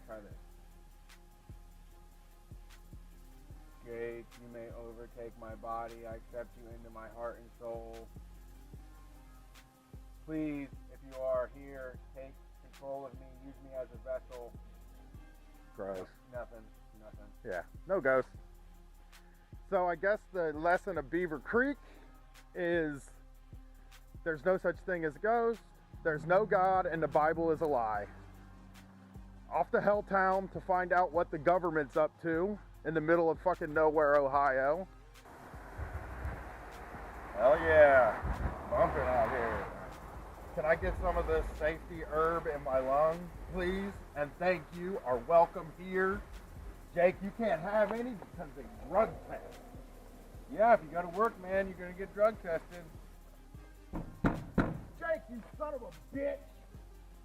try this. Jake, you may overtake my body. I accept you into my heart and soul. Please, if you are here, take control of me. Use me as a vessel. Gross. Nothing. Yeah, no ghosts. So I guess the lesson of Beaver Creek is there's no such thing as ghosts, there's no God, and the Bible is a lie. Off to Helltown to find out what the government's up to in the middle of fucking nowhere, Ohio. Hell yeah, bumping out here. Can I get some of this safety herb in my lungs, please? And thank you, are welcome here. Jake, you can't have any because they drug test. Yeah, if you go to work, man, you're going to get drug tested. Jake, you son of a bitch!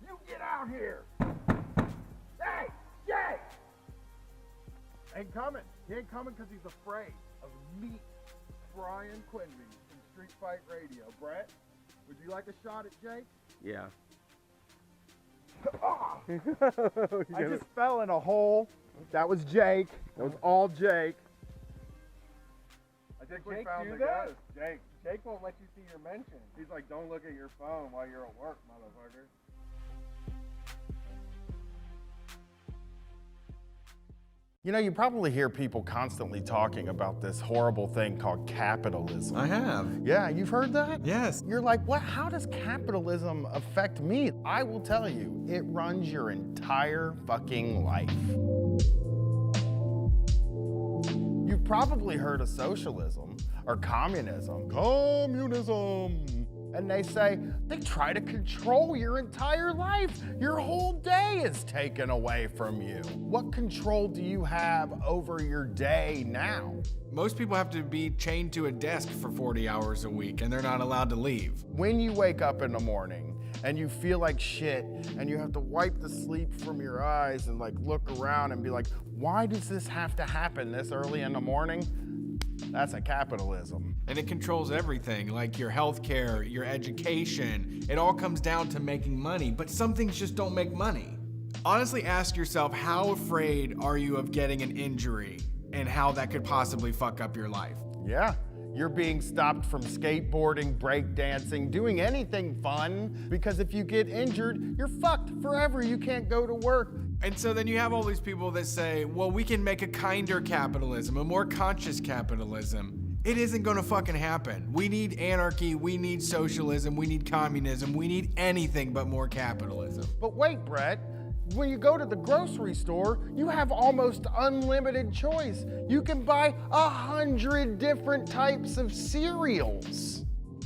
You get out here! Hey, Jake! Ain't coming. He ain't coming because he's afraid of me, Brian Quinby from Street Fight Radio. Brett, would you like a shot at Jake? Yeah. Oh, I just fell in a hole. That was Jake. That was all Jake. I think we Jake found do the that? ghost. Jake won't let you see your mentions. He's like, don't look at your phone while you're at work, motherfucker. You know, you probably hear people constantly talking about this horrible thing called capitalism. I have. Yeah, you've heard that? Yes. You're like, what? How does capitalism affect me? I will tell you, it runs your entire fucking life. You've probably heard of socialism or communism. Communism! And they say they try to control your entire life. Your whole day is taken away from you. What control do you have over your day now? Most people have to be chained to a desk for 40 hours a week and they're not allowed to leave. When you wake up in the morning and you feel like shit and you have to wipe the sleep from your eyes and like look around and be like, why does this have to happen this early in the morning? That's a capitalism. And it controls everything, like your healthcare, your education. It all comes down to making money, but some things just don't make money. Honestly, ask yourself, how afraid are you of getting an injury and how that could possibly fuck up your life? Yeah, you're being stopped from skateboarding, breakdancing, doing anything fun, because if you get injured, you're fucked forever. You can't go to work. And so then you have all these people that say, well, we can make a kinder capitalism, a more conscious capitalism. It isn't gonna fucking happen. We need anarchy, we need socialism, we need communism, we need anything but more capitalism. But wait, Brett, when you go to the grocery store, you have almost unlimited choice. You can buy 100 different types of cereals.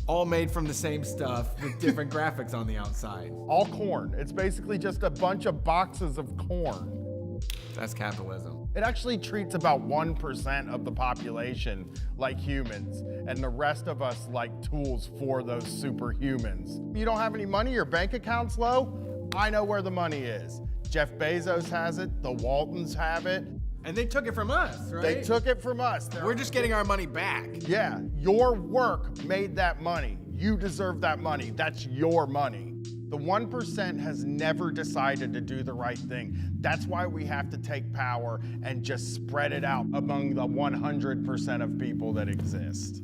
All made from the same stuff with different graphics on the outside. All corn. It's basically just a bunch of boxes of corn. That's capitalism. It actually treats about 1% of the population like humans, and the rest of us like tools for those superhumans. You don't have any money, your bank account's low? I know where the money is. Jeff Bezos has it, the Waltons have it. And they took it from us, right? They took it from us. We're just getting our money back. Yeah, your work made that money. You deserve that money. That's your money. The 1% has never decided to do the right thing. That's why we have to take power and just spread it out among the 100% of people that exist.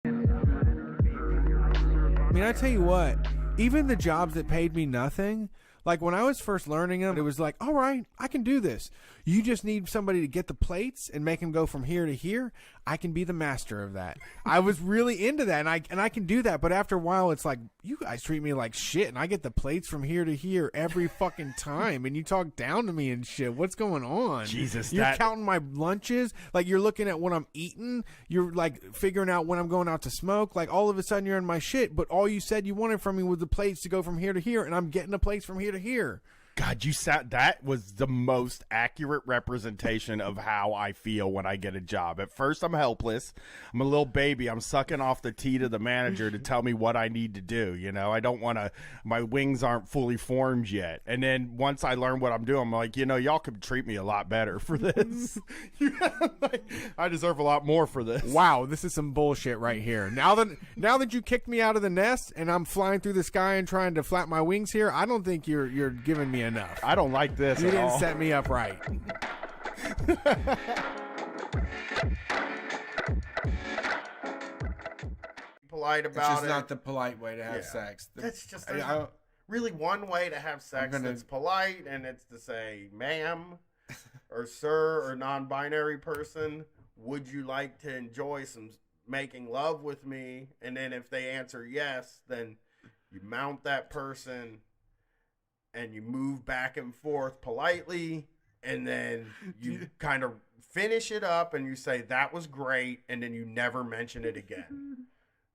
I mean, I tell you what, even the jobs that paid me nothing, like when I was first learning them, it was like, all right, I can do this. You just need somebody to get the plates and make them go from here to here. I can be the master of that. I was really into that, and I can do that. But after a while, it's like, you guys treat me like shit, and I get the plates from here to here every fucking time, and you talk down to me and shit. What's going on? Jesus, you're counting my lunches. Like, you're looking at what I'm eating. You're like figuring out when I'm going out to smoke. Like, all of a sudden, you're in my shit. But all you said you wanted from me was the plates to go from here to here, and I'm getting the plates from here to here. God, that was the most accurate representation of how I feel when I get a job. At first, I'm helpless. I'm a little baby. I'm sucking off the tea to the manager to tell me what I need to do. You know, I don't want to, my wings aren't fully formed yet. And then once I learn what I'm doing, I'm like, you know, y'all could treat me a lot better for this. I deserve a lot more for this. Wow, this is some bullshit right here. Now that you kicked me out of the nest and I'm flying through the sky and trying to flap my wings here, I don't think you're giving me enough. I don't like this You at didn't all. set me up right. Polite It's about just it. not the polite way to have Yeah. sex. That's just I- really one way to have sex gonna- that's polite, and it's to say, ma'am, or sir, or non-binary person, would you like to enjoy some making love with me? And then if they answer yes, then you mount that person, and you move back and forth politely, and then you kind of finish it up, and you say that was great, and then you never mention it again.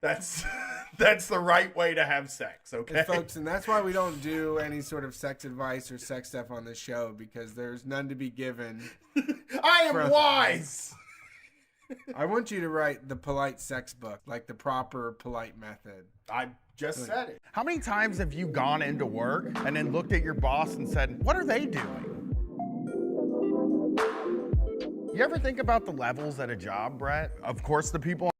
That's that's the right way to have sex, okay? And folks, and that's why we don't do any sort of sex advice or sex stuff on this show, because there's none to be given. I am From- wise. I want you to write the polite sex book, like the proper polite method. I just said it. How many times have you gone into work and then looked at your boss and said, "What are they doing?" You ever think about the levels at a job, Brett? Of course, the people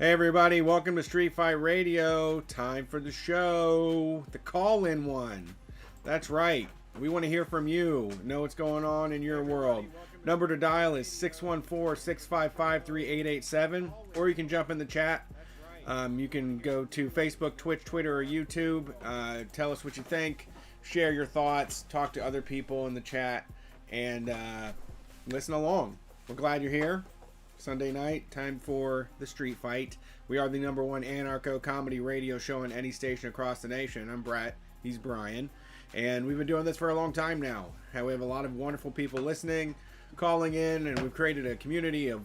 Hey everybody, welcome to Street Fight Radio. Time for the show, the call-in one. That's right. We want to hear from you. Know what's going on in your world. Number to dial is 614-655-3887, or you can jump in the chat. You can go to Facebook, Twitch, Twitter, or YouTube. Tell us what you think. Share your thoughts. Talk to other people in the chat. And listen along. We're glad you're here. Sunday night, time for the Street Fight. We are the #1 anarcho-comedy radio show on any station across the nation. I'm Brett. He's Brian. And we've been doing this for a long time now. We have a lot of wonderful people listening, calling in, and we've created a community of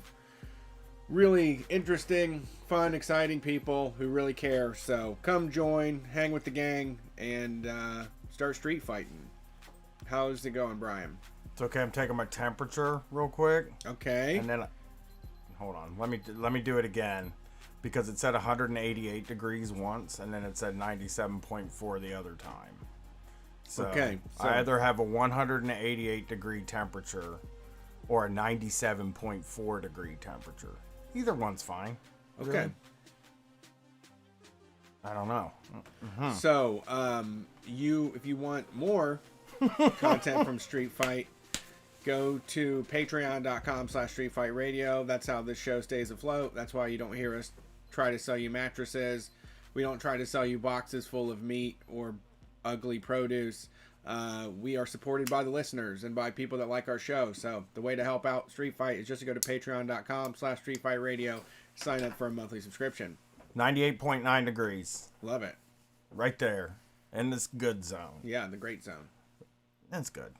really interesting, fun, exciting people who really care. So come join, hang with the gang, and start street fighting. How's it going, Brian? It's okay. I'm taking my temperature real quick. Okay. And then, hold on. Let me do it again, because it said 188 degrees once, and then it said 97.4 the other time. So okay. So I either have a 188 degree temperature or a 97.4 degree temperature. Either one's fine. okay. Really. I don't know. So, if you want more content from Street Fight, go to patreon.com/streetfightradio. That's how this show stays afloat. That's why you don't hear us try to sell you mattresses. We don't try to sell you boxes full of meat or ugly produce. We are supported by the listeners and by people that like our show. So the way to help out Street Fight is just to go to patreon.com/streetfightradio. Sign up for a monthly subscription. 98.9 degrees. Love it. Right there. In this good zone. Yeah, the great zone. That's good.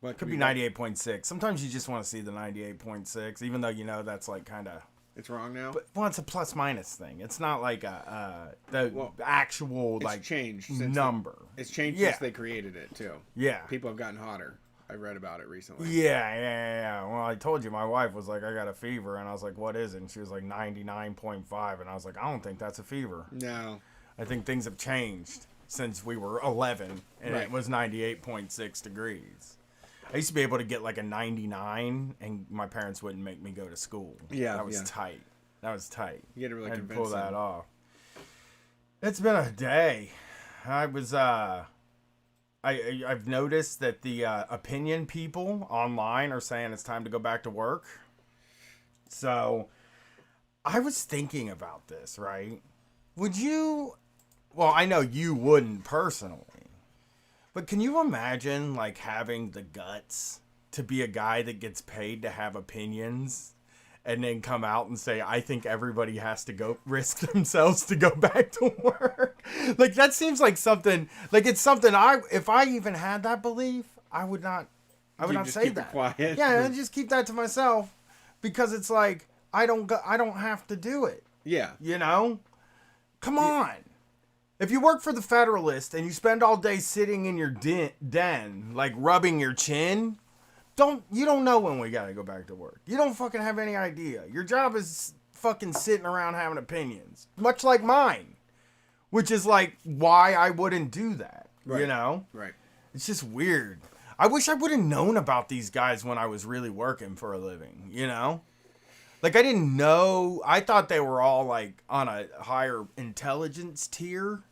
What Could be 98.6. Sometimes you just want to see the 98.6, even though you know that's like kind of... It's wrong now? But, well, it's a plus-minus thing. It's not like the actual It's like changed number. It's changed Yeah. since they created it, too. Yeah. People have gotten hotter. I read about it recently. Yeah. Well, I told you, my wife was like, I got a fever. And I was like, what is it? And she was like 99.5. And I was like, I don't think that's a fever. No. I think things have changed since we were 11. And Right. it was 98.6 degrees. I used to be able to get like a 99, and my parents wouldn't make me go to school. Yeah, That was yeah. tight. That was tight. You had to really I had to convince pull that them. off. It's been a day. I was, I've noticed that the opinion people online are saying it's time to go back to work. So I was thinking about this, right? Would you, well, I know you wouldn't personally, but can you imagine like having the guts to be a guy that gets paid to have opinions and then come out and say, I think everybody has to go risk themselves to go back to work? Like, that seems like something, like it's something if I even had that belief, I would not just say keep it that. quiet? Yeah, I'd just keep that to myself, because it's like, I don't have to do it. Yeah. You know? Come on. If you work for the Federalist and you spend all day sitting in your den, like rubbing your chin, you don't know when we gotta go back to work. You don't fucking have any idea. Your job is fucking sitting around having opinions. Much like mine. Which is like why I wouldn't do that. Right. You know? Right. It's just weird. I wish I would have known about these guys when I was really working for a living, you know? Like, I didn't know. I thought they were all, like, on a higher intelligence tier,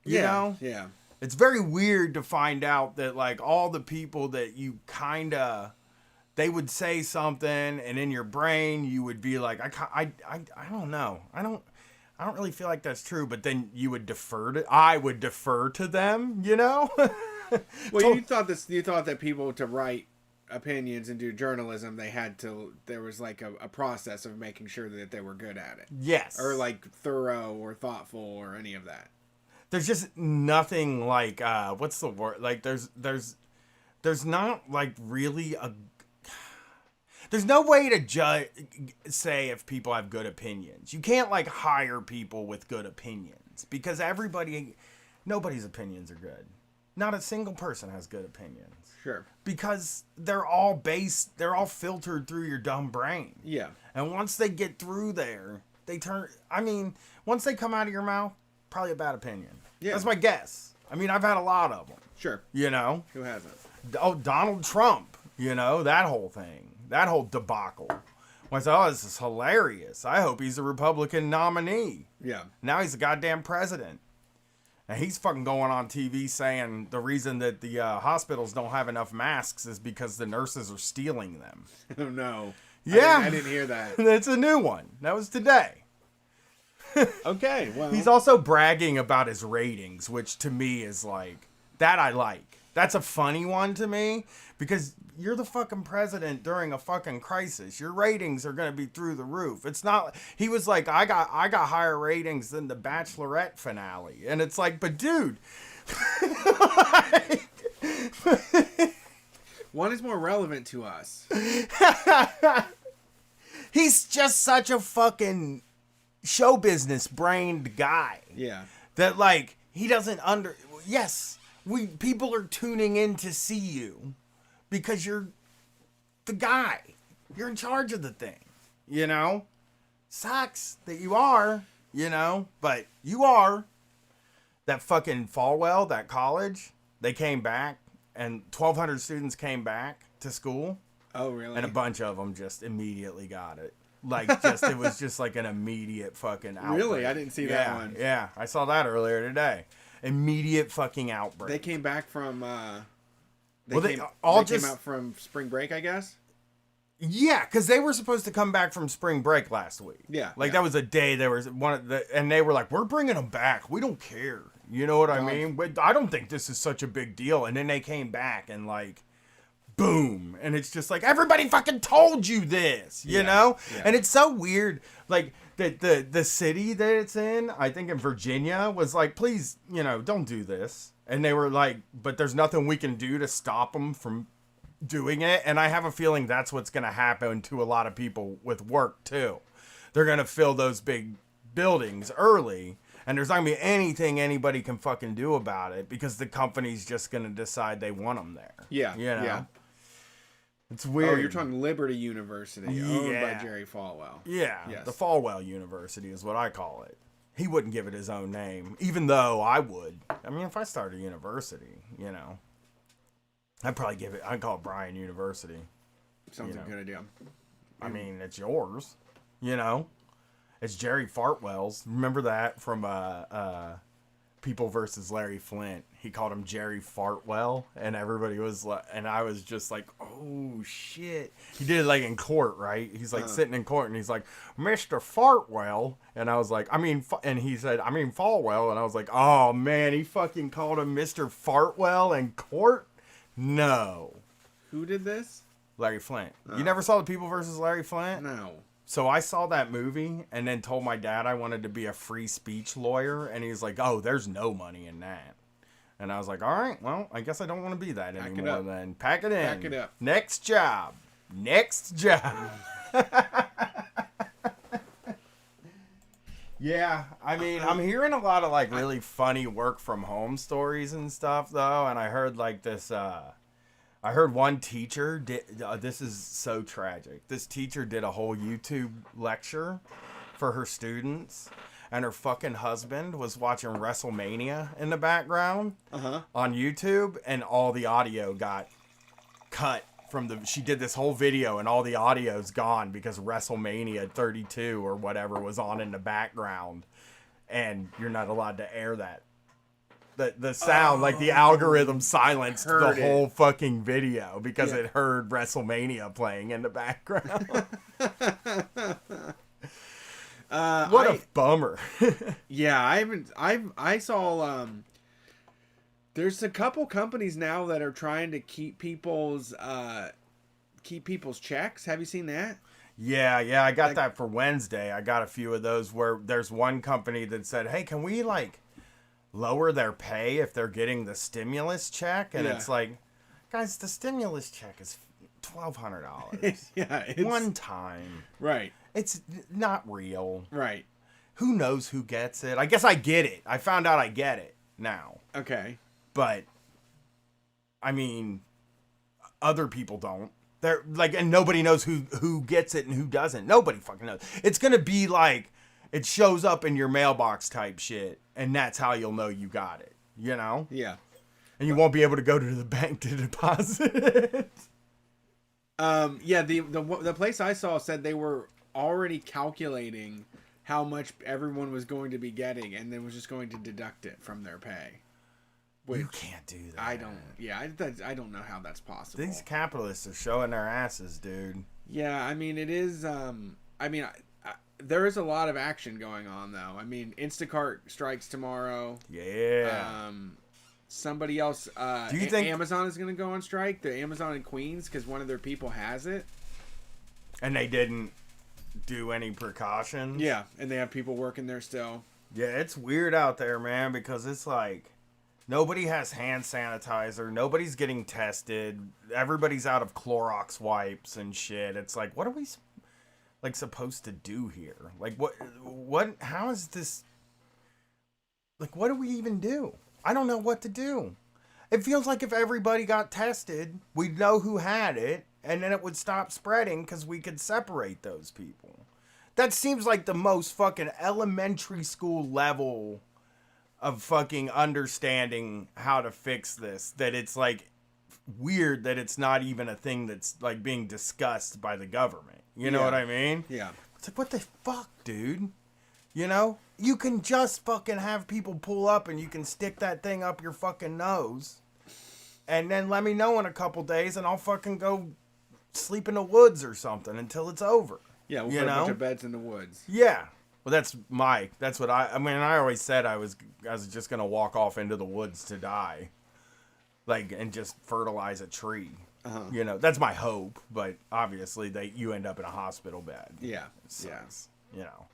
you know? Yeah. It's very weird to find out that, like, all the people that you kind of, they would say something, and in your brain, you would be like, I don't know. I don't really feel like that's true, but then you would I would defer to them, you know? Well, you thought that people to write opinions and do journalism, there was like a process of making sure that they were good at it. Yes. Or like thorough or thoughtful or any of that. There's just nothing like what's the word? Like there's not like really there's no way to say if people have good opinions. You can't like hire people with good opinions, because nobody's opinions are good. Not a single person has good opinions. Sure. Because they're all filtered through your dumb brain. Yeah. And once they get through there, once they come out of your mouth, probably a bad opinion. Yeah. That's my guess. I mean, I've had a lot of them. Sure. You know? Who hasn't? Oh, Donald Trump, you know, that whole thing. That whole debacle. I said, oh, this is hilarious. I hope he's a Republican nominee. Yeah. Now he's the goddamn president. And he's fucking going on TV saying the reason that the hospitals don't have enough masks is because the nurses are stealing them. Oh, no. Yeah. I didn't hear that. That's a new one. That was today. Okay, well. He's also bragging about his ratings, which to me is like, that I like. That's a funny one to me because you're the fucking president during a fucking crisis. Your ratings are going to be through the roof. It's not, he was like, I got higher ratings than the Bachelorette finale. And it's like, but dude. One is more relevant to us. He's just such a fucking show business brained guy. Yeah. That like, he doesn't yes. People are tuning in to see you because you're the guy. You're in charge of the thing, you know? Sucks that you are, you know, but you are. That fucking Falwell, that college, they came back and 1,200 students came back to school. Oh, really? And a bunch of them just immediately got it. Like, just, it was just like an immediate fucking outbreak. Really? I didn't see that one. Yeah, I saw that earlier today. Immediate fucking outbreak. They came back from, They came out from spring break, I guess? Yeah, because they were supposed to come back from spring break last week. Yeah. Like, that was a day there was one of the, and they were like, we're bringing them back. We don't care. You know what I mean? But I don't think this is such a big deal. And then they came back and like, boom. And it's just like, everybody fucking told you this, you know? Yeah. And it's so weird. Like, the city that it's in, I think in Virginia, was like, please, you know, don't do this. And they were like, but there's nothing we can do to stop them from doing it. And I have a feeling that's what's going to happen to a lot of people with work, too. They're going to fill those big buildings early. And there's not going to be anything anybody can fucking do about it because the company's just going to decide they want them there. Yeah. You know? Yeah. It's weird. Oh, you're talking Liberty University, owned by Jerry Falwell. Yeah, yes. The Falwell University is what I call it. He wouldn't give it his own name, even though I would. I mean, if I started a university, you know, I'd probably I'd call it Bryan University. Sounds like a good idea. I mean, it's yours, you know. It's Jerry Fartwell's. Remember that from People versus Larry Flint? He called him Jerry Fartwell, and everybody was like, and I was just like, oh shit. He did it like in court, right? He's like sitting in court, and he's like, Mr. Fartwell, and I was like, and he said, Falwell, and I was like, oh man, he fucking called him Mr. Fartwell in court? No. Who did this? Larry Flint. You never saw the People versus Larry Flint? No. So I saw that movie and then told my dad I wanted to be a free speech lawyer. And he's like, oh, there's no money in that. And I was like, all right, well, I guess I don't want to be that anymore then. Pack it in. Pack it up. Next job. Next job. Yeah, I mean, I'm hearing a lot of like really funny work from home stories and stuff though. And I heard like this, I heard one teacher did, this is so tragic. This teacher did a whole YouTube lecture for her students, and her fucking husband was watching WrestleMania in the background on YouTube, and all the audio got cut from she did this whole video, and all the audio's gone because WrestleMania 32 or whatever was on in the background, and you're not allowed to air that. The sound, like the algorithm silenced the whole fucking video because it heard WrestleMania playing in the background. What a bummer. Yeah, I saw there's a couple companies now that are trying to keep people's checks. Have you seen that? Yeah, I got that for Wednesday. I got a few of those where there's one company that said, hey, can we like lower their pay if they're getting the stimulus check? And it's like, guys, the stimulus check is $1,200. Yeah, it's one time. Right. It's not real. Right. Who knows who gets it? I guess I get it. I found out I get it now. Okay. But I mean, other people don't. They're like, and nobody knows who gets it and who doesn't. Nobody fucking knows. It's gonna be like it shows up in your mailbox type shit, and that's how you'll know you got it. You know? Yeah. And you won't be able to go to the bank to deposit it. Yeah, the place I saw said they were already calculating how much everyone was going to be getting, and then was just going to deduct it from their pay. Which You can't do that. I don't. Yeah, I don't know how that's possible. These capitalists are showing their asses, dude. Yeah, I mean it is. I mean, there is a lot of action going on though. I mean, Instacart strikes tomorrow. Yeah. Somebody else. Do you think Amazon is going to go on strike? The Amazon in Queens because one of their people has it. And they didn't do any precautions? Yeah, and they have people working there still. Yeah, it's weird out there, man, because it's like nobody has hand sanitizer. Nobody's getting tested. Everybody's out of Clorox wipes and shit. It's like, what are we like supposed to do here? Like, what? How is this? Like, what do we even do? I don't know what to do. It feels like if everybody got tested, we'd know who had it, and then it would stop spreading because we could separate those people. That seems like the most fucking elementary school level of fucking understanding how to fix this. That it's like weird that it's not even a thing that's like being discussed by the government. You know what I mean? Yeah. It's like, what the fuck, dude? You know? You can just fucking have people pull up and you can stick that thing up your fucking nose. And then let me know in a couple days and I'll fucking go sleep in the woods or something until it's over. Yeah, we'll put a bunch of beds in the woods. Yeah. Well, that's what I mean, I always said I was just going to walk off into the woods to die. Like, and just fertilize a tree. Uh-huh. You know, that's my hope, but obviously you end up in a hospital bed. Yeah. Sucks, you know.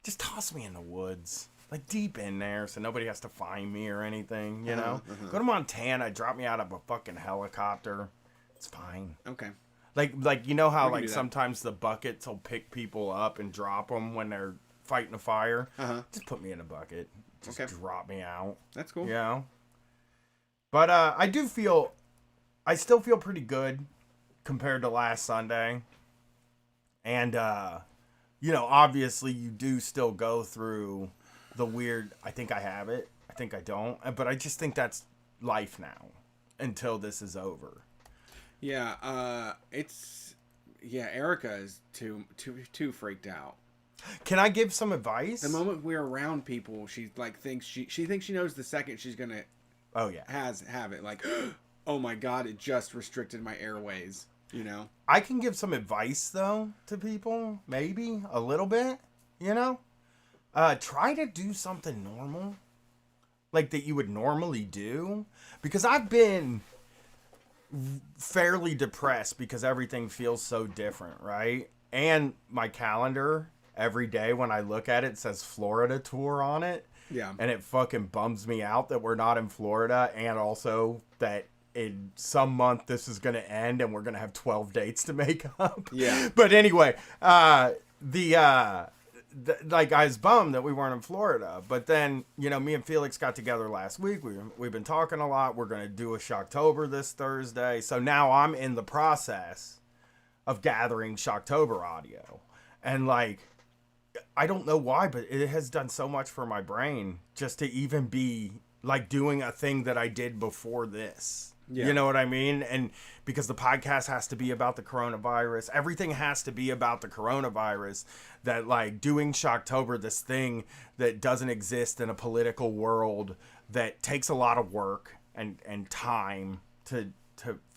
Just toss me in the woods, like deep in there, so nobody has to find me or anything, you know? Go to Montana, drop me out of a fucking helicopter. It's fine. Okay. Like you know how like do that. sometimes the buckets will pick people up and drop them when they're fighting a fire? Uh-huh. Just put me in a bucket. Just Okay. drop me out. That's cool. You know? But I still feel pretty good compared to last Sunday. And, you know, obviously you do still go through the weird, I think I have it, I think I don't, but I just think that's life now until this is over. Yeah, Erica is too freaked out. Can I give some advice? The moment we're around people, she like thinks she thinks she knows the second she's gonna Oh yeah. have it. Like, oh my god, it just restricted my airways. You know. I can give some advice though to people, maybe a little bit. You know, try to do something normal, like that you would normally do, because I've been fairly depressed because everything feels so different, right? And my calendar every day when I look at it says Florida tour on it. Yeah. And it fucking bums me out that we're not in Florida, and also that in some month this is going to end and we're going to have 12 dates to make up. Yeah. But anyway, like I was bummed that we weren't in Florida, but then, you know, me and Felix got together last week. We've been talking a lot. We're going to do a Shocktober this Thursday. So now I'm in the process of gathering Shocktober audio, and like, I don't know why, but it has done so much for my brain just to even be like doing a thing that I did before this. Yeah. You know what I mean? And because the podcast has to be about the coronavirus, everything has to be about the coronavirus, that like doing Shocktober, this thing that doesn't exist in a political world, that takes a lot of work and time to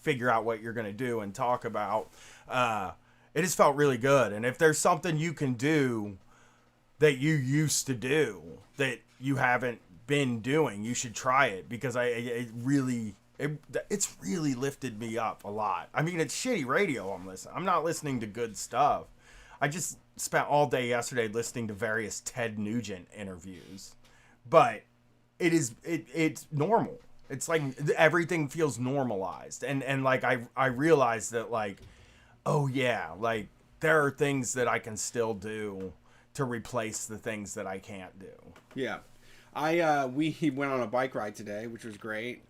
figure out what you're going to do and talk about. It has felt really good. And if there's something you can do that you used to do that you haven't been doing, you should try it, because it's really lifted me up a lot. I mean, it's shitty radio I'm not listening to good stuff. I just spent all day yesterday listening to various Ted Nugent interviews, but it's normal. It's like everything feels normalized, and like I realized that, like, oh yeah, like there are things that I can still do to replace the things that I can't do. Yeah. We went on a bike ride today, which was great.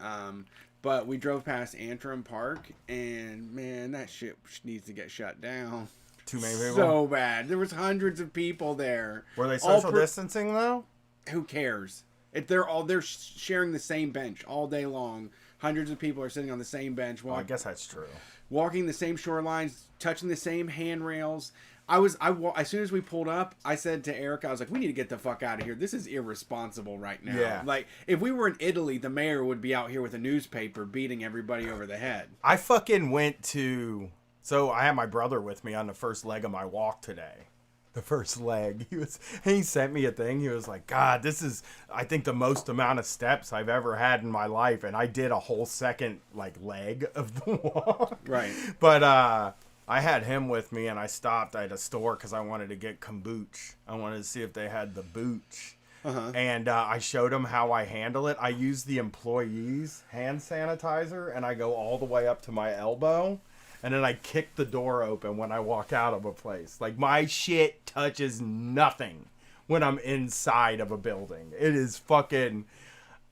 But we drove past Antrim Park, and man, that shit needs to get shut down. Too many people? So bad. There was hundreds of people there. Were they social distancing though? Who cares? They're sharing the same bench all day long. hundreds of people are sitting on the same bench, Well, I guess that's true. walking the same shorelines, touching the same handrails. As soon as we pulled up, I said to Eric, I was like, we need to get the fuck out of here. This is irresponsible right now. Yeah. Like, if we were in Italy, the mayor would be out here with a newspaper beating everybody over the head. I fucking went to... So I had my brother with me on the first leg of my walk today. The first leg. He sent me a thing. He was like, God, this is, I think, the most amount of steps I've ever had in my life. And I did a whole second, leg of the walk. Right. But I had him with me, and I stopped at a store because I wanted to get kombucha. I wanted to see if they had the booch. Uh-huh. And I showed him how I handle it. I use the employees' hand sanitizer, and I go all the way up to my elbow. And then I kick the door open when I walk out of a place. Like, my shit touches nothing when I'm inside of a building. It is fucking...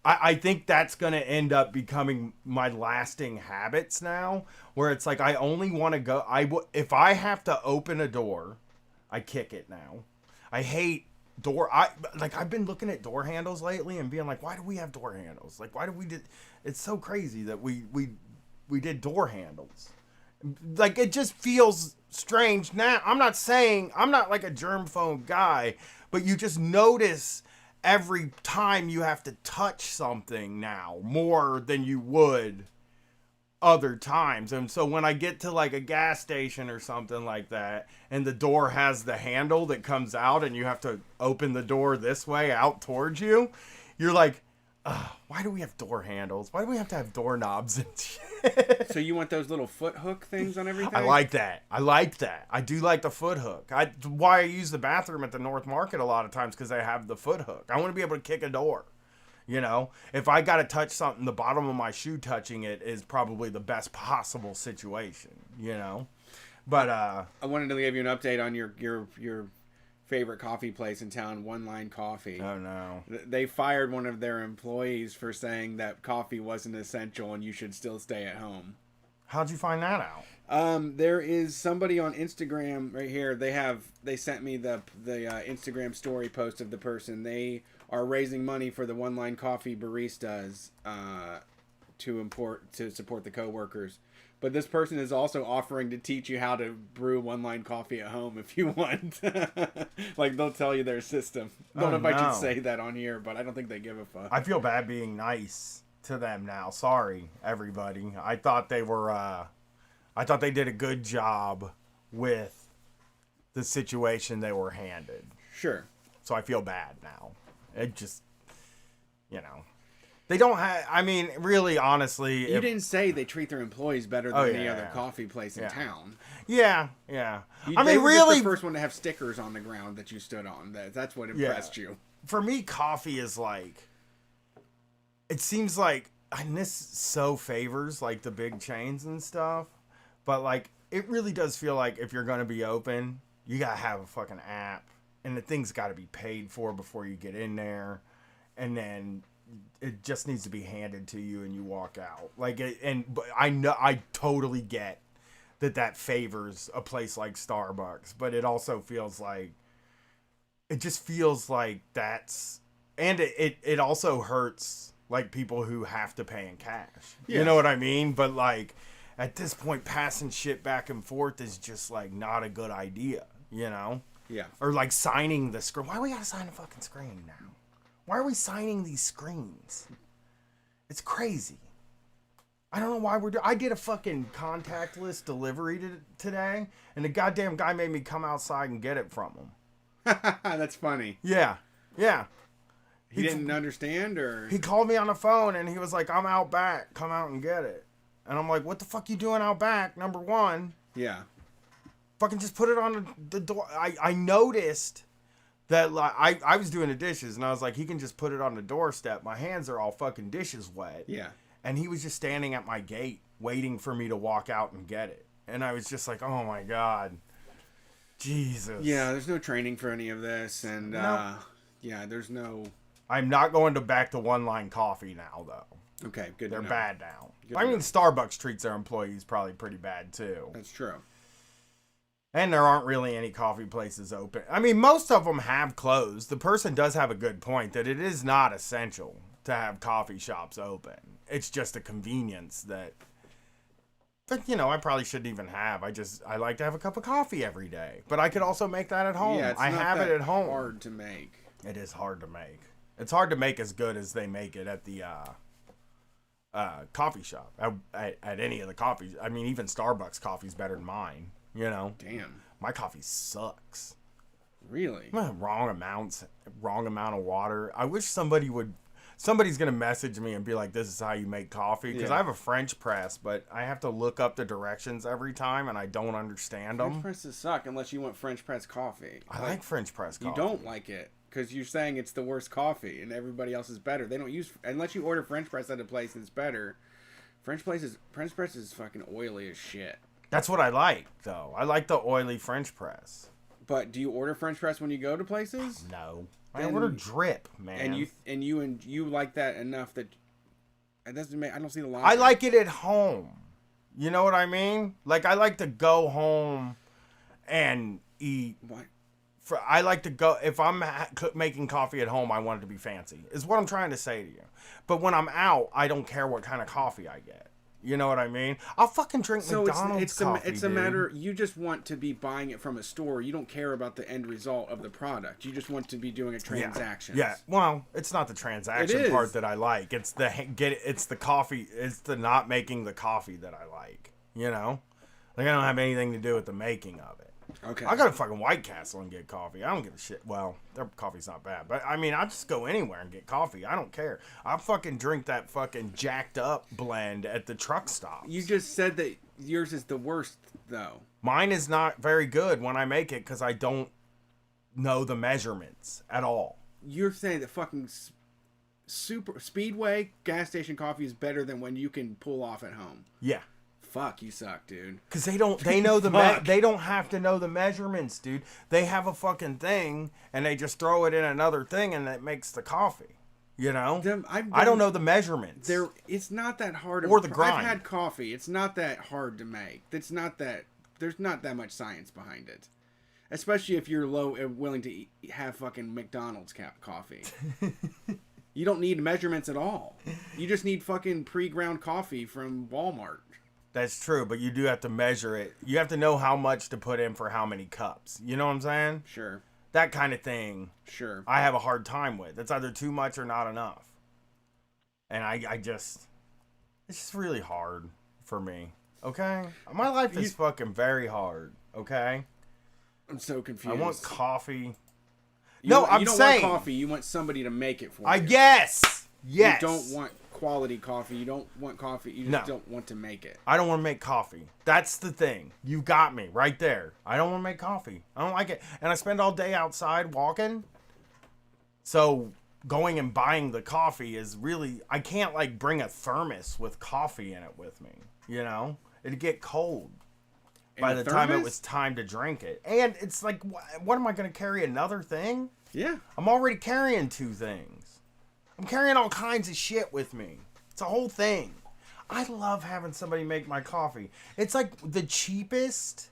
I think that's going to end up becoming my lasting habits now. Where it's like, I only want to go... If I have to open a door, I kick it now. I hate door... I've been looking at door handles lately and being like, why do we have door handles? Like, why do we... It's so crazy that we did door handles. Like, it just feels strange now. I'm not saying, I'm not like a germ phone guy, but you just notice every time you have to touch something now more than you would other times. And so when I get to like a gas station or something like that, and the door has the handle that comes out and you have to open the door this way out towards you, you're like, why do we have door handles? Why do we have to have doorknobs and shit? So you want those little foot hook things on everything? I like that. I do like the foot hook. Why I use the bathroom at the North Market a lot of times, because they have the foot hook. I want to be able to kick a door. You know, if I got to touch something, the bottom of my shoe touching it is probably the best possible situation, you know? But, I wanted to give you an update on your favorite coffee place in town, One Line Coffee. oh no. They fired one of their employees for saying that coffee wasn't essential and you should still stay at home. How'd you find that out? There is somebody on Instagram right here. They sent me the Instagram story post of the person. They are raising money for the One Line Coffee baristas to support the coworkers. But this person is also offering to teach you how to brew One Line Coffee at home if you want. Like, they'll tell you their system. I don't know if I should say that on here, but I don't think they give a fuck. I feel bad being nice to them now. Sorry, everybody. I thought they did a good job with the situation they were handed. Sure. So I feel bad now. It just, you know. They don't have, I mean, really, honestly. You didn't say they treat their employees better than any other coffee place in town. Yeah. They I mean, were really. just the first one to have stickers on the ground that you stood on. That's what impressed you. For me, coffee is like, it seems like, and this so favors like the big chains and stuff, but like, it really does feel like if you're going to be open, you got to have a fucking app, and the thing's got to be paid for before you get in there. And then it just needs to be handed to you and you walk out. Like, but I totally get that favors a place like Starbucks, but it also feels like, it just feels like that's, and it also hurts like people who have to pay in cash. Yeah. You know what I mean? But like, at this point, passing shit back and forth is just like not a good idea, you know? Yeah. Or like signing the screen. Why we gotta sign a fucking screen now? Why are we signing these screens? It's crazy. I don't know why I did a fucking contactless delivery today, and the goddamn guy made me come outside and get it from him. That's funny. Yeah. He didn't understand, or? He called me on the phone, and he was like, I'm out back. Come out and get it. And I'm like, what the fuck you doing out back, number one? Yeah. Fucking just put it on the door. I noticed that, like, I was doing the dishes, and I was like, he can just put it on the doorstep. My hands are all fucking dishes wet. Yeah. And he was just standing at my gate waiting for me to walk out and get it. And I was just like, oh my God. Jesus. Yeah, there's no training for any of this. And, yeah, there's no... I'm not going back to One Line Coffee now, though. Okay, good. They're bad now. Good I mean, Starbucks treats their employees probably pretty bad, too. That's true. And there aren't really any coffee places open. I mean, most of them have closed. The person does have a good point that it is not essential to have coffee shops open. it's just a convenience that. But you know, I probably shouldn't even have. I like to have a cup of coffee every day. But I could also make that at home. Yeah, it's I not have that it at home. hard to make. It is hard to make. It's hard to make as good as they make it at the coffee shop. At any of the coffees. I mean, even Starbucks coffee's better than mine. You know? Damn. My coffee sucks. Really? Wrong amount of water. I wish somebody's gonna message me and be like, this is how you make coffee, because I have a French press, but I have to look up the directions every time and I don't understand them. French presses suck unless you want French press coffee. I like French press coffee. You don't like it because you're saying it's the worst coffee and everybody else is better. They don't use, unless you order French press at a place that's better. French press is fucking oily as shit. That's what I like, though. I like the oily French press. But do you order French press when you go to places? No. I order drip, man. And you like that enough that it doesn't make. I don't see the logic. I like it at home. You know what I mean? Like, I like to go home and eat. What? I like to go, if I'm making coffee at home, I want it to be fancy, is what I'm trying to say to you. But when I'm out, I don't care what kind of coffee I get. You know what I mean? I'll fucking drink McDonald's coffee, it's a matter, you just want to be buying it from a store. You don't care about the end result of the product. You just want to be doing a transaction. Yeah. Well, it's not the transaction part that I like. It's the coffee. It's the not making the coffee that I like. You know? Like, I don't have anything to do with the making of it. Okay. I go to fucking White Castle and get coffee. I don't give a shit. Well, their coffee's not bad. But, I mean, I just go anywhere and get coffee. I don't care. I fucking drink that fucking jacked up blend at the truck stops. You just said that yours is the worst, though. Mine is not very good when I make it because I don't know the measurements at all. You're saying that fucking super Speedway gas station coffee is better than when you can pull off at home. Yeah. Fuck, you suck, dude. Because they don't know they don't have to know the measurements, dude. They have a fucking thing and they just throw it in another thing and that makes the coffee. You know? I don't know the measurements. It's not that hard. Or the grind. I've had coffee. It's not that hard to make. There's not that much science behind it. Especially if you're willing to have fucking McDonald's coffee. You don't need measurements at all. You just need fucking pre-ground coffee from Walmart. That's true, but you do have to measure it. You have to know how much to put in for how many cups. You know what I'm saying? Sure. That kind of thing. Sure. I have a hard time with. It's either too much or not enough. And it's just really hard for me. Okay? My life is fucking very hard. Okay? I'm so confused. I want coffee. You don't want coffee. You want somebody to make it for you. Yes. You don't want quality coffee. You don't want coffee. You just don't want to make it. I don't want to make coffee. That's the thing. You got me right there. I don't want to make coffee. I don't like it. And I spend all day outside walking. So going and buying the coffee is really, I can't like bring a thermos with coffee in it with me. You know? It'd get cold by the time it was time to drink it. And it's like, what am I going to carry, another thing? Yeah. I'm already carrying 2 things. I'm carrying all kinds of shit with me. It's a whole thing. I love having somebody make my coffee. It's like the cheapest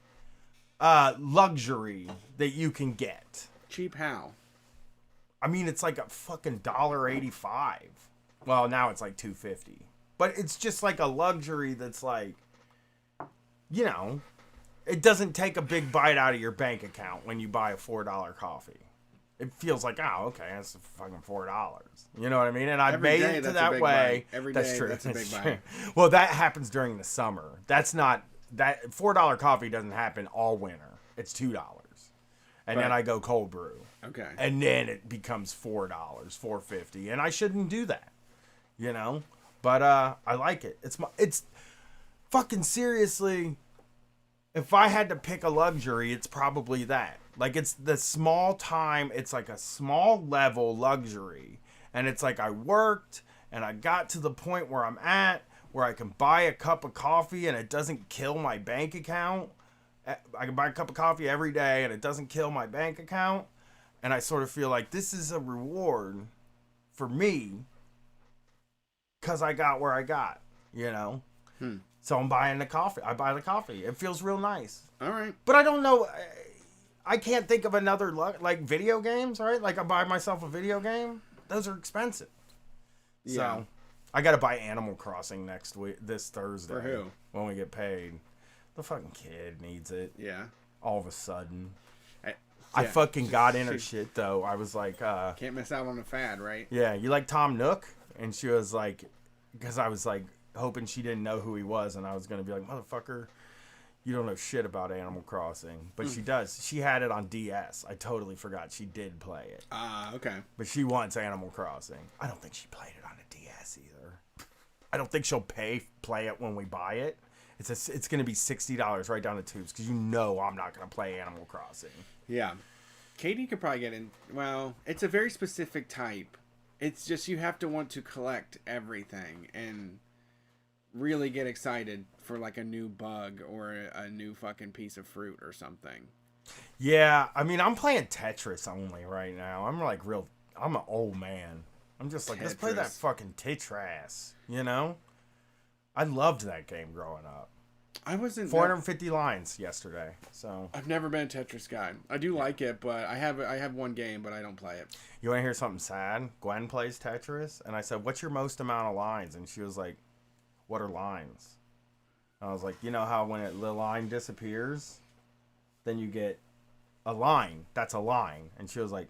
luxury that you can get. Cheap how? I mean, it's like a fucking $1.85. Well, now it's like $2.50. But it's just like a luxury that's like, you know, it doesn't take a big bite out of your bank account when you buy a $4 coffee. It feels like, oh, okay, that's fucking $4. You know what I mean? And I made it to that way. Every that's day, true. that's a big bite. Well, that happens during the summer. That's not that $4 coffee doesn't happen all winter. It's $2, and then I go cold brew. Okay. And then it becomes $4, $4.50, and I shouldn't do that. You know, but I like it. It's fucking seriously. If I had to pick a luxury, it's probably that. Like, it's the small time, it's like a small level luxury. And it's like I worked and I got to the point where I'm at, where I can buy a cup of coffee and it doesn't kill my bank account. I can buy a cup of coffee every day and it doesn't kill my bank account. And I sort of feel like this is a reward for me because I got where I got, you know? So I'm buying the coffee. I buy the coffee. It feels real nice. All right. But I don't know. I can't think of another, like video games, right? Like I buy myself a video game. Those are expensive. Yeah. So I got to buy Animal Crossing this Thursday. For who? When we get paid. The fucking kid needs it. Yeah. All of a sudden. I I fucking got in her shit, though. I was like, can't miss out on the fad, right? yeah, you like Tom Nook? And she was like, because I was like, hoping she didn't know who he was, and I was going to be like, motherfucker, you don't know shit about Animal Crossing. But she does. She had it on DS. I totally forgot she did play it. Okay. But she wants Animal Crossing. I don't think she played it on a DS either. I don't think she'll play it when we buy it. It's going to be $60 right down the tubes because you know I'm not going to play Animal Crossing. Yeah. Katie could probably get in. Well, it's a very specific type. It's just you have to want to collect everything and really get excited for like a new bug or a new fucking piece of fruit or something. Yeah, I mean, I'm playing Tetris only right now. I'm an old man. I'm just like, let's play that Tetris. fucking Tetris, you know? I loved that game growing up. I wasn't 450 lines yesterday, so. I've never been a Tetris guy. I do like it, but I have one game, but I don't play it. You want to hear something sad? Gwen plays Tetris, and I said, what's your most amount of lines? And she was like, what are lines? And I was like, you know how when the line disappears, then you get a line. That's a line. And she was like,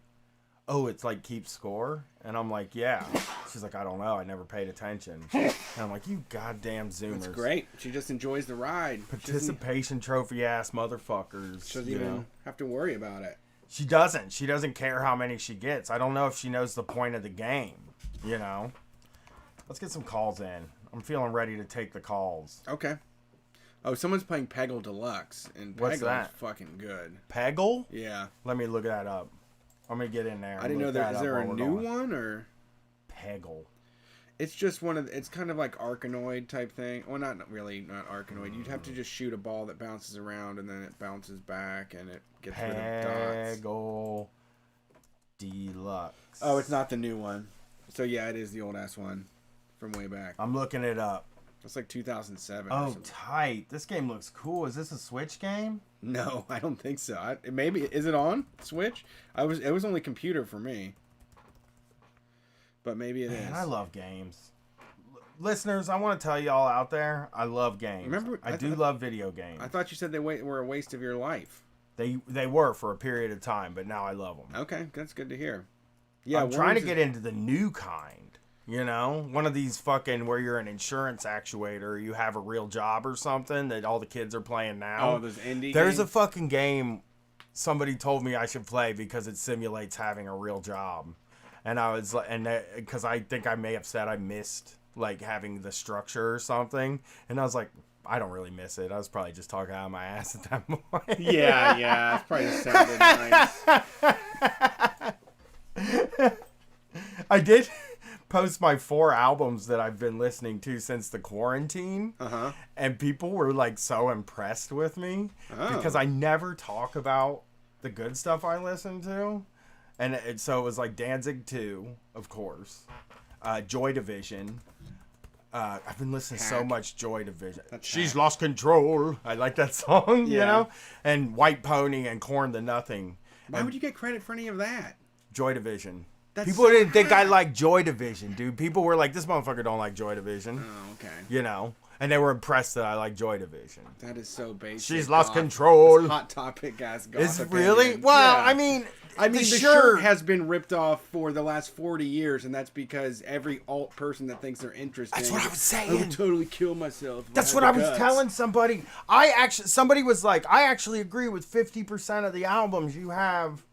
oh, it's like keep score? And I'm like, yeah. She's like, I don't know. I never paid attention. And I'm like, you goddamn Zoomers. It's great. She just enjoys the ride. Participation trophy ass motherfuckers. She doesn't even have to worry about it. She doesn't. She doesn't care how many she gets. I don't know if she knows the point of the game, you know? Let's get some calls in. I'm feeling ready to take the calls. Okay. Oh, someone's playing Peggle Deluxe, and What's Peggle's that? fucking good. Peggle? Yeah. Let me look that up. I'm going to get in there. I didn't know is there a new one, or? Peggle. It's just it's kind of like Arkanoid type thing. Well, not Arkanoid. You'd have to just shoot a ball that bounces around, and then it bounces back, and it gets rid of dots. Peggle Deluxe. Oh, it's not the new one. So, yeah, it is the old-ass one from way back. I'm looking it up. It's like 2007 or Oh, something. tight. This game looks cool. Is this a Switch game? No, I don't think so. Maybe is it on Switch? It was only computer for me, but maybe it is. Man, I love games. Listeners, I want to tell y'all out there, I love games. Remember, I do love video games. I thought you said they were a waste of your life. They were for a period of time, but now I love them. Okay, that's good to hear. Yeah, I'm trying to get into the new kind. You know, one of these fucking where you're an insurance actuator, you have a real job or something that all the kids are playing now. Oh, those indie There's games? a fucking game somebody told me I should play because it simulates having a real job. And I was like, because I think I may have said I missed like having the structure or something. And I was like, I don't really miss it. I was probably just talking out of my ass at that point. Yeah, it's probably sounded nice. I did post my 4 albums that I've been listening to since the quarantine. And people were like so impressed with me because I never talk about the good stuff I listen to. And so it was like Danzig 2, of course, Joy Division. I've been listening so much Joy Division. She's lost control. I like that song, you know? And White Pony and Corn the Nothing. Why would you get credit for any of that? Joy Division. That's People so didn't think I bad. liked Joy Division, dude. People were like, this motherfucker don't like Joy Division. Oh, okay. You know? And they were impressed that I like Joy Division. That is so basic. She's lost goth. control. It's Hot Topic, guys. Is it really? Well, I mean, the shirt has been ripped off for the last 40 years, and that's because every alt person that thinks they're interesting. That's what I was saying. I would totally kill myself. if That's had what I the was guts. telling somebody. Somebody was like, I actually agree with 50% of the albums you have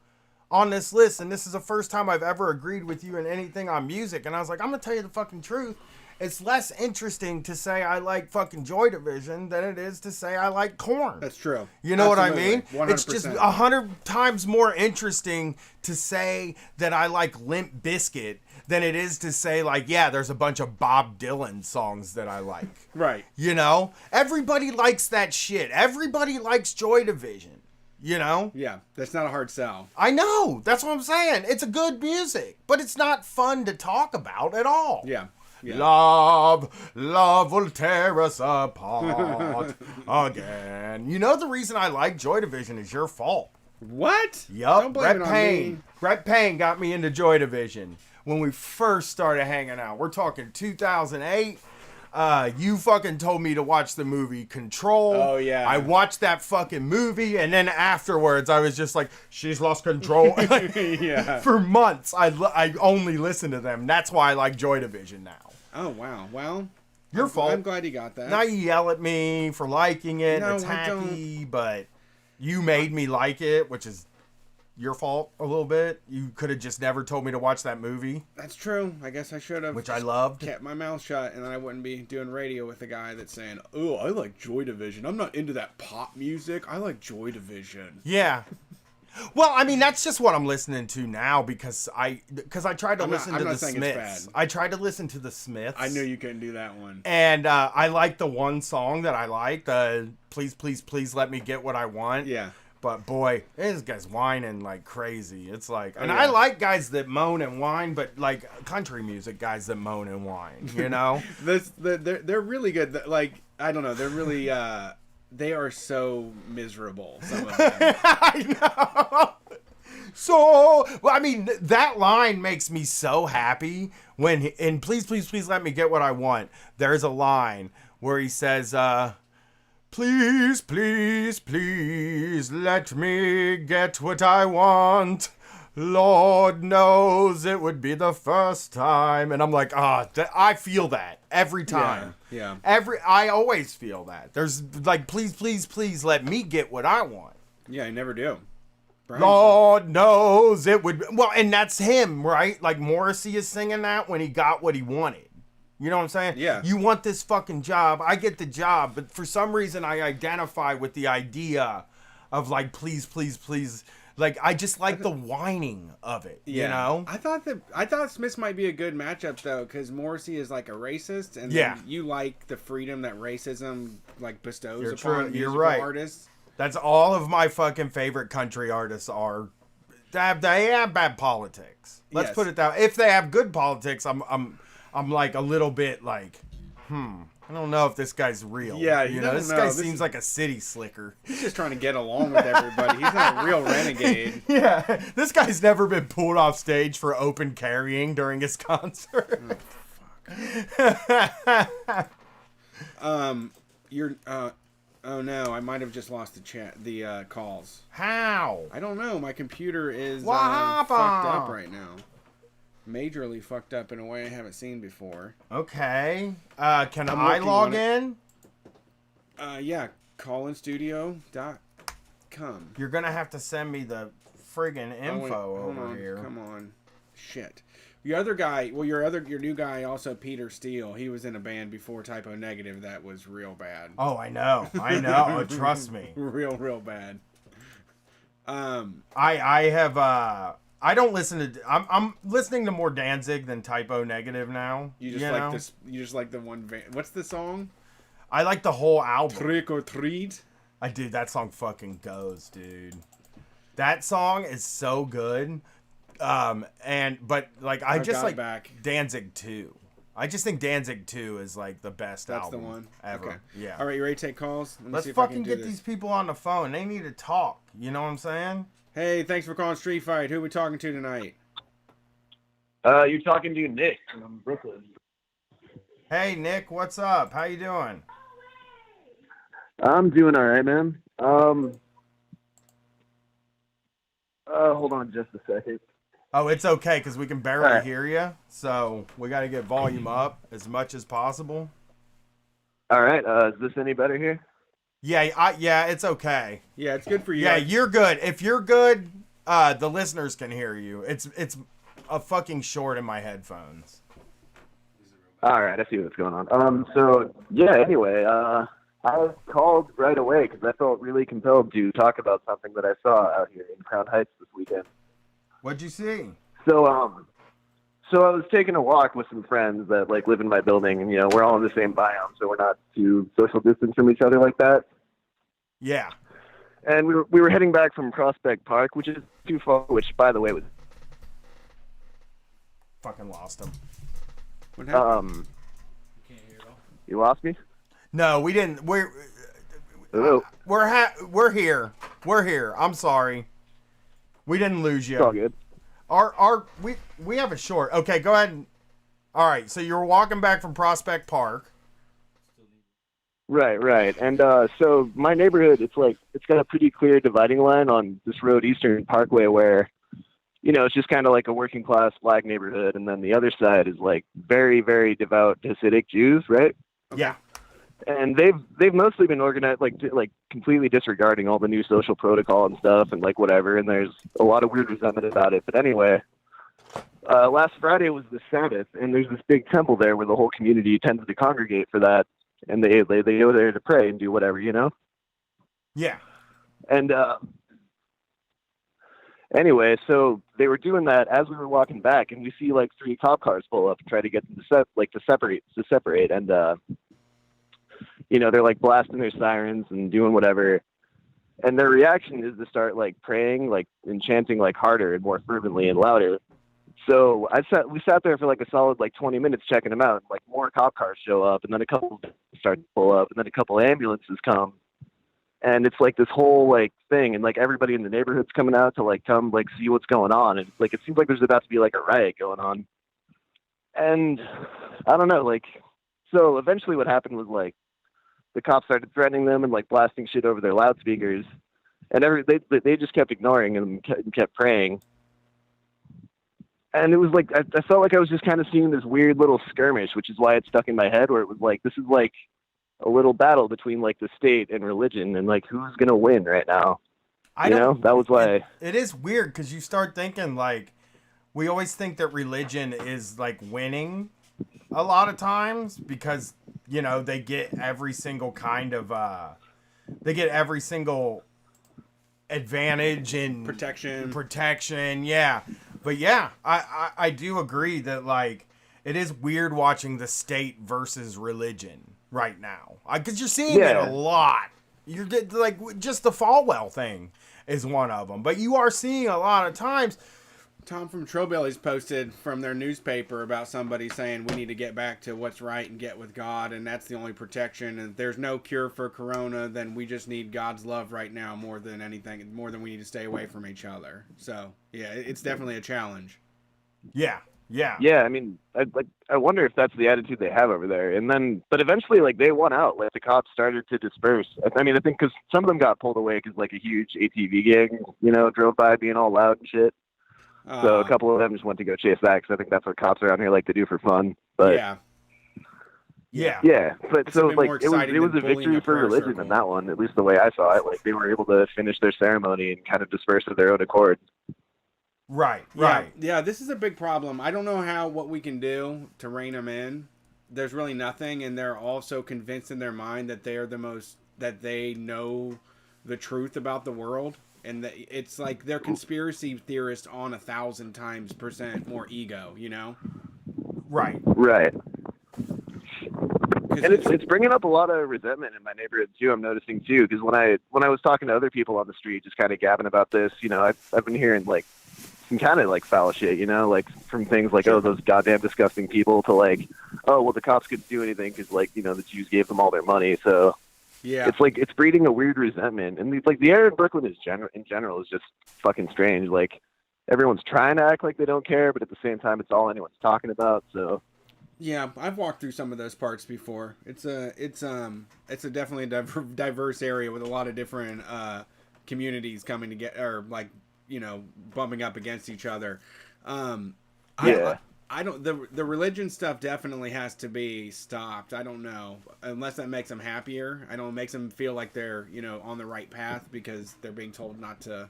on this list, and this is the first time I've ever agreed with you in anything on music. And I was like, I'm gonna tell you the fucking truth. It's less interesting to say I like fucking Joy Division than it is to say I like Korn. That's true. You know what I Absolutely. mean? 100%. It's just 100 times more interesting to say that I like Limp Bizkit than it is to say, like, yeah, there's a bunch of Bob Dylan songs that I like. Right. You know? Everybody likes that shit. Everybody likes Joy Division. You know? Yeah, that's not a hard sell. I know. That's what I'm saying. It's a good music, but it's not fun to talk about at all. Yeah. Yeah. Love will tear us apart again. You know the reason I like Joy Division is your fault. What? Yup, Don't blame it Brett on Payne. me. Brett Payne got me into Joy Division. when we first started hanging out. We're talking 2008. You fucking told me to watch the movie Control. Oh, yeah. I watched that fucking movie, and then afterwards I was just like, she's lost control. Yeah. For months, I only listened to them. That's why I like Joy Division now. Oh, wow. Well, Your fault. I'm glad you got that. Now you yell at me for liking it. No, It's I hacky, but you made me like it, which is your fault a little bit. You could have just never told me to watch that movie, That's true. I guess I should have. which I loved. Kept my mouth shut, and then I wouldn't be doing radio with a guy that's saying, "Oh, I like Joy Division. I'm not into that pop music. I like Joy Division." Yeah. Well, I mean, that's just what I'm listening to now because I tried to I'm not- listen I'm to not the saying it's Smiths. bad. I tried to listen to the Smiths. I knew you couldn't do that one. And I like the one song that I like, the Please, Please, Please Let Me Get What I Want. Yeah. But boy, this guy's whining like crazy. It's like, and yeah. I like guys that moan and whine, but like country music guys that moan and whine, you know? They're really good. Like, I don't know. They're really, they are so miserable, some of them. I know. So, well, I mean, that line makes me so happy when, in Please, Please, Please Let Me Get What I Want, there's a line where he says, please, please, please let me get what I want. Lord knows it would be the first time. And I'm like, I feel that every time. Yeah. I always feel that. There's like, please, please, please let me get what I want. Yeah, I never do. Brian- Lord knows it would. Well, and that's him, right? Like Morrissey is singing that when he got what he wanted. You know what I'm saying? Yeah. You want this fucking job. I get the job. But for some reason, I identify with the idea of like, please, please, please. Like, I just like the whining of it, you know? I thought Smiths might be a good matchup though, because Morrissey is like a racist, and Yeah. then you like the freedom that racism like bestows You're upon true. You're musical right. artists. That's all of my fucking favorite country artists are. They have bad politics. Let's Yes. put it that way. If they have good politics, I'm like a little bit like, I don't know if this guy's real. Yeah, you you know, don't this know. guy This seems is- like a city slicker. He's just trying to get along with everybody. He's not a real renegade. Yeah, this guy's never been pulled off stage for open carrying during his concert. You're oh no, I might have just lost the calls. How? I don't know. My computer is What fucked happened? up right now. Majorly fucked up in a way I haven't seen before. Okay. Can I'm I working log on it. in? Yeah, callinstudio.com. You're gonna have to send me the friggin' Oh, wait, info hold over on, here. Come on. Shit. Your other guy, well, your new guy, also Peter Steele. He was in a band before Typo Negative that was real bad. Oh, I know. Oh, trust me. Real bad. I have I don't listen to I'm listening to more Danzig than Typo Negative now. You just like this. You just like the one. What's the song? I like the whole album. Trick or treat. I did. That song fucking goes, dude. That song is so good. But like I just got it like back. Danzig 2. I just think Danzig 2 is like the best That's album the one. ever. Okay. Yeah. All right, you ready to take calls? Let me Let's see if I can fucking do get this. these people on the phone. They need to talk. You know what I'm saying? Hey, thanks for calling Street Fight. Who are we talking to tonight? You're talking to Nick from Brooklyn. Hey Nick, what's up? How you doing? I'm doing all right, man. Hold on just a second. Oh, it's okay because we can barely Alright. hear you, so we got to get volume up as much as possible. All right. Is this any better here? Yeah, it's okay. Yeah, it's good for you. Yeah, you're good. If you're good, the listeners can hear you. It's a fucking short in my headphones. All right. I see what's going on. So yeah. Anyway, I called right away because I felt really compelled to talk about something that I saw out here in Crown Heights this weekend. What'd you see? So I was taking a walk with some friends that like live in my building, and we're all in the same biome, so we're not too social distance from each other like that. Yeah. And we were heading back from Prospect Park, which is too far. Which, by the way, was Fucking lost him. What happened? You lost me. No, we didn't. Hello. We're here. We're here. I'm sorry. We didn't lose you. It's all good. We have a short. Okay, go ahead. All right, so you're walking back from Prospect Park. Right. And so my neighborhood, it's got a pretty clear dividing line on this road, Eastern Parkway, where, you know, it's just kind of like a working class black neighborhood, and then the other side is like very, very devout Hasidic Jews, right? Yeah. And they've mostly been organized like completely disregarding all the new social protocol and stuff and like whatever. And there's a lot of weird resentment about it. But anyway, last Friday was the Sabbath, and there's this big temple there where the whole community tends to congregate for that, and they go there to pray and do whatever, you know. Yeah. And anyway, so they were doing that as we were walking back, and we see like 3 cop cars pull up and try to get them to separate, and you know, they're like blasting their sirens and doing whatever. And their reaction is to start like praying, like and chanting like harder and more fervently and louder. So we sat there for like a solid like 20 minutes checking them out. Like more cop cars show up, and then a couple start to pull up, and then a couple ambulances come. And it's like this whole like thing, and like everybody in the neighborhood's coming out to like come like see what's going on. And like it seems like there's about to be like a riot going on. And I don't know, like so eventually what happened was like the cops started threatening them and like blasting shit over their loudspeakers, and they just kept ignoring and kept praying. And it was like I felt like I was just kind of seeing this weird little skirmish, which is why it stuck in my head, where it was like this is like a little battle between like the state and religion, and like who's gonna win right now. That was why it is weird, because you start thinking like we always think that religion is like winning a lot of times because, you know, they get every single kind of advantage and protection. Yeah. But yeah, I do agree that like it is weird watching the state versus religion right now, because you're seeing it a lot. You're getting like just the Falwell thing is one of them, but you are seeing a lot of times. Tom from Trobelli's posted from their newspaper about somebody saying we need to get back to what's right and get with God, and that's the only protection. And if there's no cure for Corona, then we just need God's love right now more than anything, more than we need to stay away from each other. So yeah, it's definitely a challenge. Yeah. I mean, I wonder if that's the attitude they have over there. And then, but eventually, like they won out. Like the cops started to disperse. I mean, I think because some of them got pulled away because like a huge ATV gang, you know, drove by being all loud and shit. So a couple of them just went to go chase that, because I think that's what cops around here like to do for fun. But yeah. But it's so like it was a victory for religion circle. in that one, at least the way I saw it. Like they were able to finish their ceremony and kind of disperse of their own accord. Right. Yeah, this is a big problem. I don't know what we can do to rein them in. There's really nothing, and they're also convinced in their mind that that they know the truth about the world. And it's like they're conspiracy theorists on 1,000% more ego, you know? Right. And it's bringing up a lot of resentment in my neighborhood too. I'm noticing too, because when I was talking to other people on the street, just kind of gabbing about this, you know, I've been hearing like some kind of like foul shit, you know, like from things like, oh, those goddamn disgusting people, to like, oh, well, the cops couldn't do anything because like, you know, the Jews gave them all their money, so. Yeah, it's like it's breeding a weird resentment, and it's like the air in Brooklyn in general is just fucking strange. Like everyone's trying to act like they don't care, but at the same time, it's all anyone's talking about. So yeah, I've walked through some of those parts before. It's a definitely a diverse area with a lot of different communities coming together, or like, you know, bumping up against each other. I don't. The religion stuff definitely has to be stopped. I don't know, unless that makes them happier. I don't. It makes them feel like they're, you know, on the right path because they're being told not to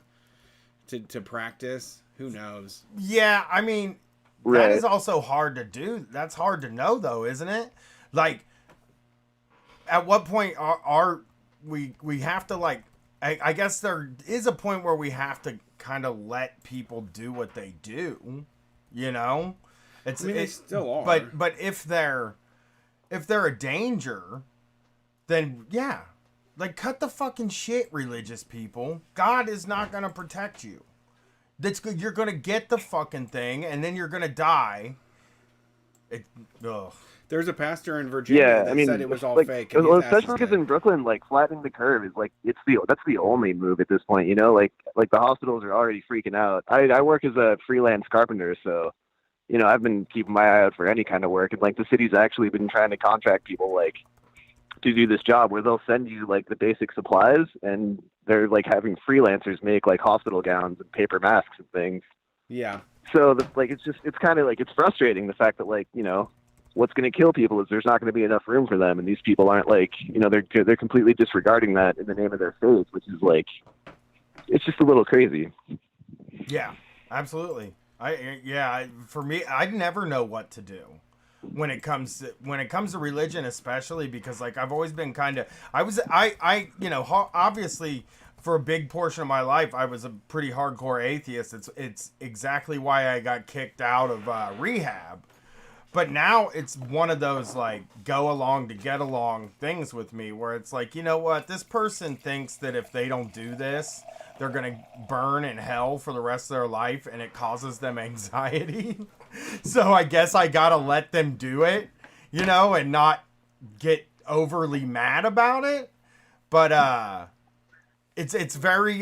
practice. Who knows? Yeah, I mean, that is also hard to do. That's hard to know, though, isn't it? Like, at what point are we have to like? I guess there is a point where we have to kind of let people do what they do. You know. They still are. But if they're a danger, then yeah, like cut the fucking shit, religious people. God is not gonna protect you. That's good. You're gonna get the fucking thing, and then you're gonna die. Ugh. There's a pastor in Virginia Yeah, that I mean, said it was all like, fake. And well, his ass is especially because dead. in Brooklyn, like flattening the curve is like that's the only move at this point. You know, like the hospitals are already freaking out. I work as a freelance carpenter, so you know I've been keeping my eye out for any kind of work, and like the city's actually been trying to contract people like to do this job where they'll send you like the basic supplies, and they're like having freelancers make like hospital gowns and paper masks and things. Yeah. So like it's kind of like it's frustrating the fact that like you know what's going to kill people is there's not going to be enough room for them, and these people aren't like you know they're completely disregarding that in the name of their faith, which is like it's just a little crazy. Yeah, absolutely. For me, I never know what to do when it comes to religion, especially because like I've always been kind of I you know obviously for a big portion of my life I was a pretty hardcore atheist. It's exactly why I got kicked out of rehab. But now it's one of those like go along to get along things with me where it's like, you know what, this person thinks that if they don't do this, they're going to burn in hell for the rest of their life and it causes them anxiety. So I guess I got to let them do it, you know, and not get overly mad about it. But it's very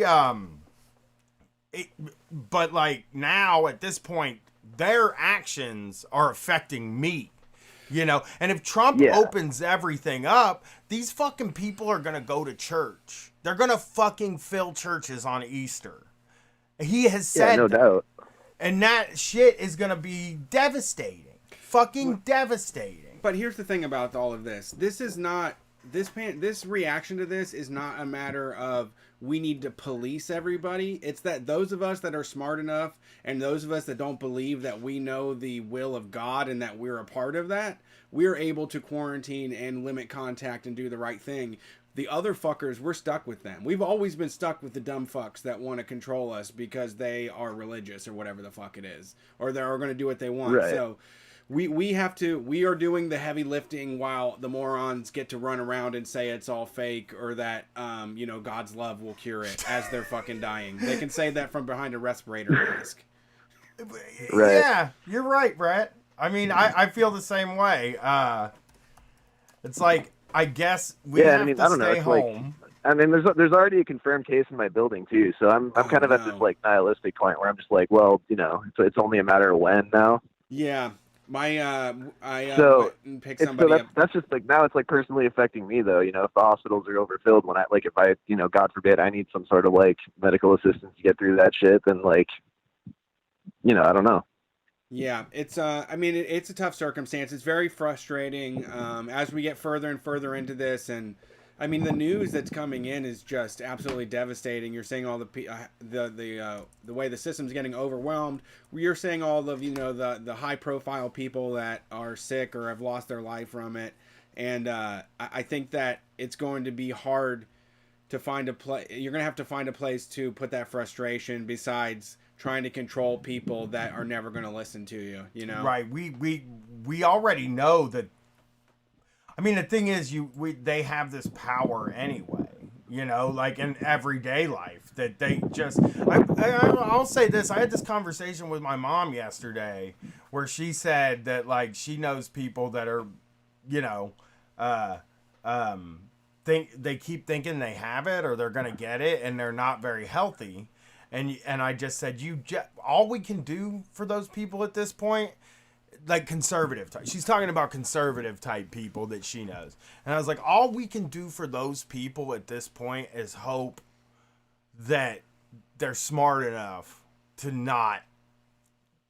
but like now at this point their actions are affecting me, you know? And if Trump opens everything up, these fucking people are going to go to church. They're going to fucking fill churches on Easter. He has said no doubt. And that shit is going to be devastating. Fucking devastating. But here's the thing about all of this. This is not this reaction to this is not a matter of we need to police everybody. It's that those of us that are smart enough and those of us that don't believe that we know the will of God and that we're a part of that, we're able to quarantine and limit contact and do the right thing. The other fuckers, we're stuck with them. We've always been stuck with the dumb fucks that want to control us because they are religious or whatever the fuck it is, or they're going to do what they want. Right. So we are doing the heavy lifting while the morons get to run around and say it's all fake or that you know, God's love will cure it as they're fucking dying. They can say that from behind a respirator mask. Right. Yeah, you're right, Brett. I mean, I feel the same way. It's like I guess we have to I don't know. stay It's like, home. I mean, there's already a confirmed case in my building too, so I'm kind of at this like nihilistic point where I'm just like, well, you know, it's only a matter of when now. Yeah. I so went and picked somebody up. That's just like now it's like personally affecting me though. You know, if the hospitals are overfilled, if I you know, God forbid, I need some sort of like medical assistance to get through that shit, then like, you know, I don't know. Yeah, it's I mean it's a tough circumstance. It's very frustrating as we get further and further into this, and I mean the news that's coming in is just absolutely devastating. You're seeing all the way the system's getting overwhelmed. You're seeing all of, you know, the high profile people that are sick or have lost their life from it, and I think that it's going to be hard to find a place. You're going to have to find a place to put that frustration besides trying to control people that are never going to listen to you, you know? Right. We already know that. I mean, the thing is, they have this power anyway, you know, like in everyday life that they just. I'll say this. I had this conversation with my mom yesterday where she said that like she knows people that are, you know, they keep thinking they have it or they're gonna get it and they're not very healthy. And I just said, all we can do for those people at this point, like conservative type. She's talking about conservative type people that she knows. And I was like, all we can do for those people at this point is hope that they're smart enough to not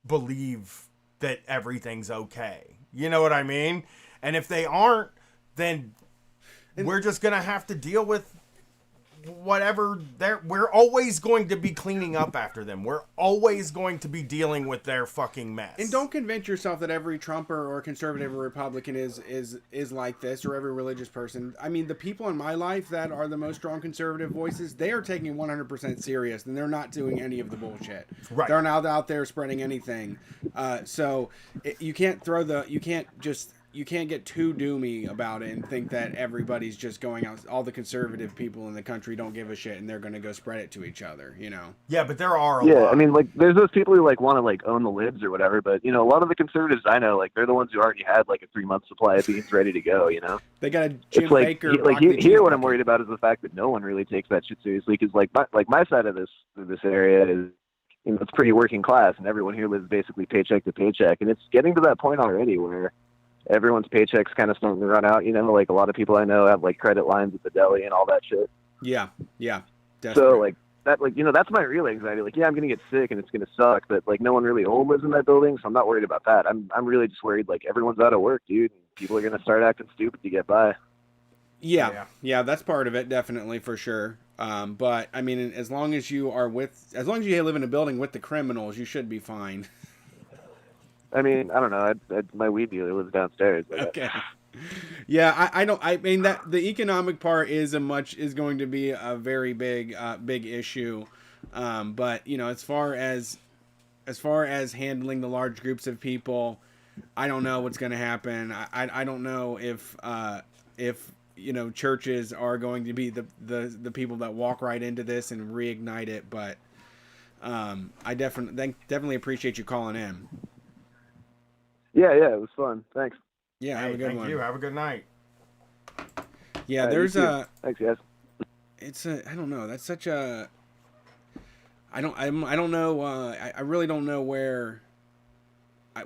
believe that everything's okay. You know what I mean? And if they aren't, then we're just going to have to deal with whatever we're always going to be cleaning up after them. We're always going to be dealing with their fucking mess. And don't convince yourself that every Trumper or conservative or Republican is like this, or every religious person. I mean, the people in my life that are the most strong conservative voices, they are taking 100% serious, and they're not doing any of the bullshit. Right. They're not out there spreading anything. So you can't just you can't get too doomy about it and think that everybody's just going out. All the conservative people in the country don't give a shit and they're going to go spread it to each other, you know? Yeah, but there are a Yeah, lot. I mean, like, there's those people who like want to like own the libs or whatever, but you know, a lot of the conservatives I know, like, they're the ones who already had like a 3-month supply of beans ready to go. You know, They got a Jim it's like Baker. like broccoli here, what cheeseburger. I'm worried about is the fact that no one really takes that shit seriously. Because my side of this area is, you know, it's pretty working class, and everyone here lives basically paycheck to paycheck, and it's getting to that point already where everyone's paychecks kind of starting to run out. You know, like a lot of people I know have like credit lines at the deli and all that shit. Yeah, yeah. So desperate. like that, like, you know, that's my real anxiety. Like, yeah, I'm gonna get sick and it's gonna suck, but like no one really lives in that building, so I'm not worried about that. I'm really just worried like everyone's out of work, dude. And people are gonna start acting stupid to get by. Yeah, that's part of it, definitely, for sure. But I mean, as long as you live in a building with the criminals, you should be fine. I mean, I don't know. My weed dealer lives downstairs. But Okay. Yeah, I mean that the economic part is going to be a very big issue. But you know, as far as handling the large groups of people, I don't know what's going to happen. I don't know if you know, churches are going to be the people that walk right into this and reignite it. But I definitely appreciate you calling in. yeah, it was fun. Thanks. Yeah, have a good Thank one. you. Have a good night. Yeah, You there's too. Thanks, guys. I don't know. That's such a. I don't know. I really don't know where.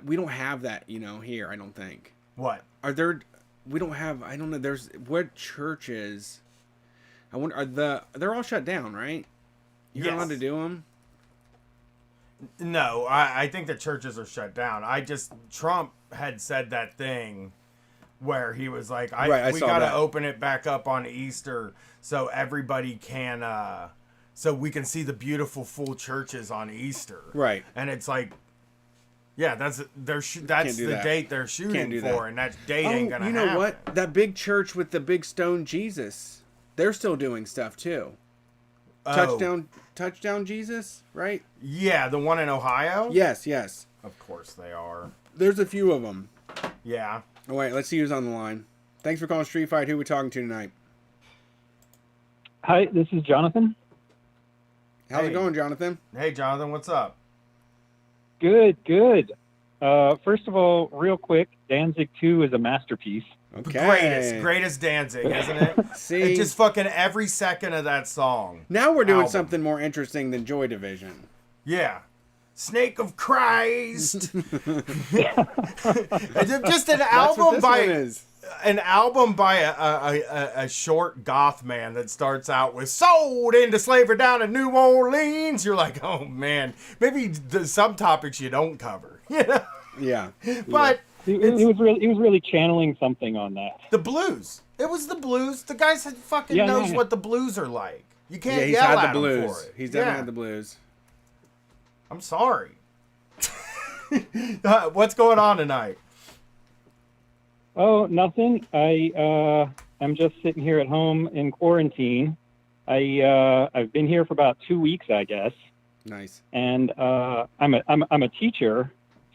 We don't have that, you know, here. I don't think. What? We don't have. I don't know. There's what churches. I wonder. They're all shut down, right? You're not allowed to do them. No, I think the churches are shut down. Trump had said that thing where he was like, we saw got to that. open it back up on Easter so everybody can, so we can see the beautiful full churches on Easter. Right. And it's like, yeah, that's do the that. date they're shooting do for, that. and that date ain't gonna happen. You know what? That big church with the big stone Jesus, they're still doing stuff too. Oh, Touchdown Jesus, right? yeah, the one in Ohio? Yes. Of course they are. There's a few of them. Yeah. Oh, wait, let's see who's on the line. Thanks for calling Street Fight. Who we talking to tonight? Hi, this is Jonathan. How's it Hey. going, Jonathan? Hey, Jonathan, what's up? Good. First of all, real quick, Danzig 2 is a masterpiece. Okay. Greatest Danzig, isn't it? See, It's just fucking every second of that song. now we're doing album. something more interesting than Joy Division. Yeah. Snake of Christ. It's just an That's what album this by one is. a short goth man that starts out with "sold into slavery down in New Orleans." You're like, oh man, maybe some topics you don't cover, you know. Yeah. But He was really channeling something on that. the blues. It was the blues. The guy said fucking Yeah, knows yeah. what the blues are like. You can't Yeah, he's yell had at the him blues. for it. He's definitely Yeah. had the blues. I'm sorry. What's going on tonight? Oh, nothing. I'm just sitting here at home in quarantine. I've been here for about 2 weeks, I guess, Nice. and I'm a teacher,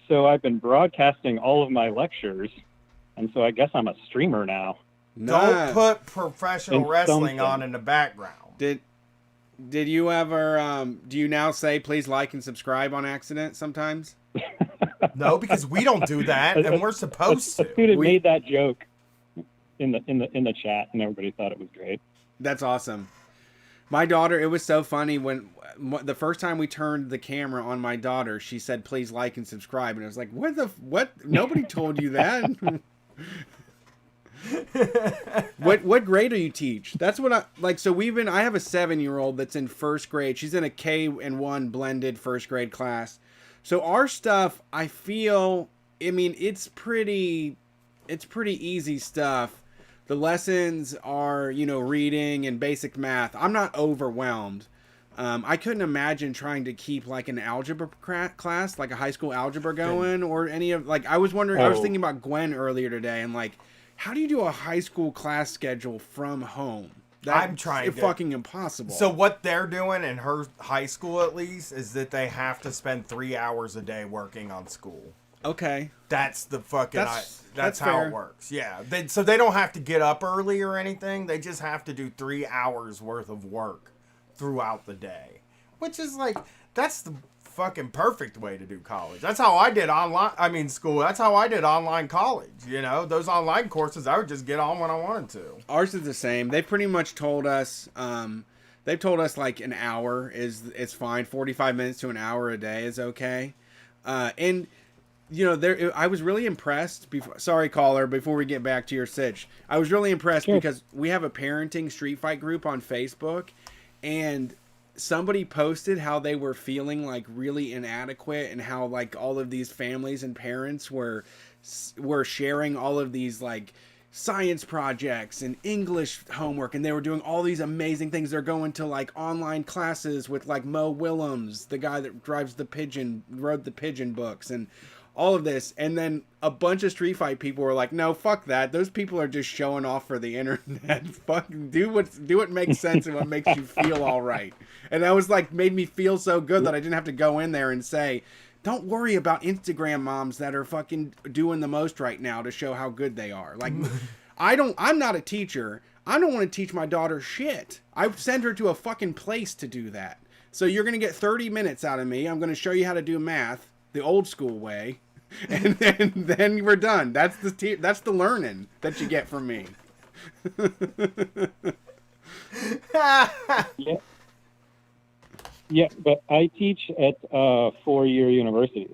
so I've been broadcasting all of my lectures, and so I guess I'm a streamer now. Don't put professional In wrestling something. on in the background. Did you ever do you now say please like and subscribe on accident sometimes? No, because we don't do that, and we're supposed A to. student made that joke in the chat, and everybody thought it was great. That's awesome. My daughter, it was so funny when the first time we turned the camera on my daughter, she said please like and subscribe, and I was like, what? Nobody told you that. What grade do you teach? That's what I like. So I have a 7-year-old that's in first grade. She's in a K-1 blended first grade class. So our stuff, I feel, I mean, it's pretty easy stuff. The lessons are, you know, reading and basic math. I'm not overwhelmed. I couldn't imagine trying to keep like an algebra class, like a high school algebra going, or any of like. I was wondering. I was thinking about Gwen earlier today, and like, how do you do a high school class schedule from home? I'm trying to. Fucking impossible. So what they're doing in her high school, at least, is that they have to spend 3 hours a day working on school. Okay. That's the fucking. That's That's how fair. it works. Yeah. So they don't have to get up early or anything. They just have to do 3 hours worth of work throughout the day, which is like that's the fucking perfect way to do college. That's how I did online. I mean, school. That's how I did online college. You know, those online courses, I would just get on when I wanted to. Ours is the same. They pretty much told us. They've told us like an hour is fine. 45 minutes to an hour a day is okay. And you know, I was really impressed. Sorry, caller. Before we get back to your sitch, I was really impressed because we have a parenting street fight group on Facebook, and somebody posted how they were feeling like really inadequate, and how like all of these families and parents were sharing all of these like science projects and English homework, and they were doing all these amazing things. They're going to like online classes with like Mo Willems, the guy that wrote the Pigeon books, and all of this. And then a bunch of street fight people were like, no, fuck that. Those people are just showing off for the internet. Fucking do what makes sense and what makes you feel all right. And that was like, made me feel so good that I didn't have to go in there and say, don't worry about Instagram moms that are fucking doing the most right now to show how good they are. Like, I'm not a teacher. I don't want to teach my daughter shit. I send her to a fucking place to do that. So you're going to get 30 minutes out of me. I'm going to show you how to do math the old school way. And then we're done. That's the learning that you get from me. Yeah, but I teach at a 4-year university.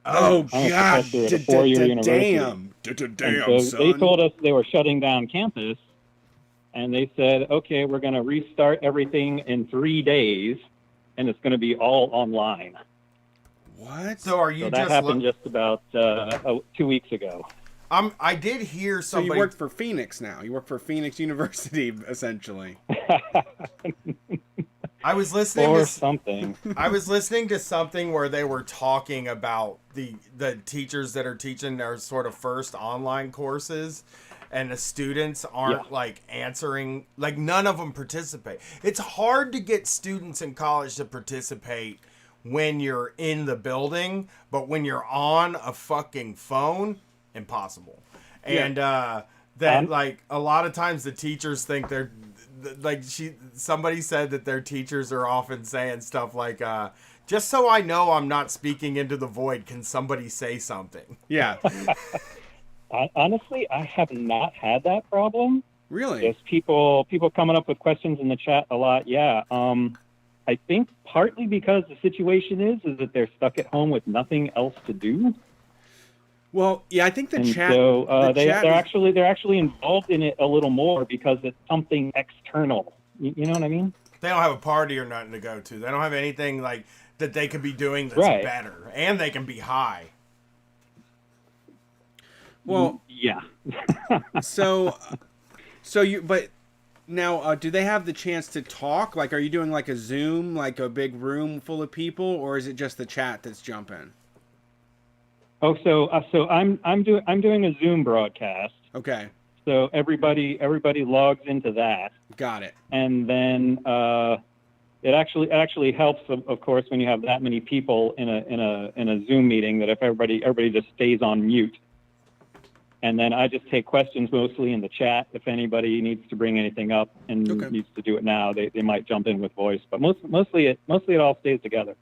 Oh, I'm a God. professor at a 4-year university. Damn, And so son. they told us they were shutting down campus, and they said, okay, we're going to restart everything in 3 days, and it's going to be all online. What? So are you So that happened just about 2 weeks ago. I did hear So somebody. you work for Phoenix now. You work for Phoenix University, essentially. I was listening Or to something. I was listening to something where they were talking about the teachers that are teaching their sort of first online courses, and the students aren't like answering, like none of them participate. It's hard to get students in college to participate when you're in the building, but when you're on a fucking phone, impossible. And like a lot of times the teachers think they're like somebody said that their teachers are often saying stuff like just so I know I'm not speaking into the void, can somebody say something? Yeah. Honestly, I have not had that problem. Really? Just people coming up with questions in the chat a lot. Yeah. I think partly because the situation is that they're stuck at home with nothing else to do. Well, yeah, I think the And chat. so the chat they're actually involved in it a little more because it's something external. You know what I mean? They don't have a party or nothing to go to. They don't have anything like that they could be doing that's Right. better, and they can be high. Well, Yeah. so you, but now, do they have the chance to talk? Like, are you doing like a Zoom, like a big room full of people, or is it just the chat that's jumping? Oh, so I'm doing a Zoom broadcast. Okay, So everybody logs into that, got it. and then it actually helps, of course, when you have that many people in a Zoom meeting, that if everybody just stays on mute. And then I just take questions mostly in the chat. If anybody needs to bring anything up and needs to do it now, they might jump in with voice. But mostly it all stays together,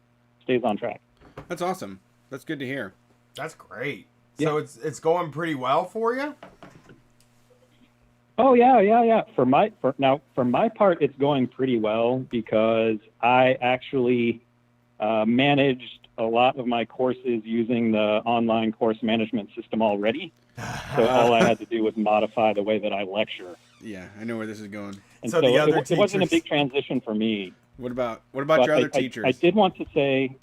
stays on track. That's awesome. That's good to hear. That's great. Yeah. So it's going pretty well for you? Oh yeah. For my part, it's going pretty well because I actually managed a lot of my courses using the online course management system already. So all I had to do was modify the way that I lecture. Yeah, I know where this is going. And So the other it wasn't a teachers- big transition for me. What about But your other teachers? I did want to say,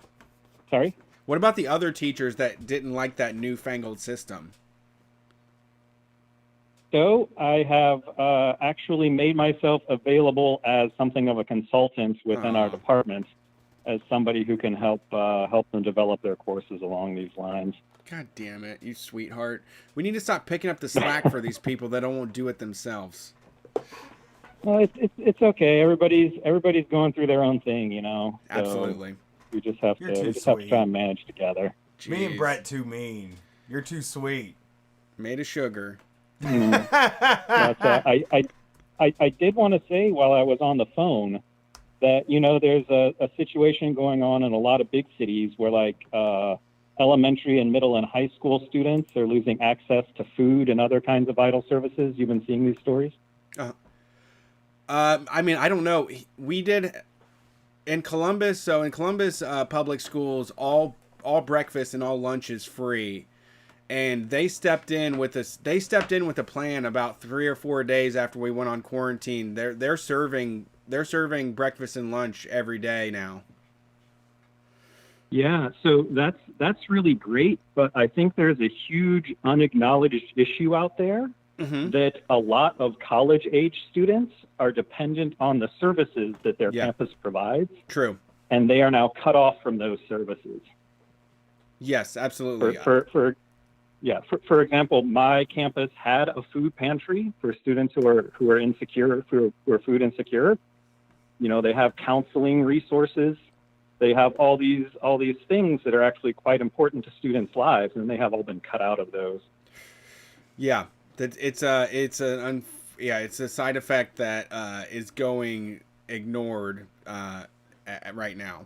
sorry? What about the other teachers that didn't like that newfangled system? So I have actually made myself available as something of a consultant within our department, as somebody who can help them develop their courses along these lines. God damn it, you sweetheart. We need to stop picking up the slack for these people that won't do it themselves. Well, it's okay. Everybody's going through their own thing, you know. So Absolutely. we just have You're to too we just have to sweet. try and manage together. Me and Jeez. Brett too mean. You're too sweet. Made of sugar. But, I did want to say while I was on the phone that, you know, there's a situation going on in a lot of big cities where, like, elementary and middle and high school students are losing access to food and other kinds of vital services. You've been seeing these stories? I mean, I don't know. We did in Columbus. So in Columbus, public schools, all breakfast and all lunch is free. And they stepped in with us. They stepped in with a plan about 3 or 4 days after we went on quarantine. They're serving breakfast and lunch every day now. Yeah, so that's really great, but I think there's a huge unacknowledged issue out there that a lot of college-age students are dependent on the services that their campus provides. True. And they are now cut off from those services. Yes, absolutely. For example, my campus had a food pantry for students who are insecure, who are food insecure. You know, they have counseling resources. They have all these things that are actually quite important to students' lives, and they have all been cut out of those. Yeah, it's a side effect that is going ignored right now.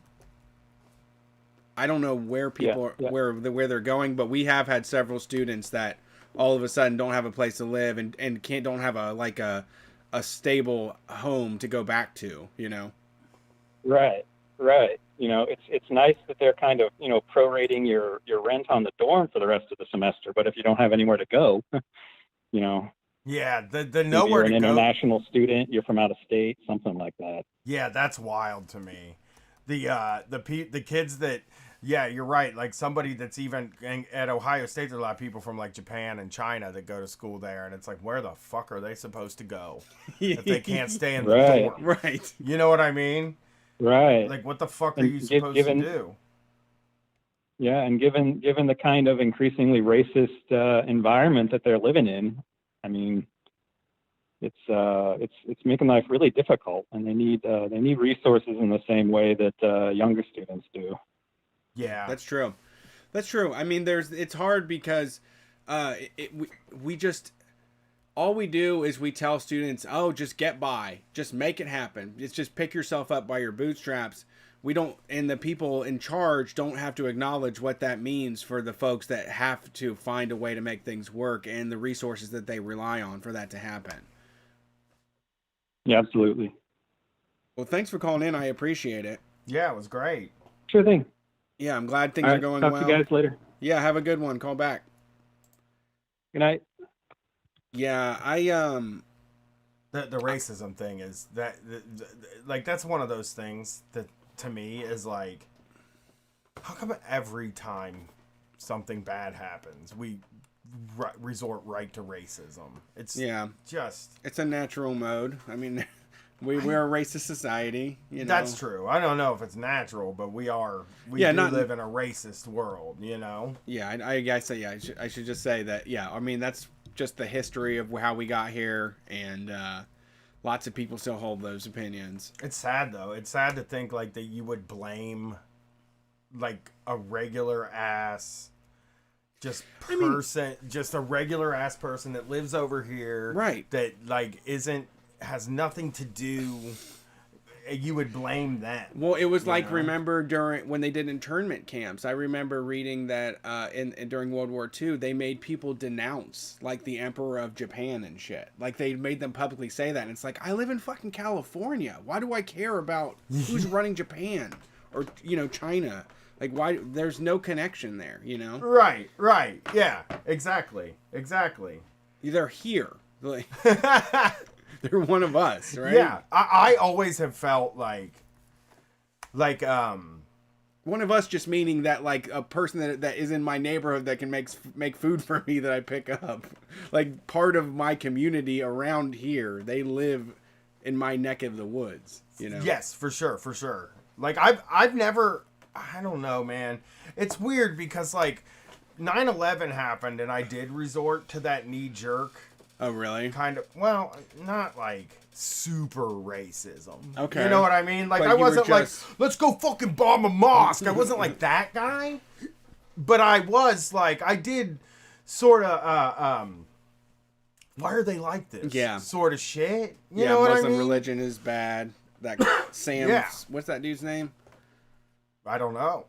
I don't know where people where they're going, but we have had several students that all of a sudden don't have a place to live and don't have a stable home to go back to, you know. Right. You know, it's nice that they're kind of, you know, prorating your rent on the dorm for the rest of the semester, but if you don't have anywhere to go, you know. Yeah, the nowhere you're to an go. international student, you're from out of state, something like that. Yeah, that's wild to me. The kids that, yeah, you're right. Like somebody that's even at Ohio State, there's a lot of people from like Japan and China that go to school there, and it's like, where the fuck are they supposed to go if they can't stay in the dorm? Right. You know what I mean? Right. Like, what the fuck are you supposed to do? Yeah, and given the kind of increasingly racist environment that they're living in, I mean, it's making life really difficult, and they need resources in the same way that younger students do. Yeah, that's true. I mean, it's hard because we just all we do is we tell students, oh, just get by, just make it happen. It's just pick yourself up by your bootstraps. We don't, and the people in charge don't have to acknowledge what that means for the folks that have to find a way to make things work and the resources that they rely on for that to happen. Yeah, absolutely. Well, thanks for calling in. I appreciate it. Yeah, it was great. Sure thing. Yeah, I'm glad things are going well. Talk to you guys later. Yeah, have a good one. Call back. Good night. Yeah, the racism thing is that like that's one of those things that to me is like, how come every time something bad happens we resort right to racism? It's it's a natural mode. I mean, we're a racist society, you know. That's true. I don't know if it's natural, but we live in a racist world, you know. Yeah, I guess I should just say that. Yeah, I mean that's just the history of how we got here, and lots of people still hold those opinions. It's sad though. It's sad to think like that you would blame like a regular ass just a regular ass person that lives over here, right? That like has nothing to do. You would blame them. Well, it was like, remember during when they did internment camps, I remember reading that during World War II, they made people denounce like the Emperor of Japan and shit. Like they made them publicly say that. And it's like, I live in fucking California. Why do I care about who's running Japan or, you know, China? Like why? There's no connection there, you know? Right. Yeah, exactly. They're here. Like, they're one of us, right? Yeah, I always have felt like one of us, just meaning that like a person that is in my neighborhood that can make food for me that I pick up. Like part of my community around here, they live in my neck of the woods, you know? Yes, for sure. Like I've never, I don't know, man. It's weird because like 9/11 happened and I did resort to that knee jerk. Oh, really? Kind of, well, not like super racism. Okay. You know what I mean? Like, but I wasn't just... like, let's go fucking bomb a mosque. I wasn't like that guy. but I was like, I did sort of, why are they like this? Yeah. Sort of shit. You Yeah, know what Muslim I mean? religion is bad. That Sam, Yeah. what's that dude's name? I don't know.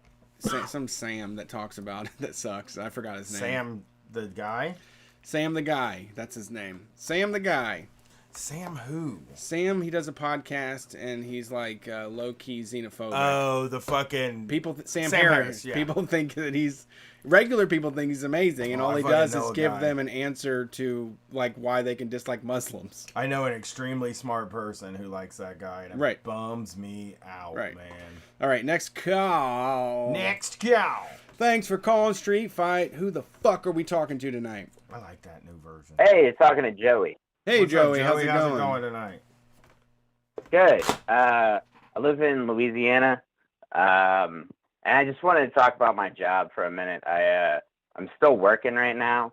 Some Sam that talks about it that sucks. I forgot his name. Sam the guy? Sam the guy. That's his name. Sam the guy. Sam who? Sam, he does a podcast and he's like low-key xenophobic. Oh, the fucking Sam Sam Harris. Harris, yeah. People think that regular people think he's amazing, and Oh, all I he fucking does know is a give guy. them an answer to like why they can dislike Muslims. I know an extremely smart person who likes that guy, and it Right. bums me out, Right. man. All right, next call. Next cow. Thanks for calling Street Fight. Who the fuck are we talking to tonight? I like that new version. Hey, you're talking to Joey. Hey, What's up, Joey, how's it going? tonight? Good. I live in Louisiana, and I just wanted to talk about my job for a minute. I'm still working right now.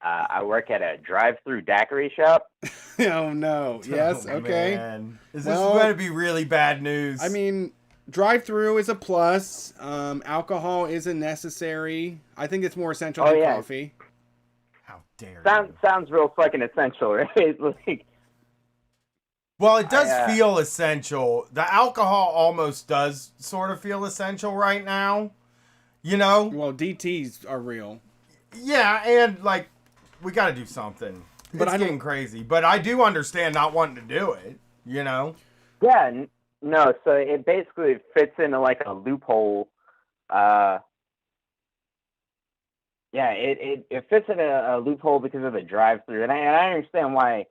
I work at a drive-through daiquiri shop. Oh no. Yes. Oh, Okay. man. Is Well, this going to be really bad news? I mean, drive-through is a plus. Alcohol isn't necessary. I think it's more essential Oh, than yeah. coffee. how dare Sounds real fucking essential, right? Like, Well, it does I, feel essential. The alcohol almost does sort of feel essential right now. You know? Well, DTs are real. Yeah, and like we got to do something. But It's I don't- getting crazy. But I do understand not wanting to do it. You know? yeah, no. So it basically fits into like a loophole. Yeah, it fits in a loophole because of the drive-through, and I understand why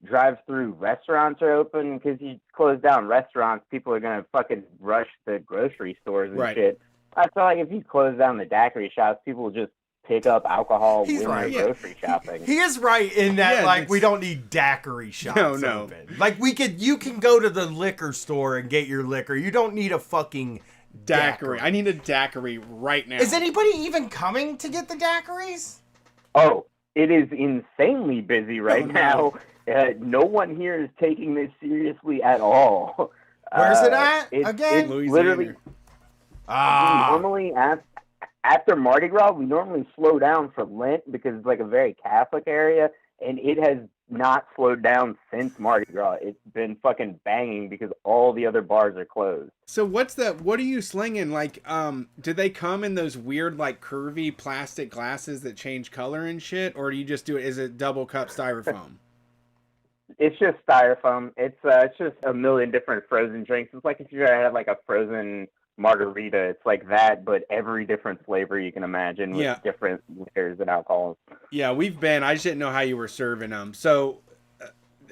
drive-through restaurants are open, because you close down restaurants, people are gonna fucking rush the grocery stores and Right. shit. I feel like if you close down the daiquiri shops, people will just pick up alcohol He's when right, they're yeah. grocery shopping. He is right in that, Yeah, like, we it's- don't need daiquiri shops No. open. Like, you can go to the liquor store and get your liquor. You don't need a fucking Daiquiri. I need a daiquiri right now. Is anybody even coming to get the daiquiris? Oh, it is insanely busy right Oh, no. now. No one here is taking this seriously at all. Where's it at It's again? Louisiana. literally normally after Mardi Gras, we normally slow down for Lent because it's like a very Catholic area, and it has not slowed down since Mardi Gras. It's been fucking banging because all the other bars are closed. So what are you slinging? Like, do they come in those weird, like, curvy plastic glasses that change color and shit? Or do you just do it, is it double cup styrofoam? It's just styrofoam. It's just a million different frozen drinks. It's like if you had like a frozen margarita. It's like that, but every different flavor you can imagine with Yeah. different liquors and alcohols. Yeah, we've been. I just didn't know how you were serving them. So,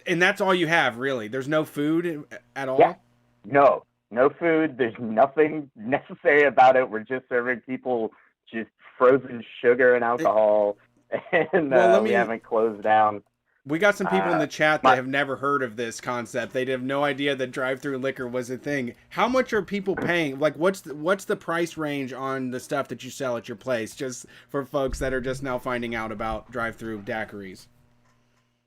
and that's all you have, really. There's no food at all? Yeah. No food. There's nothing necessary about it. We're just serving people just frozen sugar and alcohol, and Well, we haven't closed down. We got some people in the chat that my- have never heard of this concept. They have no idea that drive-through liquor was a thing. How much are people paying? Like, what's the price range on the stuff that you sell at your place? Just for folks that are just now finding out about drive-through daiquiris.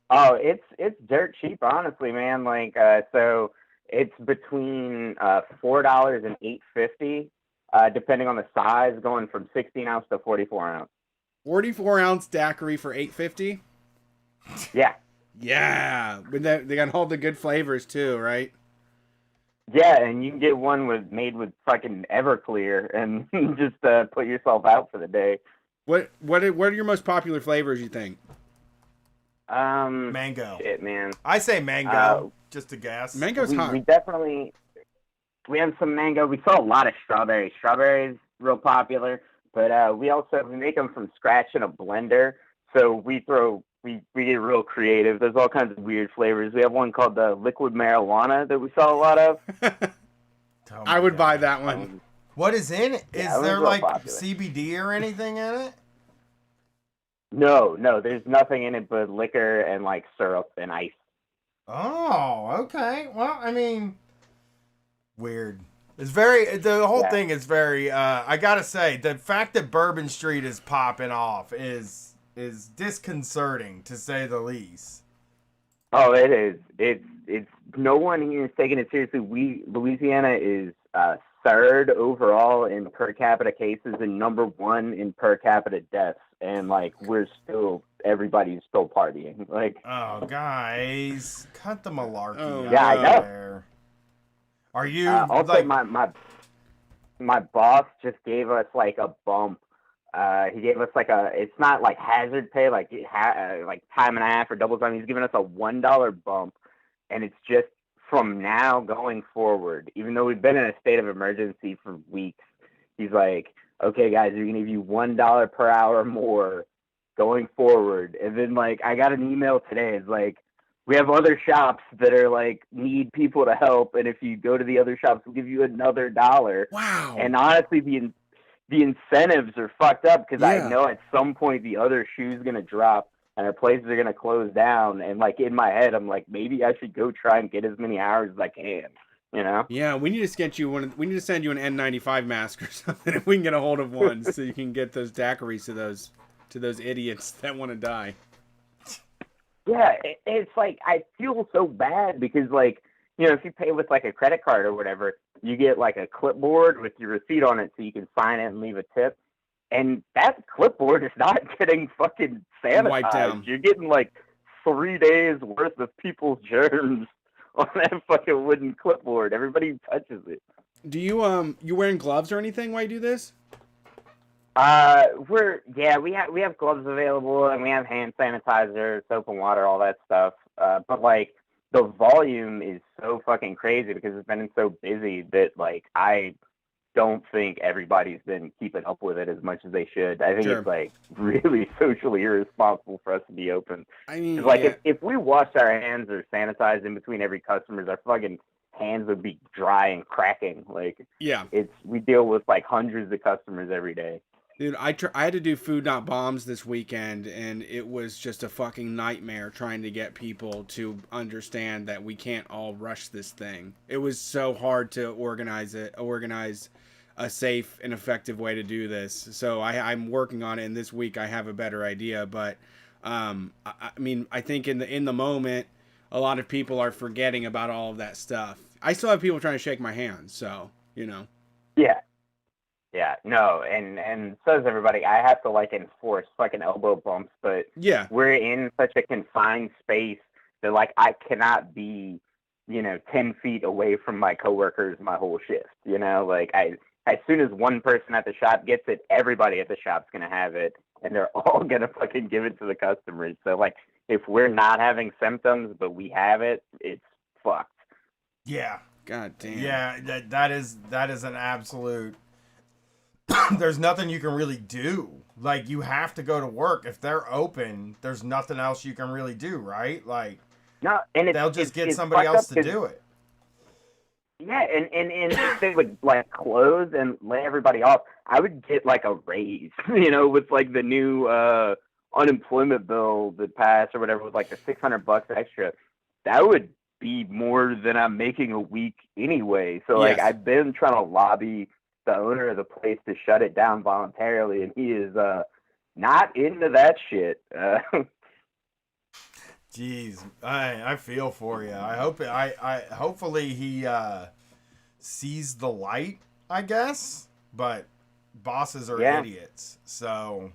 Oh, it's dirt cheap, honestly, man. Like, so it's between $4 and $8.50, depending on the size, going from 16 ounce to 44 ounce. 44-ounce daiquiri for $8.50. Yeah, Yeah, but they got all the good flavors too, right? yeah, and you can get one made with fucking Everclear, and just put yourself out for the day. What are your most popular flavors, you think? Mango. Shit, man. I say mango, just to guess. Mango's hot. We have some mango. We sell a lot of strawberries. Strawberries real popular, but we make them from scratch in a blender. So we get real creative. There's all kinds of weird flavors. We have one called the liquid marijuana that we sell a lot of. Oh my I would God. buy that one. What is in it? Is Yeah, it was there real like popular. CBD or anything in it? No, there's nothing in it but liquor and like syrup and ice. Oh, okay. Well, I mean, weird. It's the whole Yeah. thing is very, I gotta say, the fact that Bourbon Street is popping off is disconcerting, to say the least. Oh, it is. It's no one here is taking it seriously. Louisiana is third overall in per capita cases and number one in per capita deaths, and like everybody's still partying. Like, Oh, guys, cut the malarkey. Oh, out yeah, I know. there. Are you also, like? my boss just gave us like a bump. He gave us like it's not like hazard pay, like time and a half or double time. He's giving us a $1 bump, and it's just from now going forward. Even though we've been in a state of emergency for weeks, he's like, okay, guys, we're gonna give you $1 per hour more going forward. And then like I got an email today. It's like, we have other shops that are like need people to help, and if you go to the other shops, we'll give you another $1. Wow. And honestly, the incentives are fucked up because Yeah. I know at some point the other shoe's gonna drop and our places are gonna close down. And like in my head, I'm like, maybe I should go try and get as many hours as I can. You know? Yeah, we need to get you one. We need to send you an N95 mask or something if we can get a hold of one, so you can get those daiquiris to those idiots that want to die. Yeah, it's like I feel so bad because, like, you know, if you pay with like a credit card or whatever, you get like a clipboard with your receipt on it so you can sign it and leave a tip. And that clipboard is not getting fucking sanitized. Wiped down. You're getting like 3 days worth of people's germs on that fucking wooden clipboard. Everybody touches it. Do you wearing gloves or anything while you do this? We have gloves available and we have hand sanitizer, soap and water, all that stuff. But like the volume is so fucking crazy because it's been so busy that like I don't think everybody's been keeping up with it as much as they should. I think Sure. it's like really socially irresponsible for us to be open. I mean, 'Cause, like yeah. if we washed our hands or sanitized in between every customer, our fucking hands would be dry and cracking. Like Yeah. we deal with like hundreds of customers every day. Dude, I had to do Food Not Bombs this weekend, and it was just a fucking nightmare trying to get people to understand that we can't all rush this thing. It was so hard to organize a safe and effective way to do this. So I'm working on it, and this week I have a better idea. But I mean, I think in the moment, a lot of people are forgetting about all of that stuff. I still have people trying to shake my hand, so you know. Yeah, no, and so does everybody. I have to like enforce fucking elbow bumps, but Yeah. we're in such a confined space that like I cannot be, 10 feet away from my coworkers my whole shift. You know, like as soon as one person at the shop gets it, everybody at the shop's gonna have it, and they're all gonna fucking give it to the customers. So like, if we're not having symptoms but we have it, it's fucked. Yeah. God damn. Yeah, that is an absolute. There's nothing you can really do. Like, you have to go to work. If they're open, there's nothing else you can really do, right? Like, No, and they'll just get it's somebody fucked else up to 'cause- do it. Yeah, and if they would like close and lay everybody off, I would get like a raise, with like the new unemployment bill that passed or whatever, with like the $600 extra. That would be more than I'm making a week anyway. So like, Yes. I've been trying to lobby the owner of the place to shut it down voluntarily, and he is not into that shit. Jeez, I feel for you. I hope hopefully he sees the light, I guess. But bosses are Yeah. idiots, so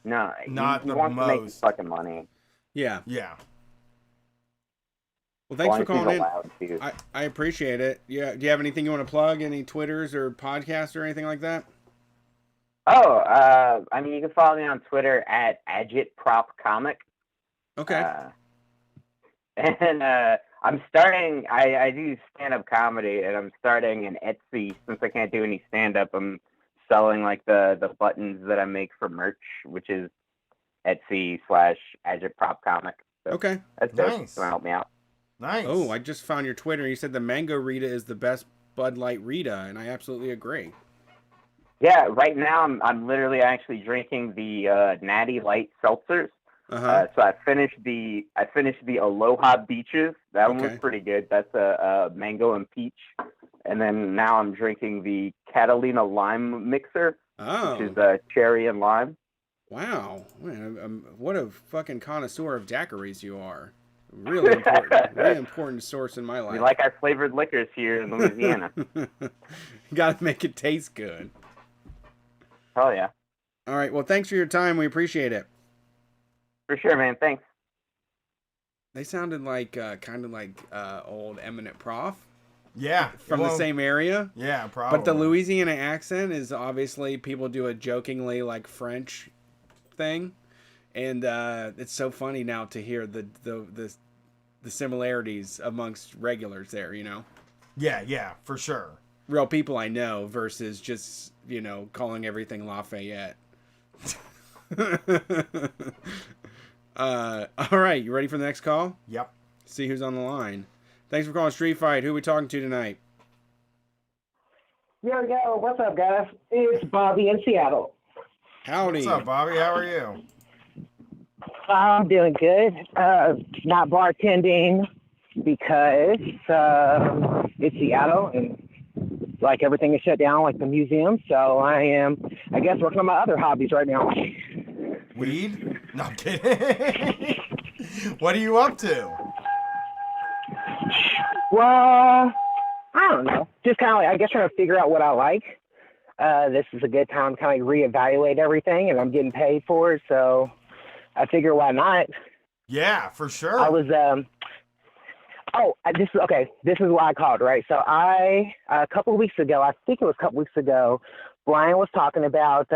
No, Not he the wants to make most. fucking money. Yeah. yeah. Well, thanks for As long as calling he's in. allowed to. I appreciate it. Yeah. Do you have anything you want to plug? Any Twitters or podcasts or anything like that? Oh, I mean, you can follow me on Twitter at agitpropcomic. Okay. And I'm starting, I do stand-up comedy, and I'm starting an Etsy. Since I can't do any stand-up, I'm selling like the buttons that I make for merch, which is Etsy/agitpropcomic. So Okay. that's dope. Nice. Gonna help me out. Nice. Oh, I just found your Twitter. You said the Mango Rita is the best Bud Light Rita, and I absolutely agree. Yeah, right now I'm literally actually drinking the Natty Light seltzers. Uh-huh. So I finished the Aloha Beaches. That one Okay. was pretty good. That's a mango and peach. And then now I'm drinking the Catalina Lime Mixer, Oh. which is cherry and lime. Wow. Man, what a fucking connoisseur of daiquiris you are. Really important. Really important source in my life. We like our flavored liquors here in Louisiana. Got to make it taste good. Oh, yeah. All right. Well, thanks for your time. We appreciate it. For sure, man. Thanks. They sounded like kind of like old eminent prof Yeah. from the same area. Yeah, probably. But the Louisiana accent is obviously people do a jokingly like French thing, and it's so funny now to hear the similarities amongst regulars there. You know, Yeah, for sure. real people I know versus just calling everything Lafayette. All right, you ready for the next call? Yep. See who's on the line. Thanks for calling Street Fight. Who are we talking to tonight? Yo, what's up, guys? It's Bobby in Seattle. Howdy. What's up, Bobby? How are you? I'm doing good. Not bartending because it's Seattle and like everything is shut down, like the museum. So I am, I guess, working on my other hobbies right now. Weed? No, I'm kidding. What are you up to? Well, I don't know. Just kind of like, I guess, trying to figure out what I like. This is a good time to kind of reevaluate everything, and I'm getting paid for it, so I figure why not. Yeah, for sure. I was, this is why I called, right? So a couple of weeks ago, I think it was a couple weeks ago, Brian was talking about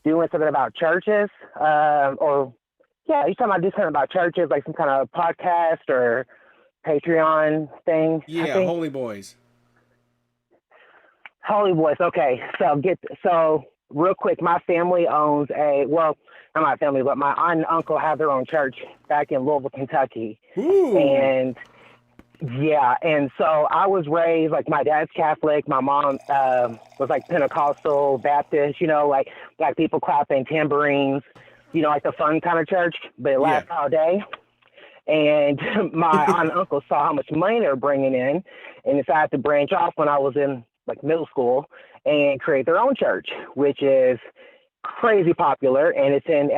doing something about churches, he's talking about doing something about churches, like some kind of podcast or Patreon thing. Yeah, Holy Boys. Holy Boys. Okay, so real quick, my family owns not my family, but my aunt and uncle have their own church back in Louisville, Kentucky. Ooh. And so I was raised, like, my dad's Catholic, my mom was like Pentecostal, Baptist, like black people clapping tambourines, like the fun kind of church, but it lasts all day. And my aunt and uncle saw how much money they were bringing in and decided to branch off when I was in like middle school and create their own church, which is crazy popular. And it's in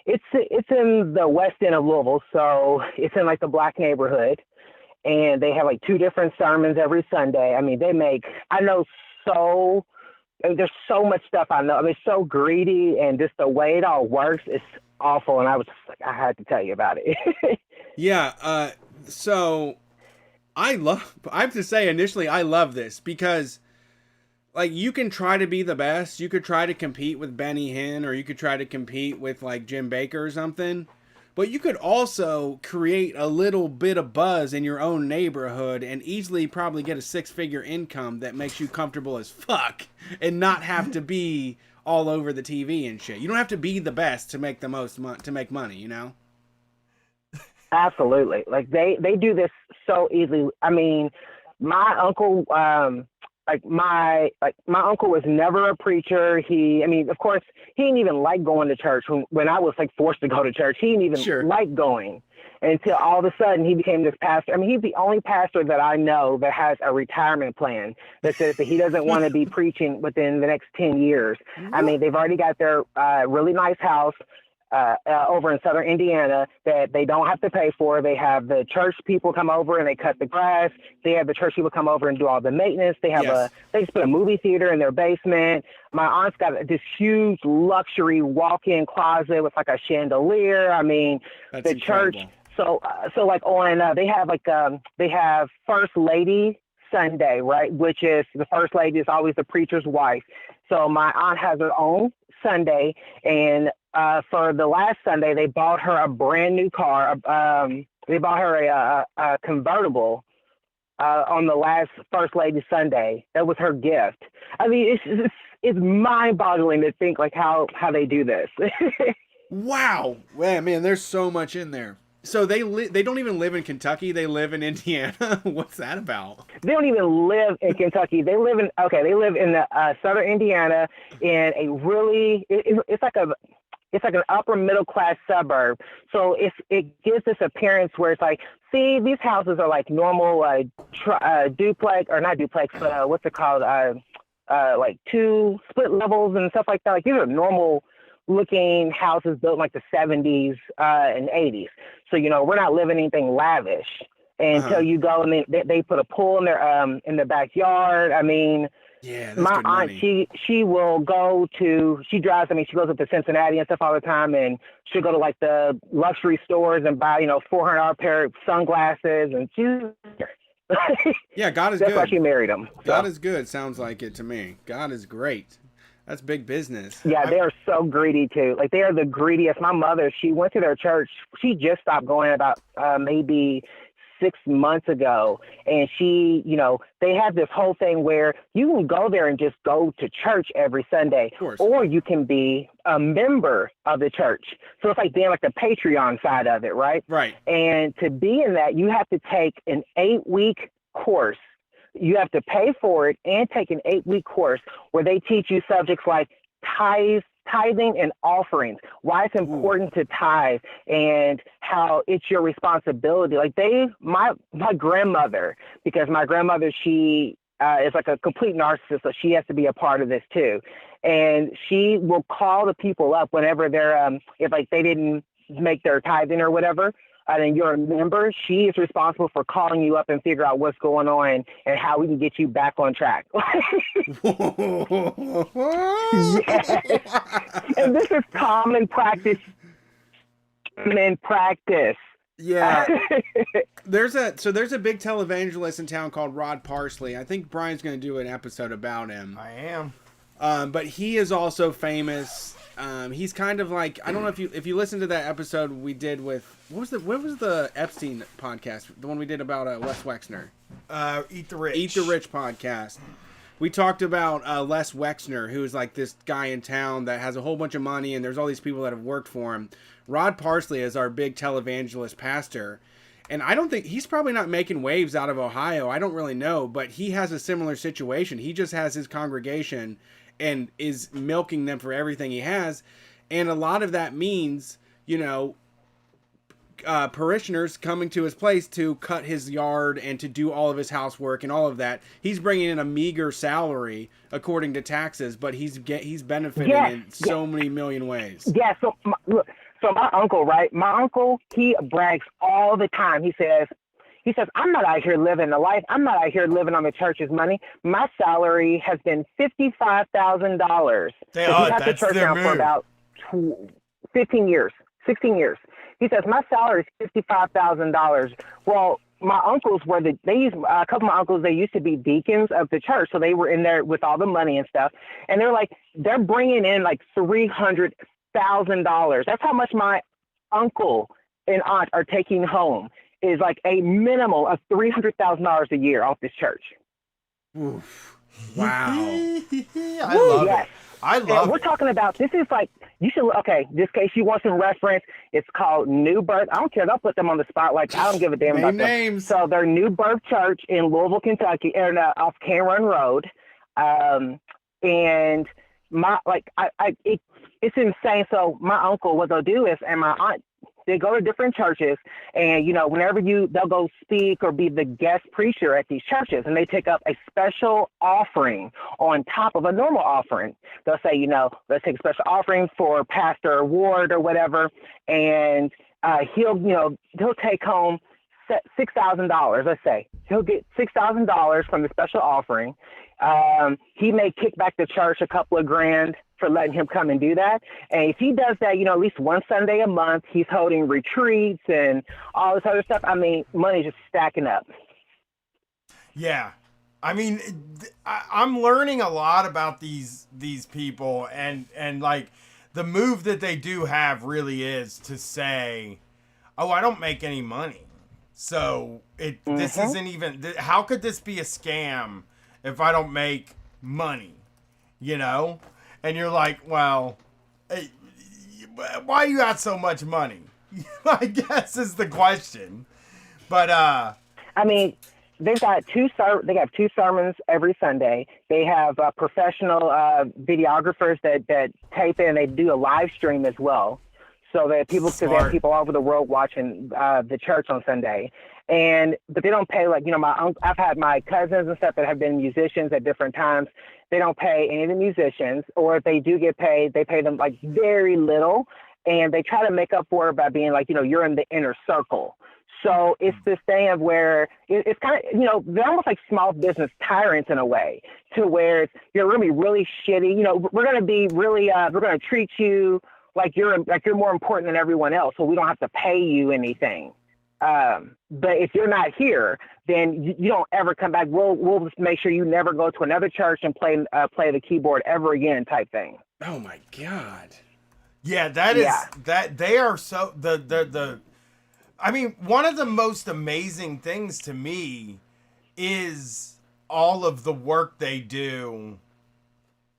it's in the west end of Louisville. So it's in like the black neighborhood, and they have like 2 different sermons every Sunday. I mean, there's so much stuff I know. I mean, it's so greedy, and just the way it all works is awful. And I was just like, I had to tell you about it. Yeah. So I have to say initially, I love this because like you can try to be the best. You could try to compete with Benny Hinn, or you could try to compete with like Jim Baker or something. But you could also create a little bit of buzz in your own neighborhood and easily probably get a 6-figure income that makes you comfortable as fuck and not have to be all over the TV and shit. You don't have to be the best to make the most to make money, Absolutely. Like they do this so easily. I mean, my uncle, my uncle was never a preacher. Of course, he didn't even like going to church when I was like forced to go to church. He didn't even like going until all of a sudden he became this pastor. I mean, he's the only pastor that I know that has a retirement plan that says that he doesn't want to be preaching within the next 10 years. I mean, they've already got their really nice house over in southern Indiana that they don't have to pay for. They have the church people come over and they cut the grass. They have the church people come over and do all the maintenance. They have they just put a movie theater in their basement. My aunt's got this huge luxury walk-in closet with like a chandelier. I mean, that's the incredible. Church. So like on they have First Lady Sunday, right? Which is the First Lady is always the preacher's wife. So my aunt has her own Sunday, and for the last Sunday, they bought her a brand new car. They bought her a convertible on the last First Lady Sunday. That was her gift. I mean, it's mind-boggling to think like how they do this. Wow, man, there's so much in there. So they don't even live in Kentucky. They live in Indiana. What's that about? They don't even live in Kentucky. They live in the southern Indiana in a really it's like an upper middle class suburb. So it gives this appearance where it's like, see, these houses are like normal duplex, or not duplex, but what's it called? Like 2 split levels and stuff like that. Like these are normal looking houses built in like the 70s and 80s. So, you know, we're not living anything lavish until you go, and they put a pool in their backyard. I mean, Yeah, that's my good aunt, money. she will go to, she drives, I mean, she goes up to Cincinnati and stuff all the time, and she'll go to like the luxury stores and buy, you know, $400 pair of sunglasses, and she's Yeah, God is that's why good. she married him. God is good. Sounds like it to me. God is great. That's big business. Yeah, they are so greedy too. Like, they are the greediest. My mother, she went to their church. She just stopped going about maybe 6 months ago. And she, you know, they have this whole thing where you can go there and just go to church every Sunday, Of course. or you can be a member of the church. So it's like being like the Patreon side of it, right? Right. And to be in that, you have to take an 8-week course. You have to pay for it and take an 8-week course where they teach you subjects like tithing and offerings, why it's important to tithe, and how it's your responsibility. Like my grandmother, because my grandmother, she is like a complete narcissist, so she has to be a part of this too. And she will call the people up whenever they're, if like they didn't make their tithing or whatever, and you're a member, she is responsible for calling you up and figure out what's going on and how we can get you back on track. And this is common practice. Yeah. There's a big televangelist in town called Rod Parsley. I think Brian's going to do an episode about him. I am. But he is also famous. He's kind of like, I don't know if you listen to that episode we did with what was the Epstein podcast, the one we did about Les Wexner. Eat the Rich. Eat the Rich podcast. We talked about Les Wexner, who's like this guy in town that has a whole bunch of money, and there's all these people that have worked for him. Rod Parsley is our big televangelist pastor, and I don't think he's probably not making waves out of Ohio. I don't really know, but he has a similar situation. He just has his congregation and is milking them for everything he has, and a lot of that means, you know, parishioners coming to his place to cut his yard and to do all of his housework and all of that. He's bringing in a meager salary according to taxes, but he's benefiting in so many million ways. Yeah. So my uncle, right? My uncle, he brags all the time. He says, I'm not out here living the life. I'm not out here living on the church's money. My salary has been $55,000. He's had the church now for about 15 years, 16 years. He says, my salary is $55,000. Well, my uncles a couple of my uncles, they used to be deacons of the church. So they were in there with all the money and stuff. And they're bringing in like $300,000. That's how much my uncle and aunt are taking home, is like a minimum of $300,000 a year off this church. Oof. Wow. I love it. I love We're talking about, this is like, you should, okay, this case you want some reference, it's called New Birth. I don't care, they'll put them on the spot, like, I don't give a damn about names. them. So they're New Birth Church in Louisville, Kentucky, and off Can Run Road. And it's insane. So my uncle, what they'll do is, and my aunt, they go to different churches, and, you know, whenever they'll go speak or be the guest preacher at these churches, and they take up a special offering on top of a normal offering. They'll say, you know, let's take a special offering for Pastor Ward or whatever, and he'll take home $6,000, let's say. He'll get $6,000 from the special offering. He may kick back the church a couple of grand for letting him come and do that. And if he does that, you know, at least one Sunday a month, he's holding retreats and all this other stuff. I mean, money's just stacking up. Yeah. I mean, I'm learning a lot about these people, and like the move that they do have really is to say, oh, I don't make any money. So this isn't even, how could this be a scam if I don't make money, you know? And you're like, well, hey, why you got so much money? I guess is the question. But I mean, they have two sermons every Sunday. They have professional videographers that tape in. They do a live stream as well. so that people, because they have people all over the world watching the church on Sunday. But they don't pay, like, I've had my cousins and stuff that have been musicians at different times. They don't pay any of the musicians, or if they do get paid, they pay them like very little, and they try to make up for it by being like, you're in the inner circle. So it's this thing of where it's kind of, they're almost like small business tyrants in a way, to where you're going to be really shitty. We're going to be really, we're going to treat you like you're more important than everyone else, so we don't have to pay you anything. But if you're not here, then you don't ever come back. We'll just make sure you never go to another church and play the keyboard ever again, type thing. Oh my God. Yeah, that they are so I mean, one of the most amazing things to me is all of the work they do.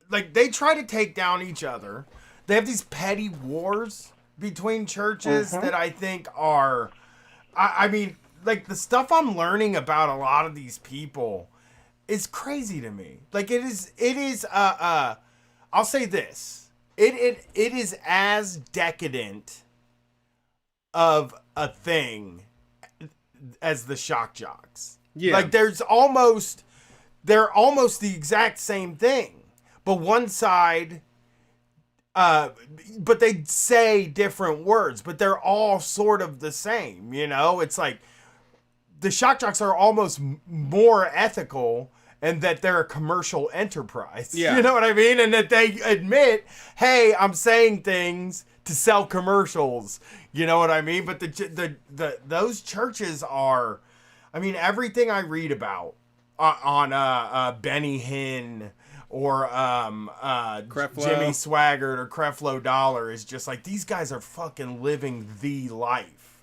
Like, they try to take down each other. They have these petty wars between churches that I think are, I mean, like, the stuff I'm learning about a lot of these people is crazy to me. Like, it is I'll say this. It is as decadent of a thing as the shock jocks. Yeah. Like, they're almost the exact same thing, but one side, but they say different words, but they're all sort of the same. It's like the shock jocks are almost more ethical, and that they're a commercial enterprise. Yeah. You know what I mean? And that they admit, hey, I'm saying things to sell commercials. You know what I mean? But those churches are, I mean, everything I read about on Benny Hinn or Jimmy Swaggart or Creflo Dollar is just like, these guys are fucking living the life.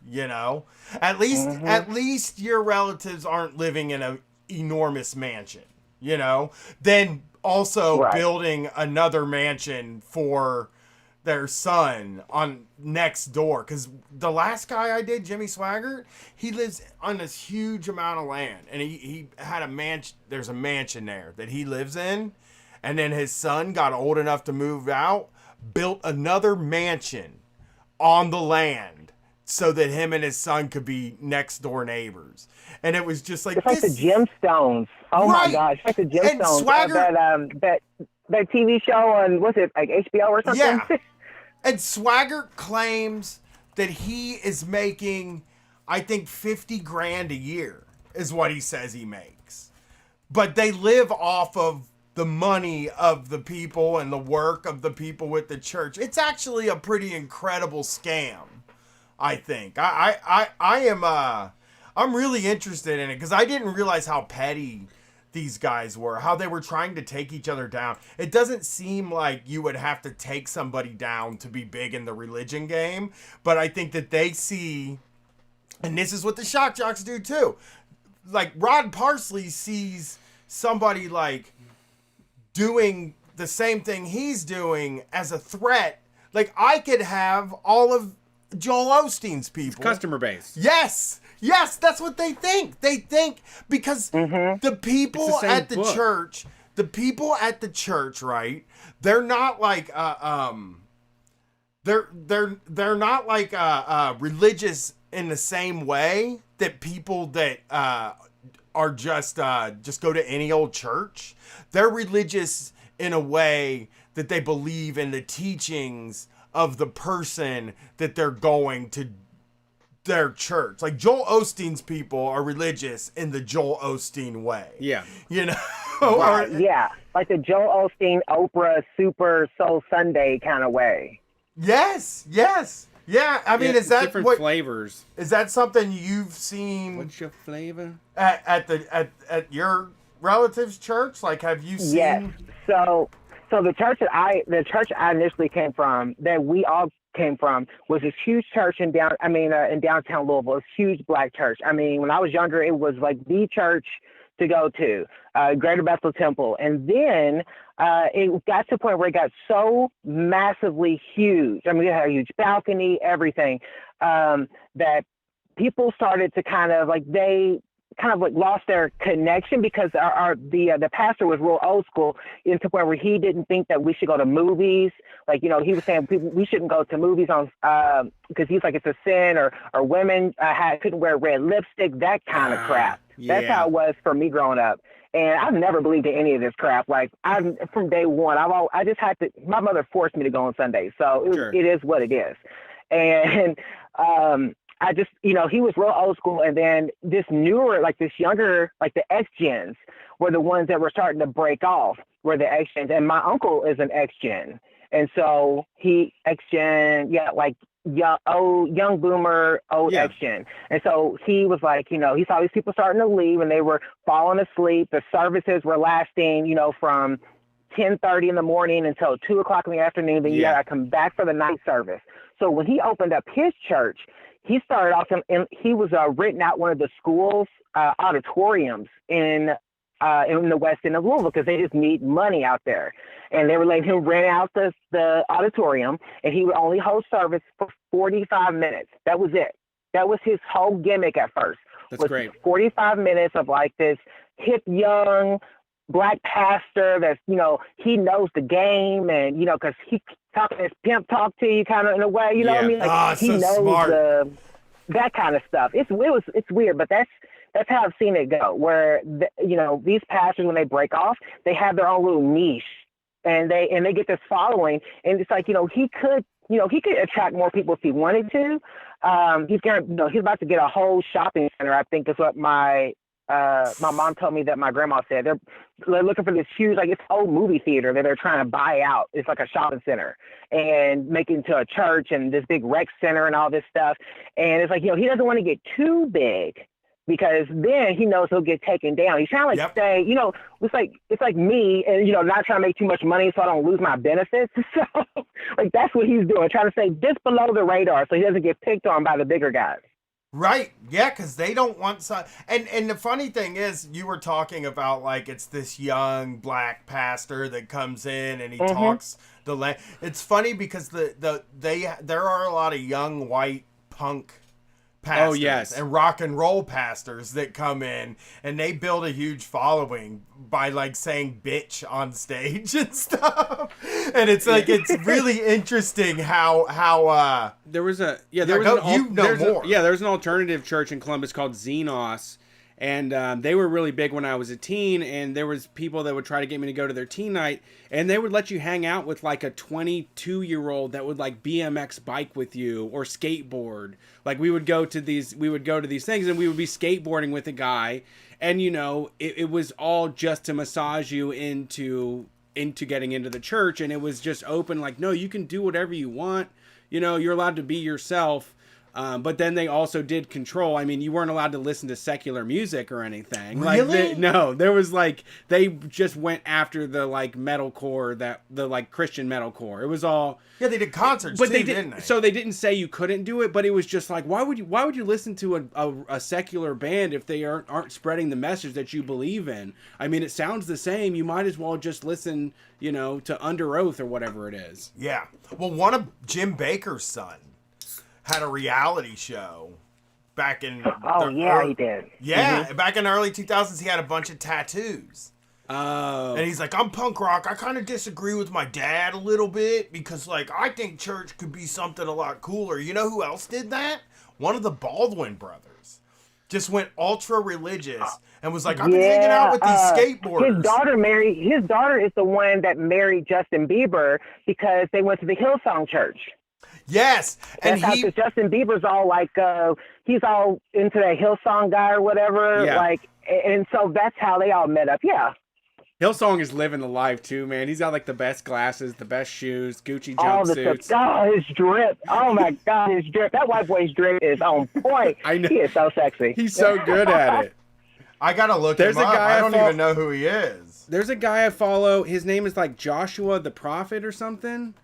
At least your relatives aren't living in an enormous mansion. Then also building another mansion for their son on next door. Because the last guy I did, Jimmy Swaggart, he lives on this huge amount of land, and he had a mansion. There's a mansion there that he lives in, and then his son got old enough to move out, built another mansion on the land so that him and his son could be next door neighbors. And it was just like, it's like the Gemstones. Oh my gosh, it's like the Gemstones. Swaggart, that TV show on, what's it, like HBO or something? Yeah. And Swaggart claims that he is making, I think, $50,000 a year is what he says he makes. But they live off of the money of the people and the work of the people with the church. It's actually a pretty incredible scam, I think. I'm really interested in it because I didn't realize how petty these guys were, how they were trying to take each other down. It doesn't seem like you would have to take somebody down to be big in the religion game, but I think that they see, and this is what the shock jocks do too. Like, Rod Parsley sees somebody like doing the same thing he's doing as a threat. Like, I could have all of Joel Osteen's people. It's customer base. Yes, that's what they think. They think because the people at the church, right? They're not like they're not like religious in the same way that people that are just go to any old church. They're religious in a way that they believe in the teachings of the person that they're going to their church. Like, Joel Osteen's people are religious in the Joel Osteen way. Yeah. Right, yeah. Like the Joel Osteen, Oprah, Super Soul Sunday kind of way. Yes. Yeah, I mean, is that different flavors? Is that something you've seen? What's your flavor? At your relatives' church? Like, have you seen? Yes. So the church I initially came from, that we all came from, was this huge church in downtown Louisville. It's a huge black church. I mean, when I was younger, it was like the church to go to, Greater Bethel Temple. And then it got to the point where it got so massively huge. I mean, it had a huge balcony, everything, that people started to kind of kind of like lost their connection because the pastor was real old school into where he didn't think that we should go to movies. Like, you know, he was saying we shouldn't go to movies on because he's like it's a sin, or women couldn't wear red lipstick, that kind of crap. Yeah. That's how it was for me growing up. And I've never believed in any of this crap. Like from day one, I just had to. My mother forced me to go on Sundays, so it is what it is. And I just, you know, he was real old school, and then this newer, like this younger, like the X gens were the ones that were starting to break off. Were the X gens, and my uncle is an X gen, and so he X gen, like young boomer, old X gen. And so he was like, you know, he saw these people starting to leave and they were falling asleep. The services were lasting, you know, from 10:30 in the morning until 2 o'clock in the afternoon. Then you got to come back for the night service. So when he opened up his church, he started off and he was renting out one of the school's auditoriums in the west end of Louisville because they just need money out there. And they were letting him rent out the auditorium, and he would only host service for 45 minutes. That was it. That was his whole gimmick at first. That's great. 45 minutes of like this hip young black pastor that's, you know, he knows the game, and, you know, because he talking his pimp talk to you kind of in a way, you know what I mean? Like, he knows that kind of stuff. It's weird, but that's how I've seen it go, where, you know, these pastors, when they break off, they have their own little niche, and they get this following. And it's like, you know, he could attract more people if he wanted to. He's about to get a whole shopping center, I think is what my mom told me that my grandma said. They're looking for this huge, like, it's old movie theater that they're trying to buy out. It's like a shopping center and make it into a church and this big rec center and all this stuff. And it's like, you know, he doesn't want to get too big, because then he knows he'll get taken down. He's trying to like say, you know, it's like me, and, you know, not trying to make too much money so I don't lose my benefits. So like that's what he's doing, trying to stay just below the radar so he doesn't get picked on by the bigger guys. Right. Yeah, because they don't want some. And the funny thing is, you were talking about, like, it's this young black pastor that comes in and he talks the language. It's funny because there are a lot of young white punk pastors and rock and roll pastors that come in, and they build a huge following by, like, saying bitch on stage and stuff. And it's like, it's really interesting how there was an alternative church in Columbus called Xenos, and they were really big when I was a teen, and there was people that would try to get me to go to their teen night, and they would let you hang out with like a 22-year-old that would like BMX bike with you or skateboard. Like we would go to these things, and we would be skateboarding with a guy, and, you know, it was all just to massage you into getting into the church, and it was just open, like, no, you can do whatever you want, you know, you're allowed to be yourself. But then they also did control. I mean, you weren't allowed to listen to secular music or anything. Really? No, there was like, they just went after the like metalcore, the like Christian metalcore. It was all. Yeah, they did concerts too, didn't they? So they didn't say you couldn't do it, but it was just like, why would you listen to a secular band if they aren't spreading the message that you believe in? I mean, it sounds the same. You might as well just listen, you know, to Under Oath or whatever it is. Yeah. Well, one of Jim Baker's son had a reality show back in... he did. Yeah, back in the early 2000s, he had a bunch of tattoos. Oh. And he's like, I'm punk rock. I kind of disagree with my dad a little bit because, like, I think church could be something a lot cooler. You know who else did that? One of the Baldwin brothers. Just went ultra religious and was like, I've been hanging out with these skateboarders. His daughter is the one that married Justin Bieber because they went to the Hillsong Church. Yes, and because Justin Bieber's all like, he's all into that Hillsong guy or whatever. Yeah. Like, and so that's how they all met up. Yeah. Hillsong is living the life too, man. He's got like the best glasses, the best shoes, Gucci jumpsuits. His drip. Oh my God, his drip. That white boy's drip is on point. I know. He is so sexy. He's so good at it. I gotta look him up. I don't even know who he is. There's a guy I follow. His name is like Joshua the Prophet or something.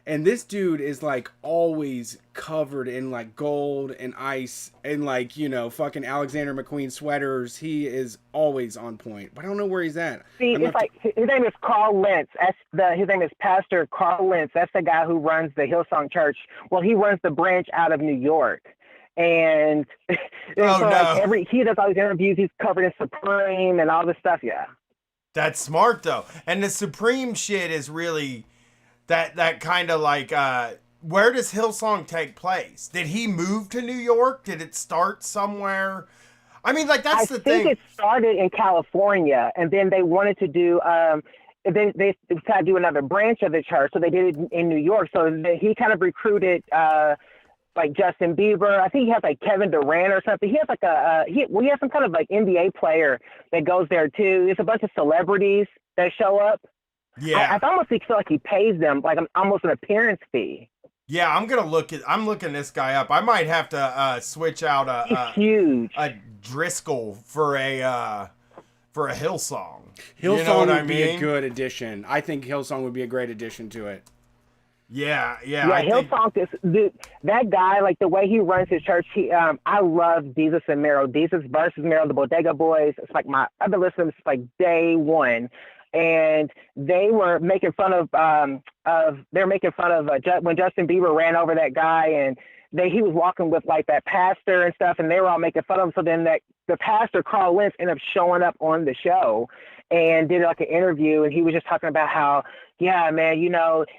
And this dude is like always covered in like gold and ice and like, you know, fucking Alexander McQueen sweaters. He is always on point. But I don't know where he's at. See, it's like his name is Carl Lentz. His name is Pastor Carl Lentz. That's the guy who runs the Hillsong Church. Well, he runs the branch out of New York. And, and Oh, so like no. he does all these interviews. He's covered in Supreme and all this stuff. Yeah. That's smart though. And the Supreme shit is really that kind of like where does Hillsong take place? Did he move to New York? Did it start somewhere? I mean, like that's the thing. I think it started in California, and then they wanted to do they decided to do another branch of the church, so they did it in New York. So he kind of recruited like Justin Bieber. I think he has like Kevin Durant or something. He has like he has some kind of like NBA player that goes there too. It's a bunch of celebrities that show up. Yeah. I almost feel like he pays them like almost an appearance fee. Yeah, I'm looking this guy up. I might have to switch out He's huge. a Driscoll for a Hillsong. Hillsong You know what would I be a mean? good addition. I think Hillsong would be a great addition to it. Yeah. Hillsong that guy, like the way he runs his church. I love Jesus and Mero. Jesus versus Mero, the Bodega Boys. It's like I've been listening since like day one. And they were making fun of when Justin Bieber ran over that guy, and he was walking with like that pastor and stuff, and they were all making fun of him. So then the pastor Carl Lentz ended up showing up on the show and did like an interview, and he was just talking about how, yeah, man,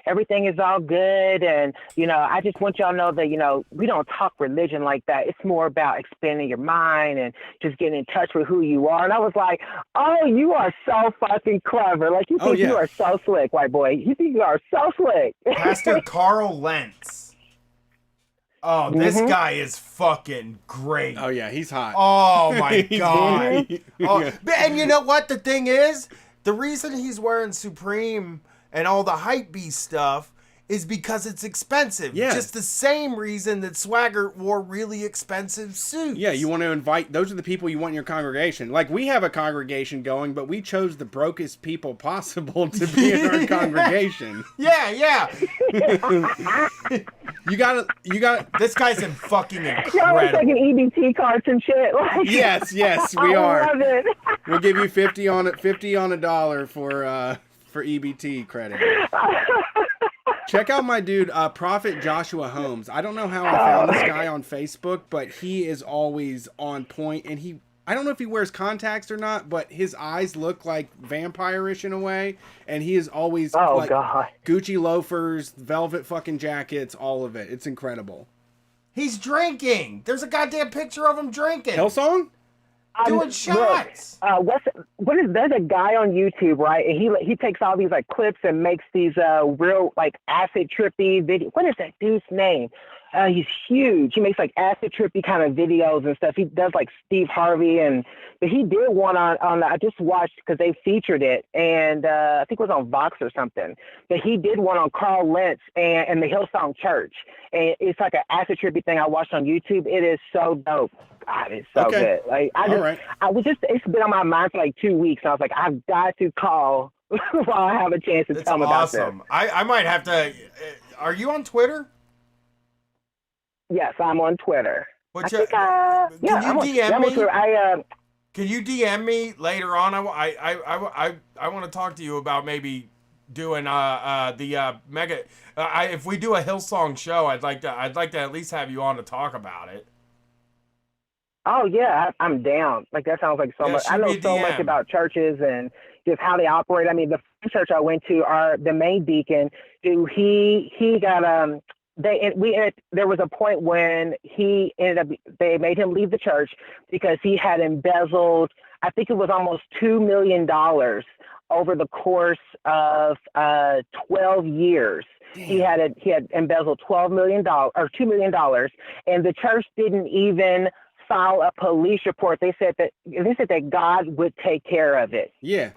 everything is all good, and I just want y'all to know that we don't talk religion like that. It's more about expanding your mind and just getting in touch with who you are. And I was like, oh, you are so fucking clever. Like you think you are so slick, white boy. You think you are so slick. Pastor Carl Lentz. Oh, this guy is fucking great. Oh yeah, he's hot. Oh my god. And you know what the thing is? The reason he's wearing Supreme and all the hype beast stuff is because it's expensive. Yeah. Just the same reason that Swaggart wore really expensive suits. Yeah, you want to invite, those are the people you want in your congregation. Like, we have a congregation going, but we chose the brokest people possible to be in our congregation. Yeah. You gotta. This guy's in fucking incredible. Y'all are taking EBT cards and shit. Like, Yes, we are. I love it. We'll give you 50 on a dollar for EBT credit. Check out my dude, Prophet Joshua Holmes. I don't know how I found this guy on Facebook, but he is always on point, and I don't know if he wears contacts or not, but his eyes look like vampire-ish in a way, and he is always God. Gucci loafers, velvet fucking jackets, all of it. It's incredible. He's drinking. There's a goddamn picture of him drinking. Hillsong? Doing shots. There's a guy on YouTube, right? And he takes all these like clips and makes these real like acid trippy video. What is that dude's name? He's huge. He makes like acid trippy kind of videos and stuff. He does like Steve Harvey, but he did one on I just watched because they featured it, and I think it was on Vox or something. But he did one on Carl Lentz and the Hillsong Church, and it's like an acid trippy thing I watched on YouTube. It is so dope. God, it's so good. Like it's been on my mind for like 2 weeks, and I was like, I've got to call while I have a chance to tell him about this. I might have to. Are you on Twitter? Yes, I'm on Twitter. Can you DM me? Can you DM me later on? I want to talk to you about maybe doing the mega. If we do a Hillsong show, I'd like to at least have you on to talk about it. Oh yeah, I'm down. Like that sounds like so much. I know so much about churches and just how they operate. I mean, the church I went to, the main deacon, dude, he got there was a point when they made him leave the church because he had embezzled, I think it was almost $2 million over the course of 12 years. Damn. He had embezzled $2 million, and the church didn't even file a police report. They said that God would take care of it. Yeah.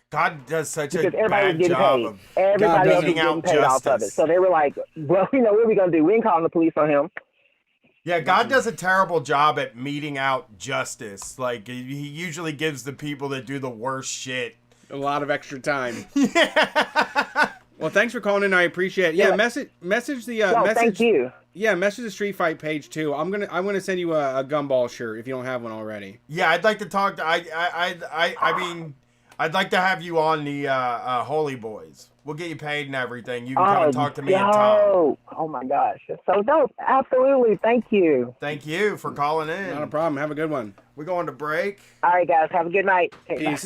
God does such because a bad job of everybody else was getting out paid off of it. So they were like, well, what are we going to do? We ain't calling the police on him. Yeah, God does a terrible job at meting out justice. Like, he usually gives the people that do the worst shit a lot of extra time. Yeah. Well, thanks for calling in. I appreciate it. Yeah, message the thank you. Yeah, message the Street Fight page too. I'm gonna send you a Gumball shirt if you don't have one already. Yeah, I'd like to talk to. I mean, I'd like to have you on the Holy Boys. We'll get you paid and everything. You can come and talk to me and Tom. Oh my gosh, that's so dope. Absolutely, thank you. Thank you for calling in. Not a problem. Have a good one. We're going to break. All right, guys, have a good night. Okay, Peace.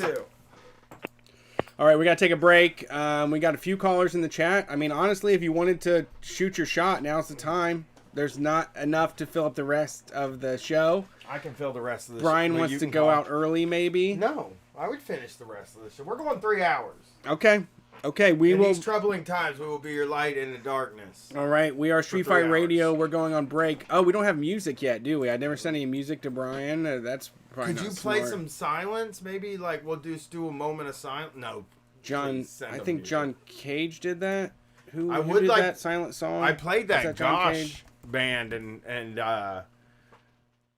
All right, we got to take a break. We got a few callers in the chat. I mean, honestly, if you wanted to shoot your shot, now's the time. There's not enough to fill up the rest of the show. I can fill the rest of the Brian wants to go out early, maybe. No, I would finish the rest of the show. We're going 3 hours. Okay. We in will. these troubling times, we will be your light in the darkness. All right, we are Street Fight Radio. We're going on break. Oh, we don't have music yet, do we? I never sent any music to Brian. That's probably Could not you play smart. some silence? Maybe like we'll just do a moment of silence. No, John. I think John Cage did that. Who would did like that silent song? I played that John Gosh Cage? band, and they're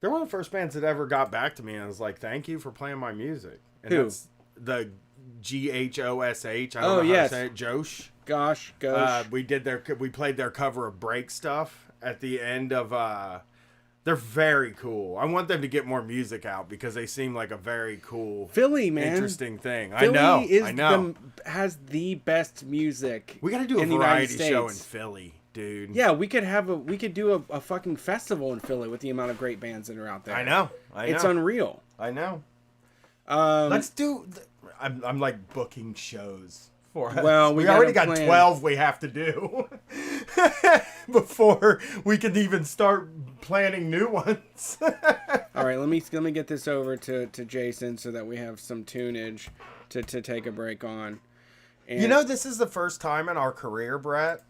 one of the first bands that ever got back to me, and I was like, "Thank you for playing my music." And Who? That's the GHOSH. I don't Oh, know yes. how to say it. Josh. Gosh. We played their cover of Break Stuff at the end of. They're very cool. I want them to get more music out because they seem like a very cool, Philly, man, interesting thing. Philly I know. Has the best music. We got to do a in the United variety show in States. Philly, dude. Yeah, we could do a fucking festival in Philly with the amount of great bands that are out there. I know. It's unreal. I know. Let's do. I'm like booking shows for us. Well, we already got 12 we have to do before we can even start planning new ones. All right, let me get this over to Jason so that we have some tunage to take a break on. And you know, this is the first time in our career, Brett,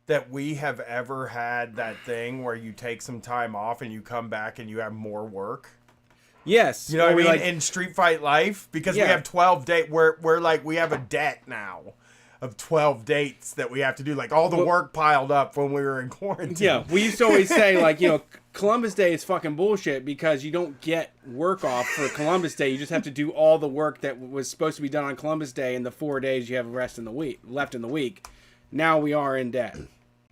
that we have ever had that thing where you take some time off and you come back and you have more work. Yes. You know what I mean? Like, in Street Fight life, because we Yeah. have 12 dates. We're like, we have a debt now of 12 dates that we have to do. Like all the work piled up when we were in quarantine. Yeah, we used to always say, like, you know, Columbus Day is fucking bullshit because you don't get work off for Columbus Day. You just have to do all the work that was supposed to be done on Columbus Day in the 4 days you have left in the week. Now we are in debt.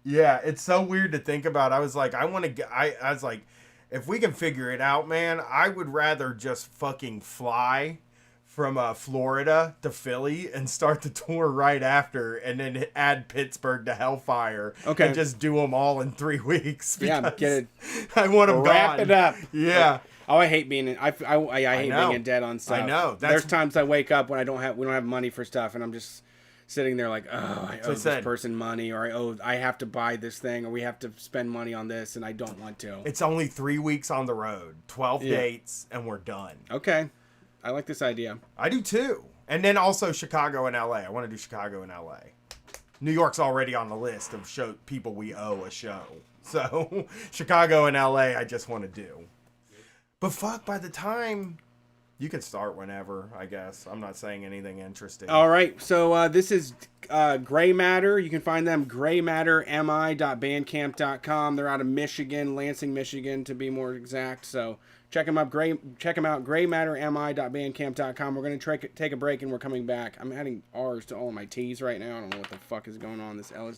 Yeah, it's so weird to think about. I was like, I was like, if we can figure it out, man, I would rather just fucking fly from Florida to Philly and start the tour right after, and then add Pittsburgh to Hellfire. Okay. And just do them all in 3 weeks. Yeah, because get it. I want them Wrap gone. it up. Yeah. Oh, I hate being in. I hate know. being in debt on stuff. I know. There's times I wake up when we don't have money for stuff, and I'm just sitting there like, oh, I owe this person money, or I have to buy this thing, or we have to spend money on this, and I don't want to. It's only 3 weeks on the road, 12 dates, and we're done. Okay. I like this idea. I do too. And then also Chicago and LA. I want to do Chicago and LA. New York's already on the list of people we owe a show. So Chicago and LA, I just want to do. But fuck, by the time you can start whenever, I guess. I'm not saying anything interesting. All right. So this is Gray Matter. You can find them graymattermi.bandcamp.com. They're out of Michigan, Lansing, Michigan, to be more exact. So check them out. Check them out. graymattermi.bandcamp.com. We're going to take a break and we're coming back. I'm adding R's to all of my T's right now. I don't know what the fuck is going on. This L is.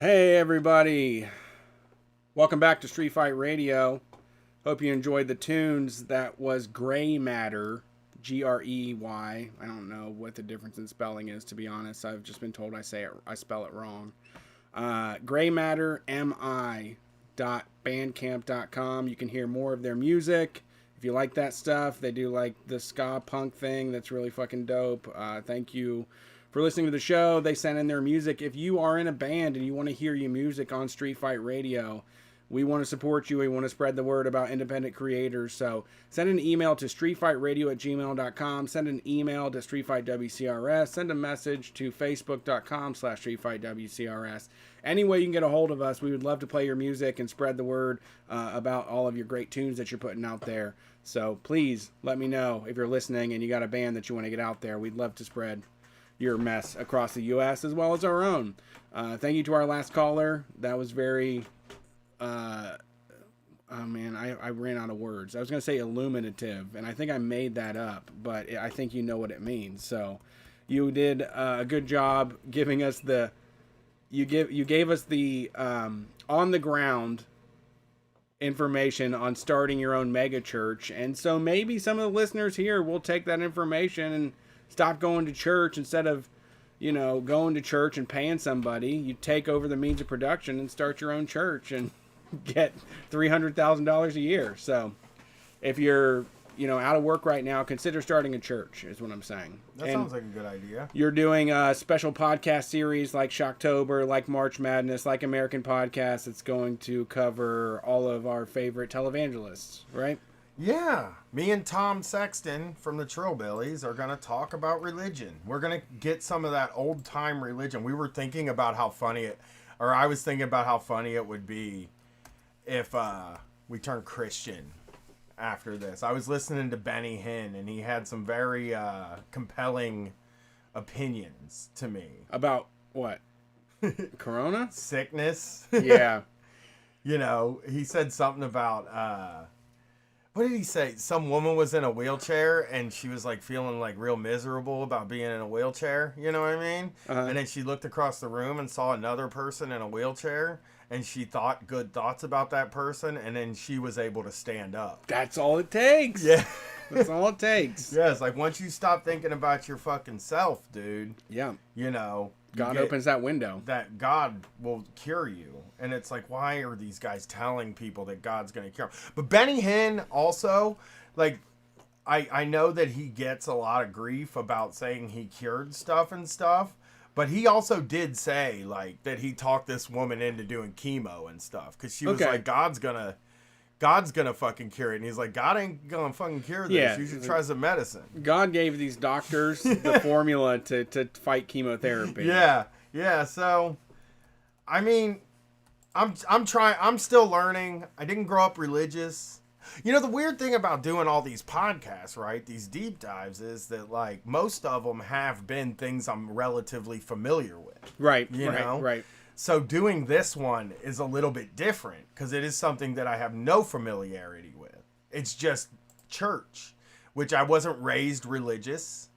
Hey everybody, welcome back to Street Fight Radio. Hope you enjoyed the tunes. That was Gray Matter, Grey. I don't know what the difference in spelling is, to be honest. I've just been told I spell it wrong. Gray Matter mi.bandcamp.com. You can hear more of their music. If you like that stuff, they do like the ska punk thing. That's really fucking dope. Thank you for listening to the show. They sent in their music. If you are in a band and you want to hear your music on Street Fight Radio, we want to support you. We want to spread the word about independent creators. So send an email to streetfightradio@gmail.com. Send an email to streetfightwcrs. Send a message to facebook.com/streetfightwcrs. Any way you can get a hold of us, we would love to play your music and spread the word about all of your great tunes that you're putting out there. So please let me know if you're listening and you got a band that you want to get out there. We'd love to spread your mess across the U.S. as well as our own. Thank you to our last caller. That was very... oh man, I ran out of words. I was going to say illuminative, and I think I made that up, but I think you know what it means. So you did a good job giving us the... You gave us the on the ground information on starting your own mega church, and so maybe some of the listeners here will take that information and stop going to church. Instead of going to church and paying somebody, you take over the means of production and start your own church and get $300,000 a year. So if you're out of work right now, consider starting a church, is what I'm saying. That sounds like a good idea. You're doing a special podcast series like Shocktober, like March Madness, like American Podcast. It's going to cover all of our favorite televangelists, right? Yeah. Me and Tom Sexton from the Trillbillies are going to talk about religion. We're going to get some of that old time religion. We were thinking about how funny I was thinking about how funny it would be if we turned Christian after this. I was listening to Benny Hinn, and he had some very compelling opinions to me. About what? Corona? Sickness? Yeah. He said something about, what did he say? Some woman was in a wheelchair, and she was, feeling, real miserable about being in a wheelchair. You know what I mean? Uh-huh. And then she looked across the room and saw another person in a wheelchair, and she thought good thoughts about that person, and then she was able to stand up. That's all it takes. Yeah. That's all it takes. Yeah, it's once you stop thinking about your fucking self, dude. Yeah. God opens that window. That God will cure you. And it's why are these guys telling people that God's going to cure them? But Benny Hinn also, I know that he gets a lot of grief about saying he cured stuff and stuff. But he also did say, that he talked this woman into doing chemo and stuff. Because she was God's gonna fucking cure it. And he's like, God ain't gonna fucking cure this. Yeah. You should try some medicine. God gave these doctors the formula to fight chemotherapy. Yeah. Yeah. So, I mean, I'm trying. I'm still learning. I didn't grow up religious. The weird thing about doing all these podcasts, right? These deep dives is that most of them have been things I'm relatively familiar with. Right. You know? Right. So doing this one is a little bit different because it is something that I have no familiarity with. It's just church, which I wasn't raised religious.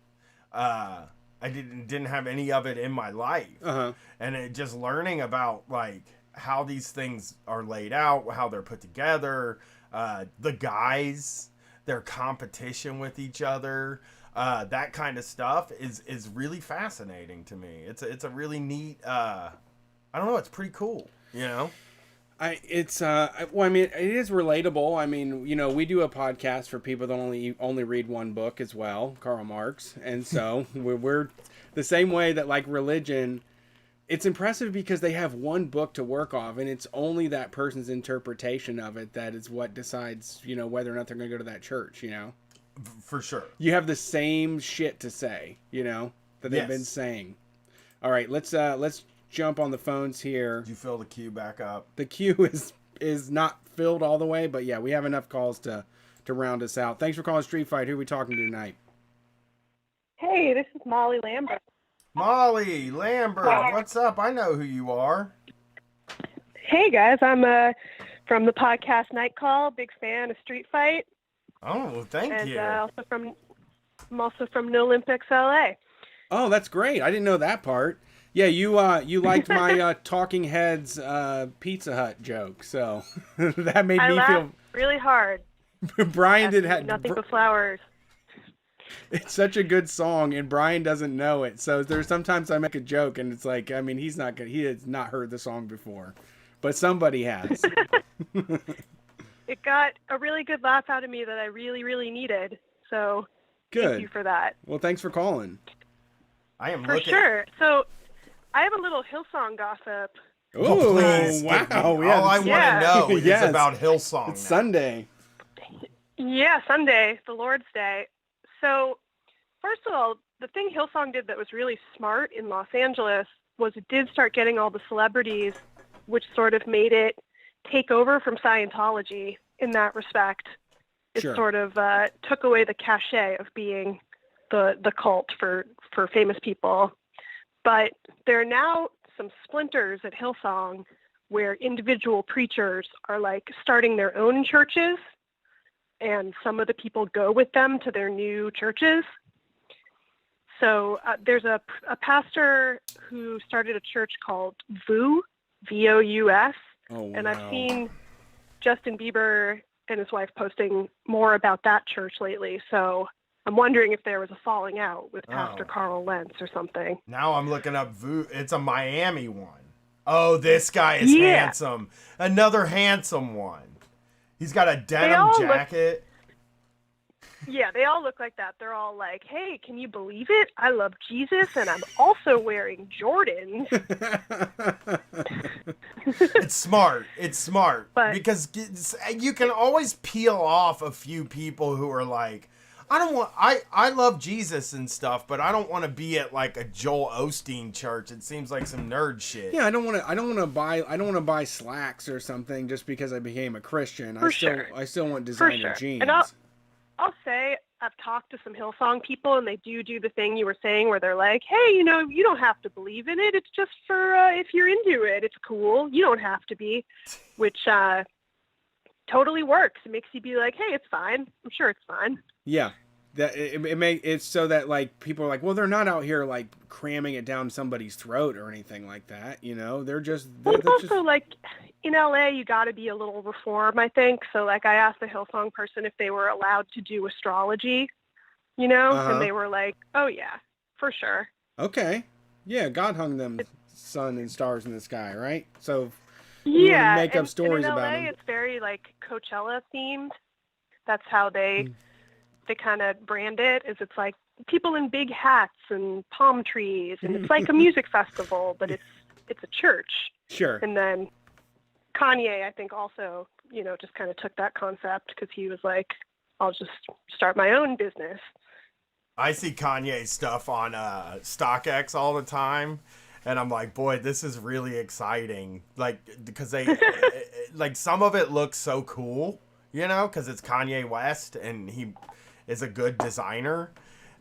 I didn't have any of it in my life. Uh-huh. And just learning about how these things are laid out, how they're put together, the guys, their competition with each other, that kind of stuff is really fascinating to me. It's a really neat. I don't know. It's pretty cool. It is relatable. I mean, we do a podcast for people that only read one book as well, Karl Marx, and so we're the same way that religion. It's impressive because they have one book to work off, and it's only that person's interpretation of it that is what decides, whether or not they're going to go to that church. For sure. You have the same shit to say, that they've been saying. All right, let's jump on the phones here. Did you fill the queue back up? The queue is not filled all the way, but yeah, we have enough calls to round us out. Thanks for calling Street Fight. Who are we talking to tonight? Hey, this is Molly Lambert. Molly Lambert, what's up? I know who you are. Hey guys, I'm from the podcast Night Call. Big fan of Street Fight. Oh, thank you. And I'm also from No Olympics LA. Oh, that's great. I didn't know that part. Yeah, you liked my Talking Heads Pizza Hut joke, so that made I me laughed feel. really hard. Brian did have Nothing but flowers. It's such a good song, and Brian doesn't know it. So there's sometimes I make a joke, and it's like, I mean, he has not heard the song before, but somebody has. It got a really good laugh out of me that I really, really needed. So Good. thank you for that. Well, thanks for calling. I am For sure. So I have a little Hillsong gossip. Oh, please, wow. give me- all Yeah, I Yeah. want to know Yes. is about Hillsong. It's now. Sunday. Yeah, Sunday, the Lord's Day. So first of all, the thing Hillsong did that was really smart in Los Angeles was it did start getting all the celebrities, which sort of made it take over from Scientology in that respect. It Sure. sort of took away the cachet of being the cult for famous people. But there are now some splinters at Hillsong where individual preachers are like starting their own churches, and some of the people go with them to their new churches. So there's a pastor who started a church called VOUS, V-O-U-S, Oh, and wow. I've seen Justin Bieber and his wife posting more about that church lately. So I'm wondering if there was a falling out with Pastor Carl Lentz or something. Now I'm looking up It's a Miami one. Oh, this guy is Yeah. handsome. Another handsome one. He's got a all denim look- jacket. Yeah, they all look like that. They're all like, hey, can you believe it? I love Jesus, and I'm also wearing Jordans. It's smart. It's smart. But- because you can always peel off a few people who are like, I love Jesus and stuff, but I don't want to be at like a Joel Osteen church. It seems like some nerd shit. Yeah, I don't want to buy slacks or something just because I became a Christian. For sure. I still want For designer sure. jeans. And I'll say I've talked to some Hillsong people, and they do the thing you were saying where they're like, hey, you don't have to believe in it. It's just for if you're into it. It's cool. You don't have to be, which totally works. It makes you be like, hey, it's fine. I'm sure it's fine. Yeah, that it's so that like people are like, well, they're not out here like cramming it down somebody's throat or anything like that. They're just. Well, it's also like in LA, you got to be a little reform, I think. So like I asked the Hillsong person if they were allowed to do astrology, Uh-huh. and they were like, oh yeah, for sure. Okay. Yeah, God hung them sun and stars in the sky, right? So we Yeah, make up stories and in LA, about them. it's very like Coachella themed. That's how they kind of brand it. Is it's like people in big hats and palm trees, and it's like a music festival, but it's a church. Sure. And then Kanye, I think, also just kind of took that concept because he was like, I'll just start my own business. I see Kanye stuff on StockX all the time, and I'm like, boy, this is really exciting. Like, because they, like, some of it looks so cool, because it's Kanye West, and he is a good designer.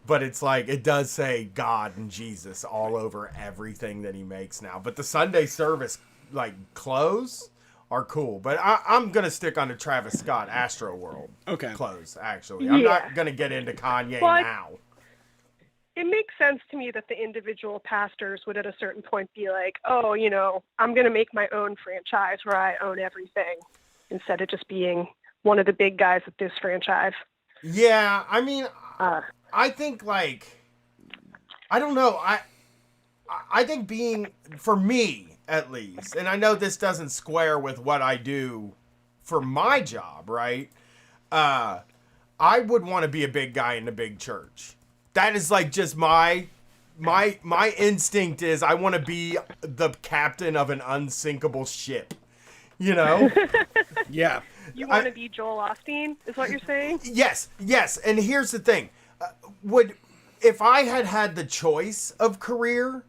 But it's like, it does say God and Jesus all over everything that he makes now. But the Sunday service, like, clothes are cool. But I'm going to stick on the Travis Scott Astro World clothes, actually. I'm not going to get into Kanye now. It makes sense to me that the individual pastors would at a certain point be like, oh, I'm going to make my own franchise where I own everything instead of just being one of the big guys at this franchise. Yeah, I mean, I think, like, I don't know. I think being, for me at least, and I know this doesn't square with what I do for my job, right? I would want to be a big guy in a big church. That is like just my instinct is I want to be the captain of an unsinkable ship, Yeah. You want to be Joel Osteen, is what you're saying? Yes. And here's the thing. If I had the choice of career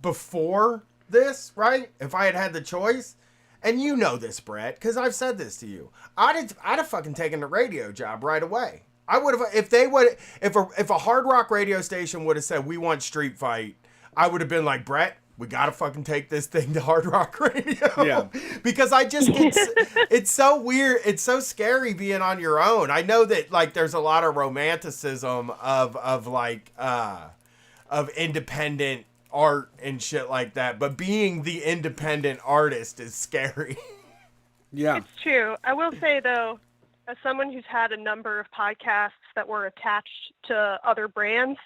before this, right? If I had the choice, and you know this, Brett, because I've said this to you, I'd have fucking taken the radio job right away. I would have, if a hard rock radio station would have said, we want Street Fight, I would have been like, Brett, we gotta fucking take this thing to hard rock radio. Yeah. Because it's so weird. It's so scary being on your own. I know that like there's a lot of romanticism of independent art and shit like that, but being the independent artist is scary. Yeah. It's true. I will say, though, as someone who's had a number of podcasts that were attached to other brands,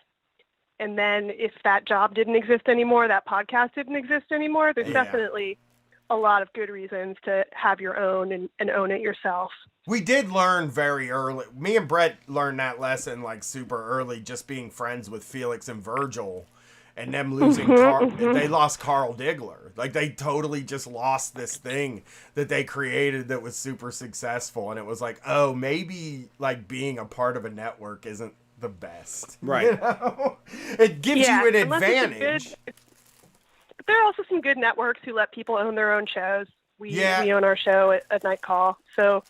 and then if that job didn't exist anymore, that podcast didn't exist anymore, there's definitely a lot of good reasons to have your own and own it yourself. We did learn very early. Me and Brett learned that lesson like super early, just being friends with Felix and Virgil, and them losing. They lost Carl Diggler. Like they totally just lost this thing that they created that was super successful, and it was like, oh, maybe like being a part of a network isn't the best, right? You know? It gives you an advantage. There are also some good networks who let people own their own shows. We own our show at Night Call. So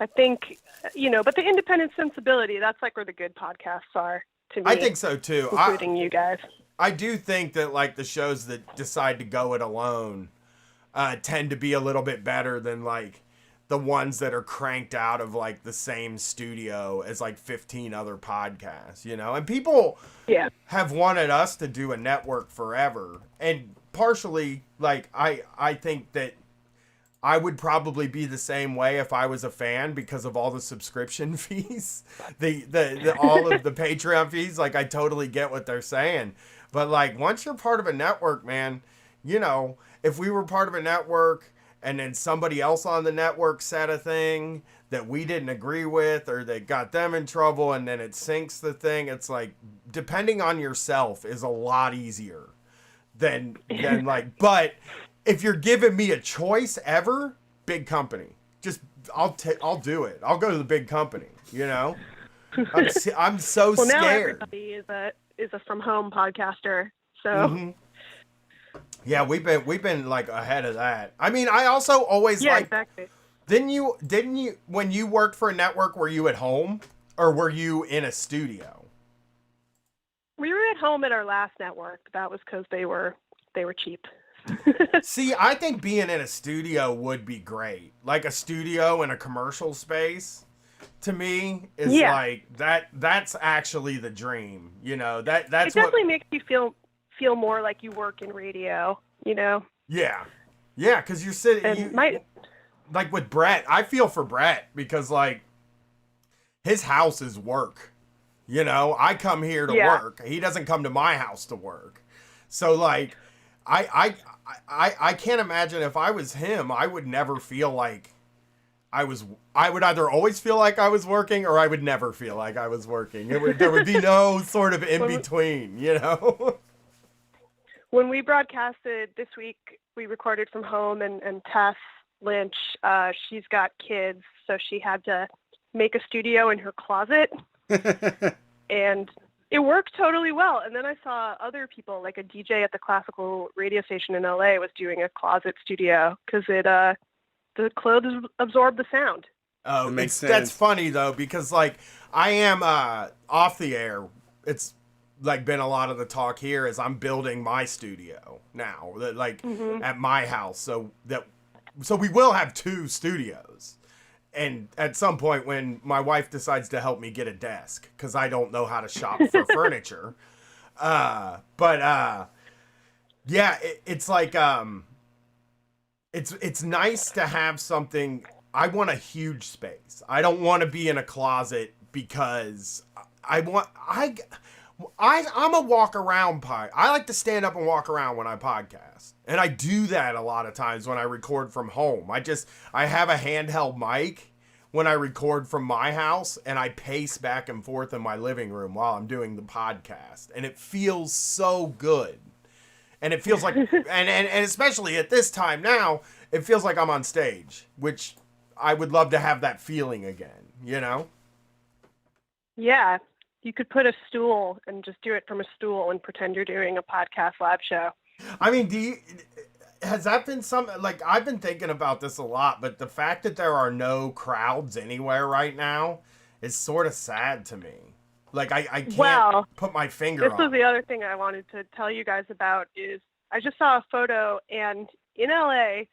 I think, but the independent sensibility, that's like where the good podcasts are to me. I think so too. Including you guys. I do think that like the shows that decide to go it alone tend to be a little bit better than like the ones that are cranked out of like the same studio as like 15 other podcasts, and people have wanted us to do a network forever. And partially like, I think that I would probably be the same way if I was a fan because of all the subscription fees, the all of the Patreon fees. Like I totally get what they're saying, but like once you're part of a network, man, if we were part of a network and then somebody else on the network said a thing that we didn't agree with or that got them in trouble and then it sinks the thing, it's like depending on yourself is a lot easier than like, but if you're giving me a choice ever, big company, just I'll do it. I'll go to the big company, I'm so well, scared. Now everybody is a from home podcaster. So yeah, we've been like ahead of that. I mean, I also always exactly. Didn't you when you worked for a network, were you at home or were you in a studio? We were at home at our last network. That was because they were cheap. See, I think being in a studio would be great. Like a studio in a commercial space, to me, is like that's actually the dream. That's it definitely makes you feel more like you work in radio, Yeah, because you're sitting. Like with Brett, I feel for Brett because like his house is work. I come here to work. He doesn't come to my house to work. So like, I can't imagine if I was him, I would never feel like I would either always feel like I was working or I would never feel like I was working. There would be no sort of in between, When we broadcasted this week, we recorded from home, and Tess Lynch, she's got kids, so she had to make a studio in her closet, and it worked totally well. And then I saw other people, like a DJ at the classical radio station in LA was doing a closet studio because the clothes absorb the sound. Oh, it makes sense. That's funny though, because like I am off the air. It's like been a lot of the talk here is I'm building my studio now, like at my house, so we will have 2 studios. And at some point when my wife decides to help me get a desk, because I don't know how to shop for furniture. It's like, it's nice to have something. I want a huge space. I don't want to be in a closet because I'm a walk around I like to stand up and walk around when I podcast. And I do that a lot of times when I record from home. I have a handheld mic when I record from my house, and I pace back and forth in my living room while I'm doing the podcast. And it feels so good. And it feels like, and especially at this time now, it feels like I'm on stage, which I would love to have that feeling again, Yeah. You could put a stool and just do it from a stool and pretend you're doing a podcast live show. I mean, has that been like, I've been thinking about this a lot, but the fact that there are no crowds anywhere right now is sort of sad to me. Like, I can't put my finger on it. This was the other thing I wanted to tell you guys about is I just saw a photo, and in LA,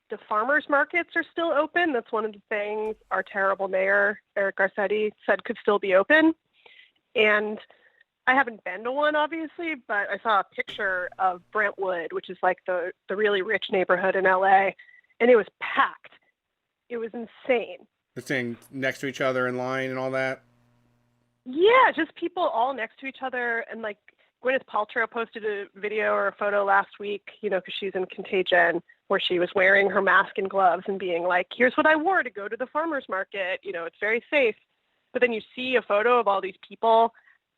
the farmers markets are still open. That's one of the things our terrible mayor, Eric Garcetti, said could still be open. And I haven't been to one, obviously, but I saw a picture of Brentwood, which is like the really rich neighborhood in LA, and it was packed. It was insane. They're staying next to each other in line and all that. Yeah, just people all next to each other. And like Gwyneth Paltrow posted a video or a photo last week, because she's in Contagion, where she was wearing her mask and gloves and being like, here's what I wore to go to the farmer's market. It's very safe. But then you see a photo of all these people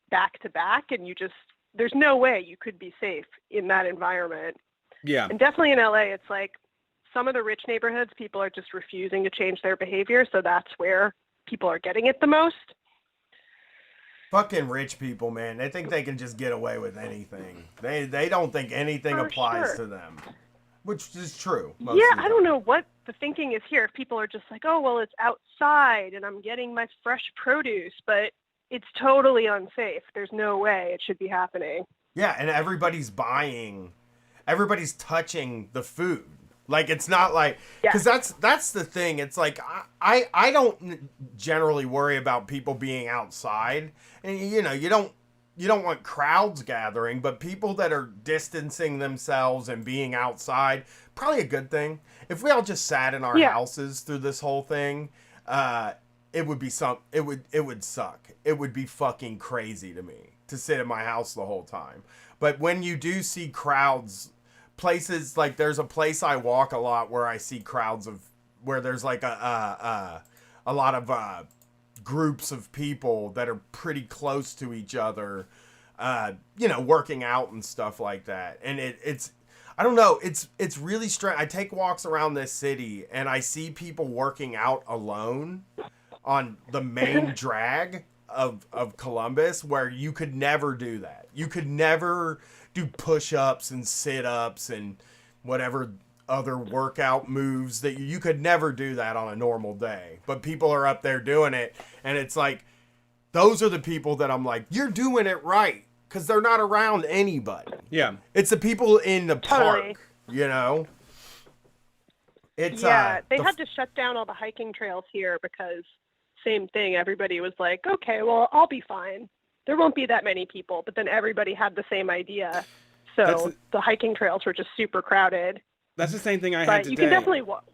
back to back, and there's no way you could be safe in that environment. Yeah. And definitely in LA, it's like some of the rich neighborhoods, people are just refusing to change their behavior. So that's where people are getting it the most. Fucking rich people, man. They think they can just get away with anything. They don't think anything applies to them, which is true. Yeah, I don't know what the thinking is here. If people are just like, oh, well, it's outside and I'm getting my fresh produce, but it's totally unsafe. There's no way it should be happening. Yeah, and everybody's touching the food. Like, it's not like, because that's the thing. It's like, I don't generally worry about people being outside. And, you don't want crowds gathering, but people that are distancing themselves and being outside, probably a good thing. If we all just sat in our houses through this whole thing, it would be it would suck. It would be fucking crazy to me to sit in my house the whole time. But when you do see crowds, places like, there's a place I walk a lot where I see crowds where there's like a lot of groups of people that are pretty close to each other, working out and stuff like that. And it's I don't know, it's really strange. I take walks around this city and I see people working out alone on the main drag of Columbus, where you could never do that. You could never do push-ups and sit-ups and whatever other workout moves that you could never do that on a normal day. But people are up there doing it, and it's like, those are the people that I'm like, you're doing it right, because they're not around anybody. Yeah. It's the people in the Totally. park, It's they had to shut down all the hiking trails here because same thing. Everybody was like, okay, well, I'll be fine. There won't be that many people. But then everybody had the same idea. So the hiking trails were just super crowded. That's the same thing I had But today. you can definitely walk.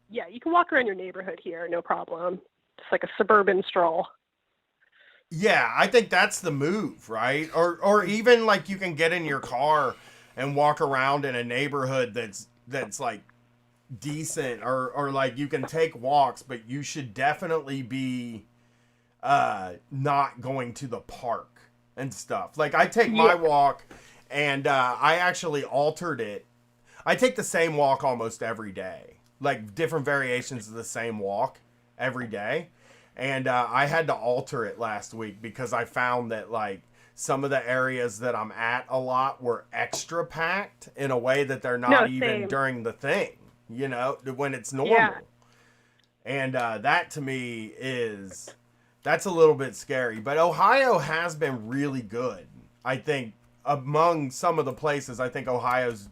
Yeah, you can walk around your neighborhood here, no problem. Just like a suburban stroll. Yeah, I think that's the move, right? Or even like you can get in your car and walk around in a neighborhood that's like decent, or like you can take walks, but you should definitely be not going to the park and stuff. Like, I take my walk, and I actually altered it. I take the same walk almost every day, like different variations of the same walk every day. And I had to alter it last week because I found that like some of the areas that I'm at a lot were extra packed in a way that they're not even during the thing, when it's normal. Yeah. And that to me that's a little bit scary. But Ohio has been really good. I think among some of the places, I think Ohio's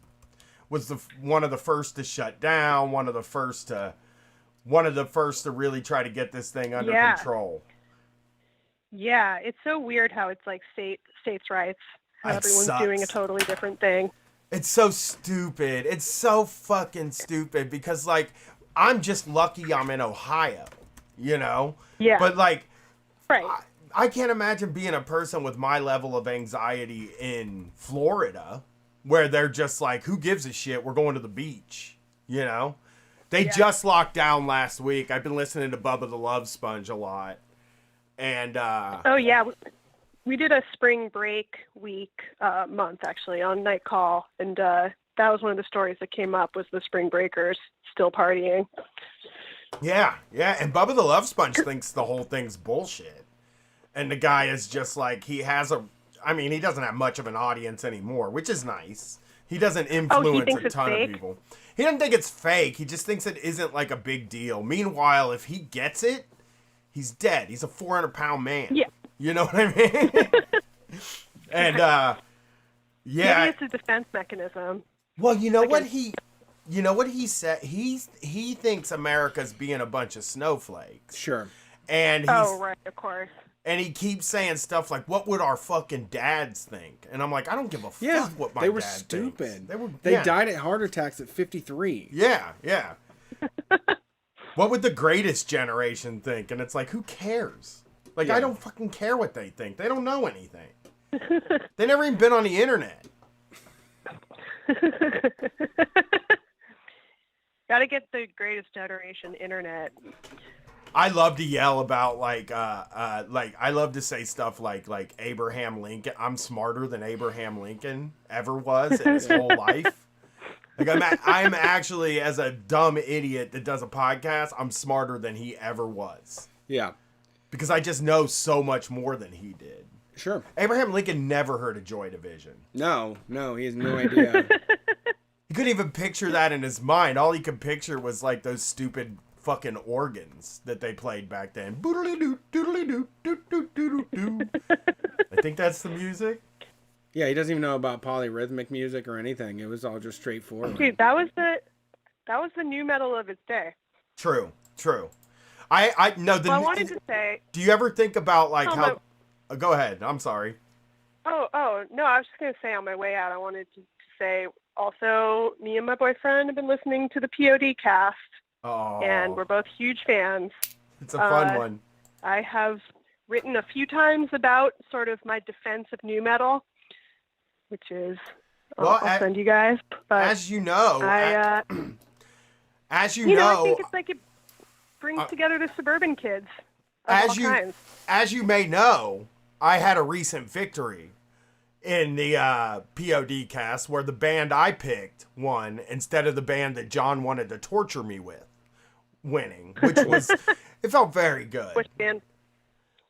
was one of the first to shut down, one of the first to really try to get this thing under control. Yeah, it's so weird how it's like states' rights. How everyone's doing a totally different thing. It's so stupid. It's so fucking stupid because, like, I'm just lucky I'm in Ohio, Yeah. But, like, right. I can't imagine being a person with my level of anxiety in Florida where they're just like, who gives a shit? We're going to the beach, They just locked down last week. I've been listening to Bubba the Love Sponge a lot. And oh yeah, we did a spring break month actually on Night Call, and that was one of the stories that came up was the spring breakers still partying. Yeah, and Bubba the Love Sponge thinks the whole thing's bullshit. And the guy is just like, he doesn't have much of an audience anymore, which is nice. He doesn't influence a ton of people. He doesn't think it's fake. He just thinks it isn't like a big deal. Meanwhile, if he gets it, he's dead. He's a 400-pound man. Yeah. You know what I mean? And maybe it's a defense mechanism. Well, what he said? He thinks America's being a bunch of snowflakes. Sure. And right, of course. And he keeps saying stuff like, "What would our fucking dads think?" And I'm like, I don't give a fuck what my they were dad stupid. thinks. They died at heart attacks at 53. Yeah. What would the greatest generation think? And it's like, who cares? Like, I don't fucking care what they think. They don't know anything. They never even been on the internet. Gotta get the greatest generation internet. I love to yell about like I love to say stuff like Abraham Lincoln. I'm smarter than Abraham Lincoln ever was in his whole life. Like I'm actually, as a dumb idiot that does a podcast, I'm smarter than he ever was. Yeah. Because I just know so much more than he did. Sure. Abraham Lincoln never heard of Joy Division. No, he has no idea. He couldn't even picture that in his mind. All he could picture was like those stupid fucking organs that they played back then. Boodly-doo, doodly-doo, doo-doo-doo-doo-doo. I think that's the music. Yeah, he doesn't even know about polyrhythmic music or anything. It was all just straightforward. Dude, that was the new metal of its day. True. I know the. Well, I wanted to say. Do you ever think about like how? Go ahead. I'm sorry. Oh no! I was just gonna say on my way out, I wanted to say also, me and my boyfriend have been listening to the POD cast. Oh. And we're both huge fans. It's a fun one. I have written a few times about sort of my defense of new metal, which is I'll send you guys. But as you know, I think it's like it brings together the suburban kids of all kinds. As you may know, I had a recent victory in the POD cast where the band I picked won instead of the band that John wanted to torture me with winning, which was it felt very good. Which band?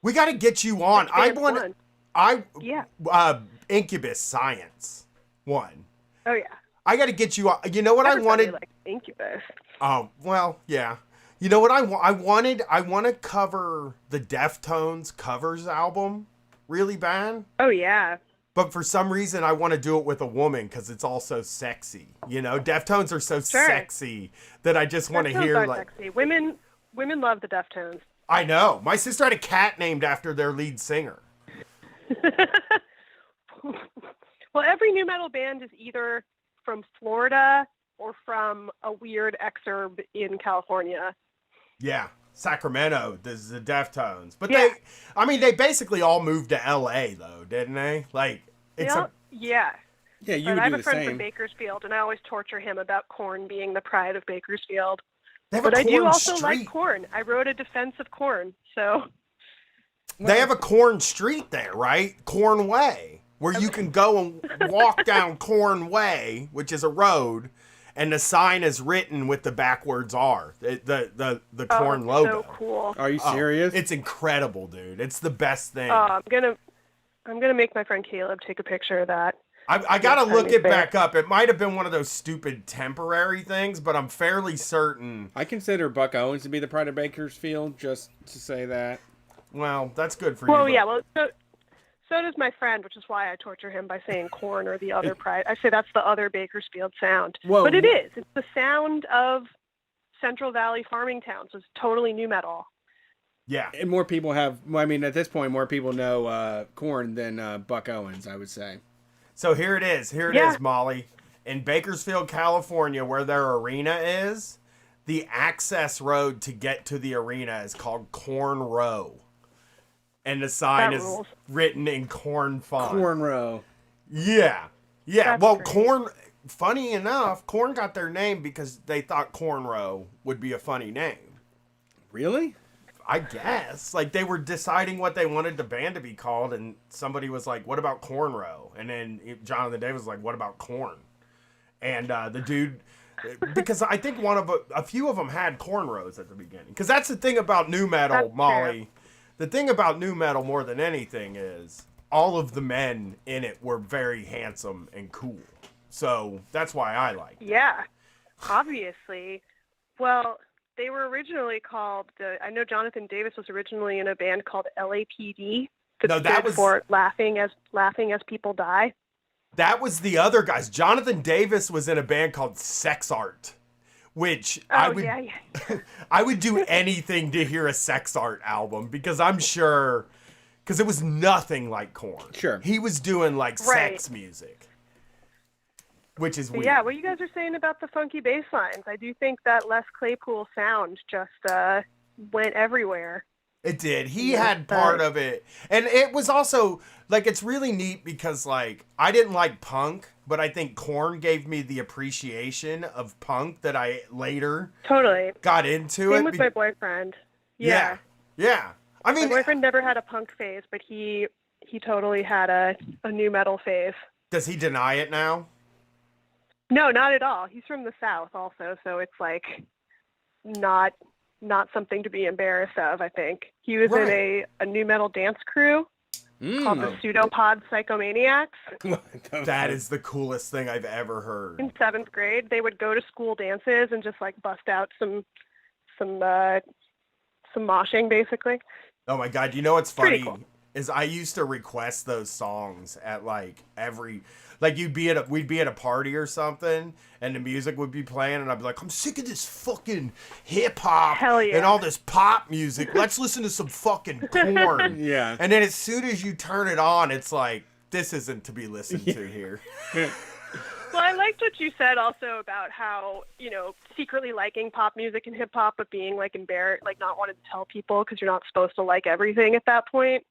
We got to get you on. Incubus Science won. Oh yeah. I got to get you on. You know what I wanted? Like Incubus. Oh well, yeah. You know what I want to cover the Deftones covers album really bad. Oh yeah. But for some reason, I want to do it with a woman because it's all so sexy. You know, Deftones are so sexy that I just want to hear like sexy. Women love the Deftones. I know. My sister had a cat named after their lead singer. Well, every new metal band is either from Florida or from a weird exurb in California. Yeah, Sacramento. This is the Deftones, but they basically all moved to L.A. though, didn't they? Like, yeah. Yeah, you but would I have do a the friend same. from Bakersfield, and I always torture him about Korn being the pride of Bakersfield. But I do also like Korn. I wrote a defense of Korn, so. They have a Korn Street there, right? Korn Way, where you can go and walk down Korn Way, which is a road, and the sign is written with the backwards R, the Korn logo. So cool. Are you serious? It's incredible, dude. It's the best thing. I'm gonna make my friend Caleb take a picture of that. I gotta look it back up. It might have been one of those stupid temporary things, but I'm fairly certain. I consider Buck Owens to be the pride of Bakersfield, just to say that. Well, that's good for you. Well, yeah. Well, so does my friend, which is why I torture him by saying Korn or the other pride. I say that's the other Bakersfield sound. Whoa. But it is. It's the sound of Central Valley farming towns. It's totally new metal. Yeah. And more people have, I mean, at this point, more people know Korn than Buck Owens, I would say. So here it is. Here it is, Molly. In Bakersfield, California, where their arena is, the access road to get to the arena is called Corn Row. And the sign is written in corn font. Corn Row. Yeah. Yeah. That's well, great. Korn, funny enough, Korn got their name because they thought Corn Row would be a funny name. Really? I guess. Like, they were deciding what they wanted the band to be called, and somebody was like, what about Corn Row? And then Jonathan Davis was like, what about corn? And the dude, because I think a few of them had cornrows at the beginning. Because that's the thing about new metal, That's Molly. true. The thing about new metal more than anything is all of the men in it were very handsome and cool. So that's why I like it. Yeah, obviously. Well, they were originally called, I know Jonathan Davis was originally in a band called LAPD. That was for Laughing as People Die. That was the other guys. Jonathan Davis was in a band called Sex Art, which I would do anything to hear a Sex Art album because I'm sure Because it was nothing like Korn. Sure. He was doing like sex music, which is weird. Yeah, what you guys are saying about the funky bass lines, I do think that Les Claypool sound just went everywhere. It did. He had part of it. And it was also, like, it's really neat because, like, I didn't like punk, but I think Korn gave me the appreciation of punk that I later totally got into. Same with my boyfriend. Yeah. I mean, my boyfriend never had a punk phase, but he totally had a nu metal phase. Does he deny it now? No, not at all. He's from the South also, so it's like not something to be embarrassed of, I think. He was in a nu metal dance crew called the Pseudopod Psychomaniacs. That is the coolest thing I've ever heard. In 7th grade, they would go to school dances and just like bust out some moshing, basically. Oh my God! You know what's funny cool. is I used to request those songs at like we'd be at a party or something, and the music would be playing, and I'd be like, I'm sick of this fucking hip hop and all this pop music. Let's listen to some fucking Korn. Yeah. And then as soon as you turn it on, it's like, this isn't to be listened to here. Well, I liked what you said also about how, secretly liking pop music and hip hop, but being like embarrassed, like not wanting to tell people because you're not supposed to like everything at that point.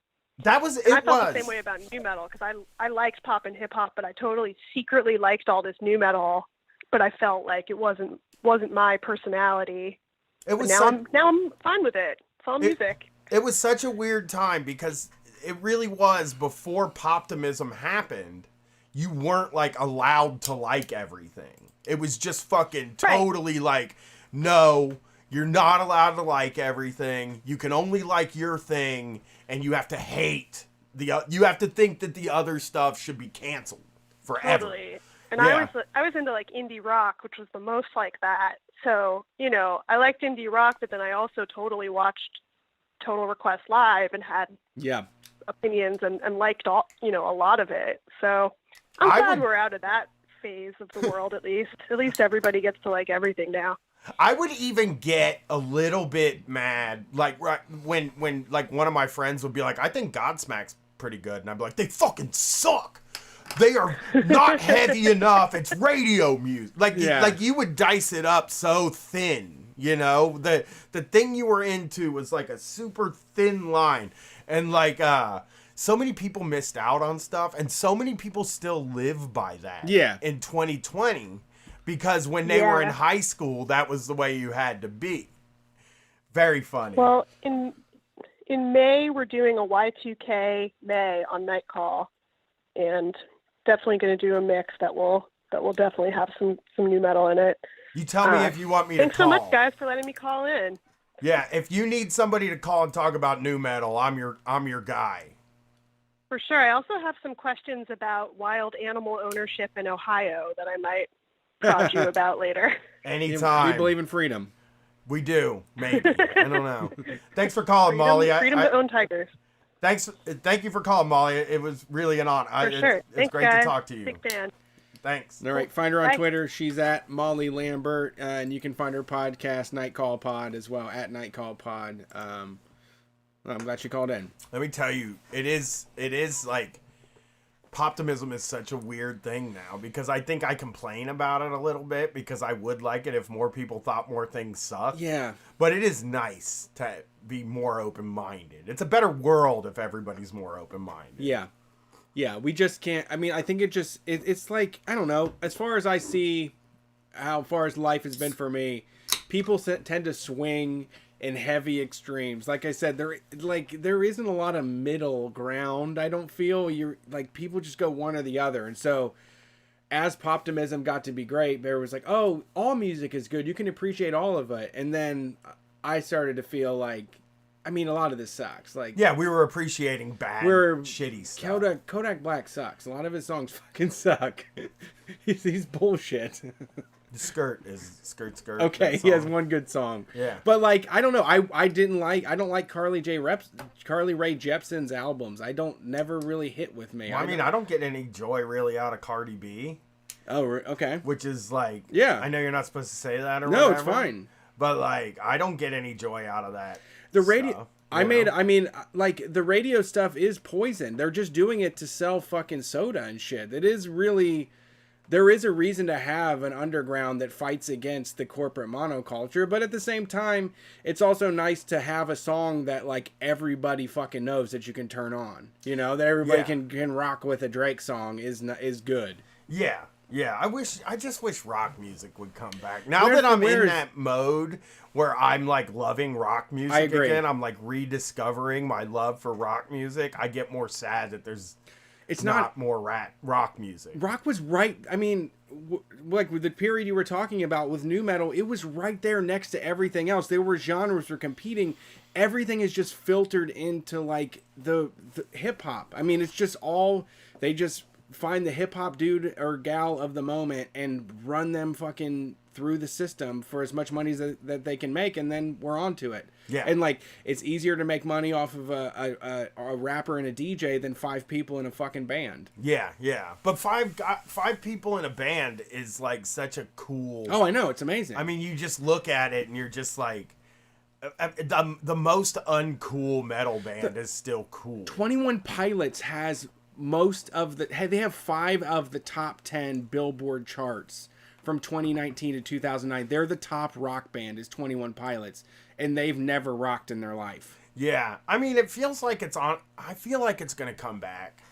I felt the same way about nu metal because I liked pop and hip hop, but I totally secretly liked all this nu metal, but I felt like it wasn't my personality. It was now I'm fine with it. It's all music. It was such a weird time because it really was before Poptimism happened. You weren't like allowed to like everything. It was just fucking totally like, no, you're not allowed to like everything. You can only like your thing, and you have to hate you have to think that the other stuff should be canceled forever. Totally. And I was into like indie rock, which was the most like that. So, I liked indie rock, but then I also totally watched Total Request Live and had opinions and liked a lot of it. So I'm glad we're out of that phase of the world at least. At least everybody gets to like everything now. I would even get a little bit mad, like when like one of my friends would be like, I think Godsmack's pretty good, and I'd be like, they fucking suck. They are not heavy enough. It's radio music. Like you would dice it up so thin, The thing you were into was like a super thin line, and like so many people missed out on stuff, and so many people still live by that. Yeah. In 2020. Because when they were in high school, that was the way you had to be. Very funny. Well, in May, we're doing a Y2K May on Night Call, and definitely going to do a mix that will definitely have some nu metal in it. You tell me if you want me to call. Thanks so much, guys, for letting me call in. Yeah, if you need somebody to call and talk about nu metal, I'm your guy. For sure. I also have some questions about wild animal ownership in Ohio that I might talk to you about later. Anytime. We believe in freedom. We do, maybe. I don't know. Thanks for calling, Molly. Freedom to own tigers. Thank you for calling, Molly. It was really an honor. For sure. It's Thanks, great guys. to talk to you. Big fan. Thanks. All right, find her on Bye. Twitter. She's at Molly Lambert, and you can find her podcast, Night Call Pod, as well, at Night Call Pod. I'm glad she called in. Let me tell you, it is like Poptimism is such a weird thing now because I think I complain about it a little bit because I would like it if more people thought more things suck. Yeah. But it is nice to be more open-minded. It's a better world if everybody's more open-minded. Yeah. Yeah, we just can't. I mean, I think it's like, I don't know, as far as I see how far as life has been for me, people tend to swing in heavy extremes. Like I said, there isn't a lot of middle ground. I don't feel people just go one or the other. And so as Poptimism got to be great, there was like, oh, all music is good. You can appreciate all of it. And then I started to feel like, I mean, a lot of this sucks. Like, yeah, we were appreciating shitty stuff. Kodak Black sucks. A lot of his songs fucking suck. he's bullshit. The skirt is skirt. Okay, he has one good song. Yeah, but like, I don't know. I don't like Carly Rae Jepsen's albums. I don't never really hit with me. Well, I don't get any joy really out of Cardi B. Oh, okay. Which is like, yeah. I know you're not supposed to say that or no, whatever. It's fine. But like, I don't get any joy out of that. I mean, like, the radio stuff is poison. They're just doing it to sell fucking soda and shit. It is really, there is a reason to have an underground that fights against the corporate monoculture, but at the same time, it's also nice to have a song that, like, everybody fucking knows that you can turn on. You know, that everybody can rock with. A Drake song is good. Yeah. Yeah, I just wish rock music would come back. Now that I'm in that mode where I'm like loving rock music again, I'm like rediscovering my love for rock music. I get more sad that it's not more rock music. Rock was right. I mean, like with the period you were talking about with nu metal, it was right there next to everything else. There were genres were competing. Everything is just filtered into like the hip hop. I mean, it's just all they just find the hip hop dude or gal of the moment and run them fucking through the system for as much money that they can make, and then we're on to it. Yeah. And like, it's easier to make money off of a rapper and a DJ than 5 people in a fucking band. Yeah, yeah. But five people in a band is like such a cool. Oh, I know, it's amazing. I mean, you just look at it and you're just like, the most uncool metal band is still cool. 21 Pilots has most of they have 5 of the top 10 Billboard charts from 2019 to 2009. They're the top rock band is 21 Pilots, and they've never rocked in their life. Yeah, I mean, it feels like it's on. I feel like it's gonna come back.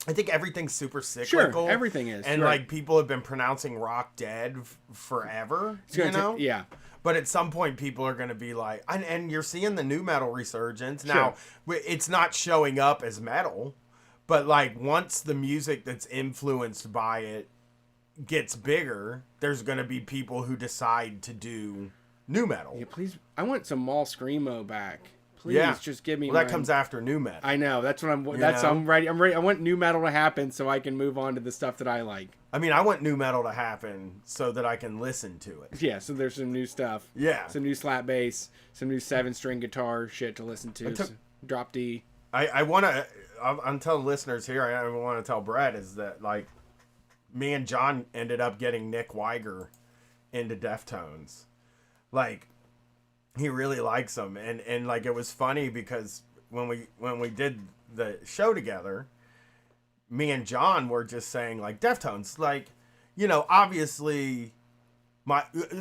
I think everything's super cyclical. Sure, everything is, and right. like people have been pronouncing rock dead forever. You know, yeah. But at some point, people are going to be like, and you're seeing the nu metal resurgence now. It's not showing up as metal. But, like, once the music that's influenced by it gets bigger, there's going to be people who decide to do nu metal. Yeah, please. I want some Mall Screamo back. Please, just give me that comes after nu metal. I know. That's what I'm ready. I'm ready. I want nu metal to happen so I can move on to the stuff that I like. I mean, I want nu metal to happen so that I can listen to it. Yeah, so there's some new stuff. Yeah. Some new slap bass, some new 7-string guitar shit to listen to. Drop D. I want to... I'm telling listeners here, I want to tell Brett, is that, like, me and John ended up getting Nick Weiger into Deftones. Like, he really likes them. And like, it was funny because when we did the show together, me and John were just saying, like, Deftones, like, you know, obviously...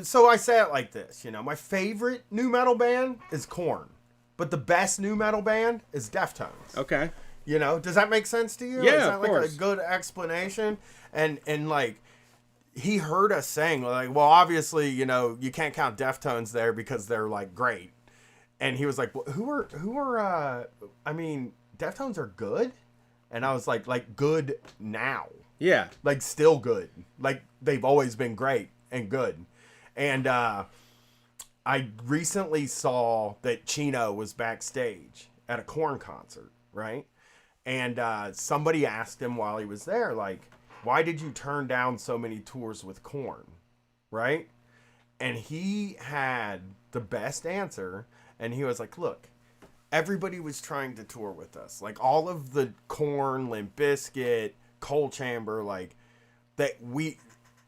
So I say it like this, you know, my favorite nu metal band is Korn. But the best nu metal band is Deftones. Okay. You know, does that make sense to you? Yeah, is that of like course. a good explanation? And like, he heard us saying, like, well, obviously, you know, you can't count Deftones there because they're like great. And he was like, well, who are I mean, Deftones are good? And I was like good now. Yeah. Like still good. Like they've always been great and good. And I recently saw that Chino was backstage at a Korn concert, right? And somebody asked him while he was there, like, why did you turn down so many tours with Korn, right? And he had the best answer, and he was like, look, everybody was trying to tour with us. Like, all of the Korn, Limp Bizkit, Coal Chamber, like,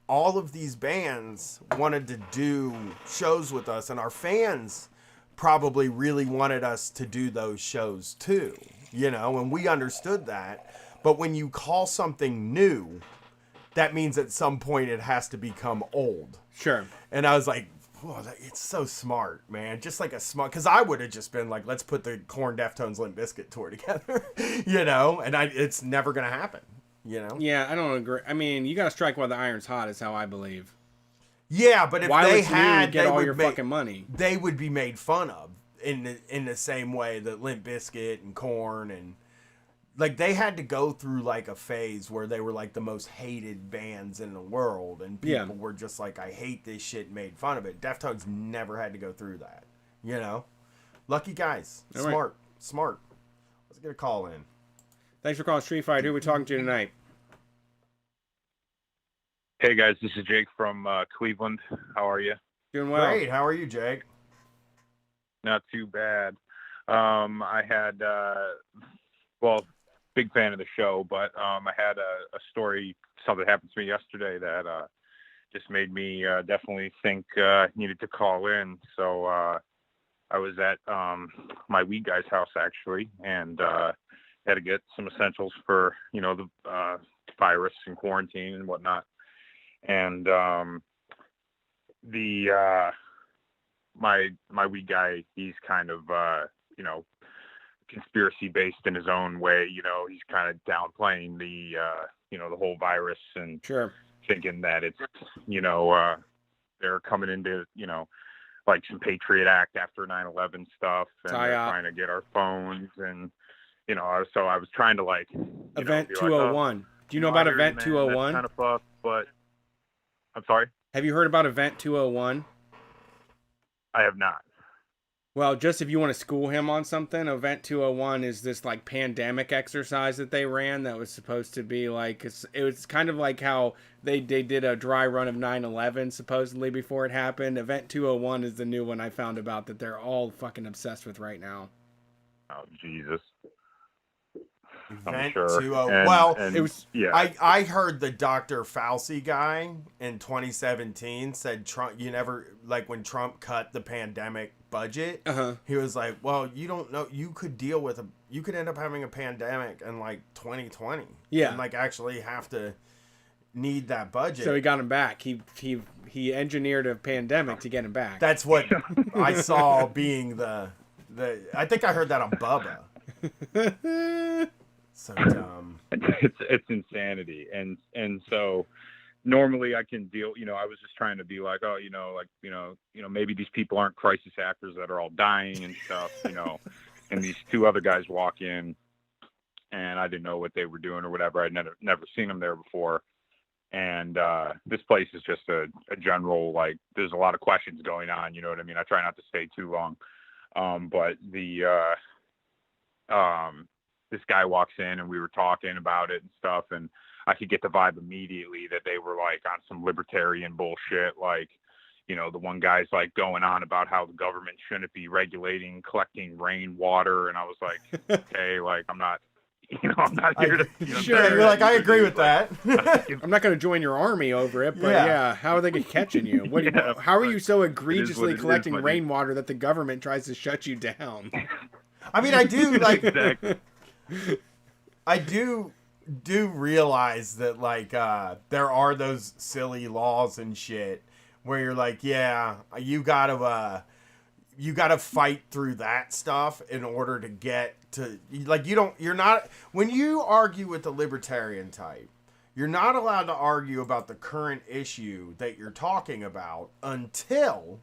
all of these bands wanted to do shows with us, and our fans probably really wanted us to do those shows too, you know, and we understood that. But when you call something new, that means at some point it has to become old. Sure. And I was like, whoa, it's so smart, man. Just like a smart, because I would have just been like, let's put the Korn, Deftones, Limp Bizkit tour together, you know, and it's never going to happen. You know? Yeah, I don't agree. I mean, you got to strike while the iron's hot, is how I believe. Yeah, but if they had, get all your fucking money, they would be made fun of in the same way that Limp Bizkit and Korn and like they had to go through like a phase where they were like the most hated bands in the world, and people were just like, I hate this shit, and made fun of it. Deftones never had to go through that. You know, lucky guys, smart. Let's get a call in. Thanks for calling Street Fighter. Who are we talking to tonight? Hey guys, this is Jake from Cleveland. How are you? Doing well. Great. How are you, Jake? Not too bad. I had, big fan of the show, but I had a story, something happened to me yesterday that just made me definitely think I needed to call in. So I was at my weed guy's house actually, and had to get some essentials for the virus and quarantine and whatnot. And my weed guy, he's kind of conspiracy based in his own way. He's kind of downplaying the the whole virus and Sure. thinking that it's they're coming into like some Patriot Act after 9/11 stuff, and they're PSYOP. trying to get our phones, and so I was trying to like Event be like, 201. Do you know about Event 201? Kind of fucked, but I'm sorry, Have you heard about Event 201? I have not. Well, just if you want to school him on something, Event 201 is this like pandemic exercise that they ran that was supposed to be like, it was kind of like how they did a dry run of 9/11 supposedly before it happened. Event 201 is the new one I found about that they're all fucking obsessed with right now. Oh, Jesus. I'm Event sure. 20 And- well, and, it was- yeah. I heard the Dr. Fauci guy in 2017 said Trump, you never, like when Trump cut the pandemic budget, he was like, well, you don't know, you could deal with you could end up having a pandemic in like 2020. Yeah. And like actually have to need that budget. So he got him back. He engineered a pandemic to get him back. That's what I saw being the I think I heard that on Bubba. So dumb. It's insanity, and so normally I can deal. I was just trying to be like, oh, maybe these people aren't crisis actors that are all dying and stuff, And these two other guys walk in, and I didn't know what they were doing or whatever. I'd never seen them there before, and this place is just a general like. There's a lot of questions going on. You know what I mean? I try not to stay too long, but this guy walks in and we were talking about it and stuff, and I could get the vibe immediately that they were like on some libertarian bullshit. Like, the one guy's like going on about how the government shouldn't be regulating collecting rainwater, and I was like, okay, like I'm not here to. Sure, you're like, I agree with that. I'm not going to join your army over it, but yeah, how are they catching you? How are you so egregiously collecting rainwater that the government tries to shut you down? I mean, I do like. Exactly. I do realize that like there are those silly laws and shit where you're like, yeah, you gotta fight through that stuff in order to get to like you're not when you argue with the libertarian type, you're not allowed to argue about the current issue that you're talking about until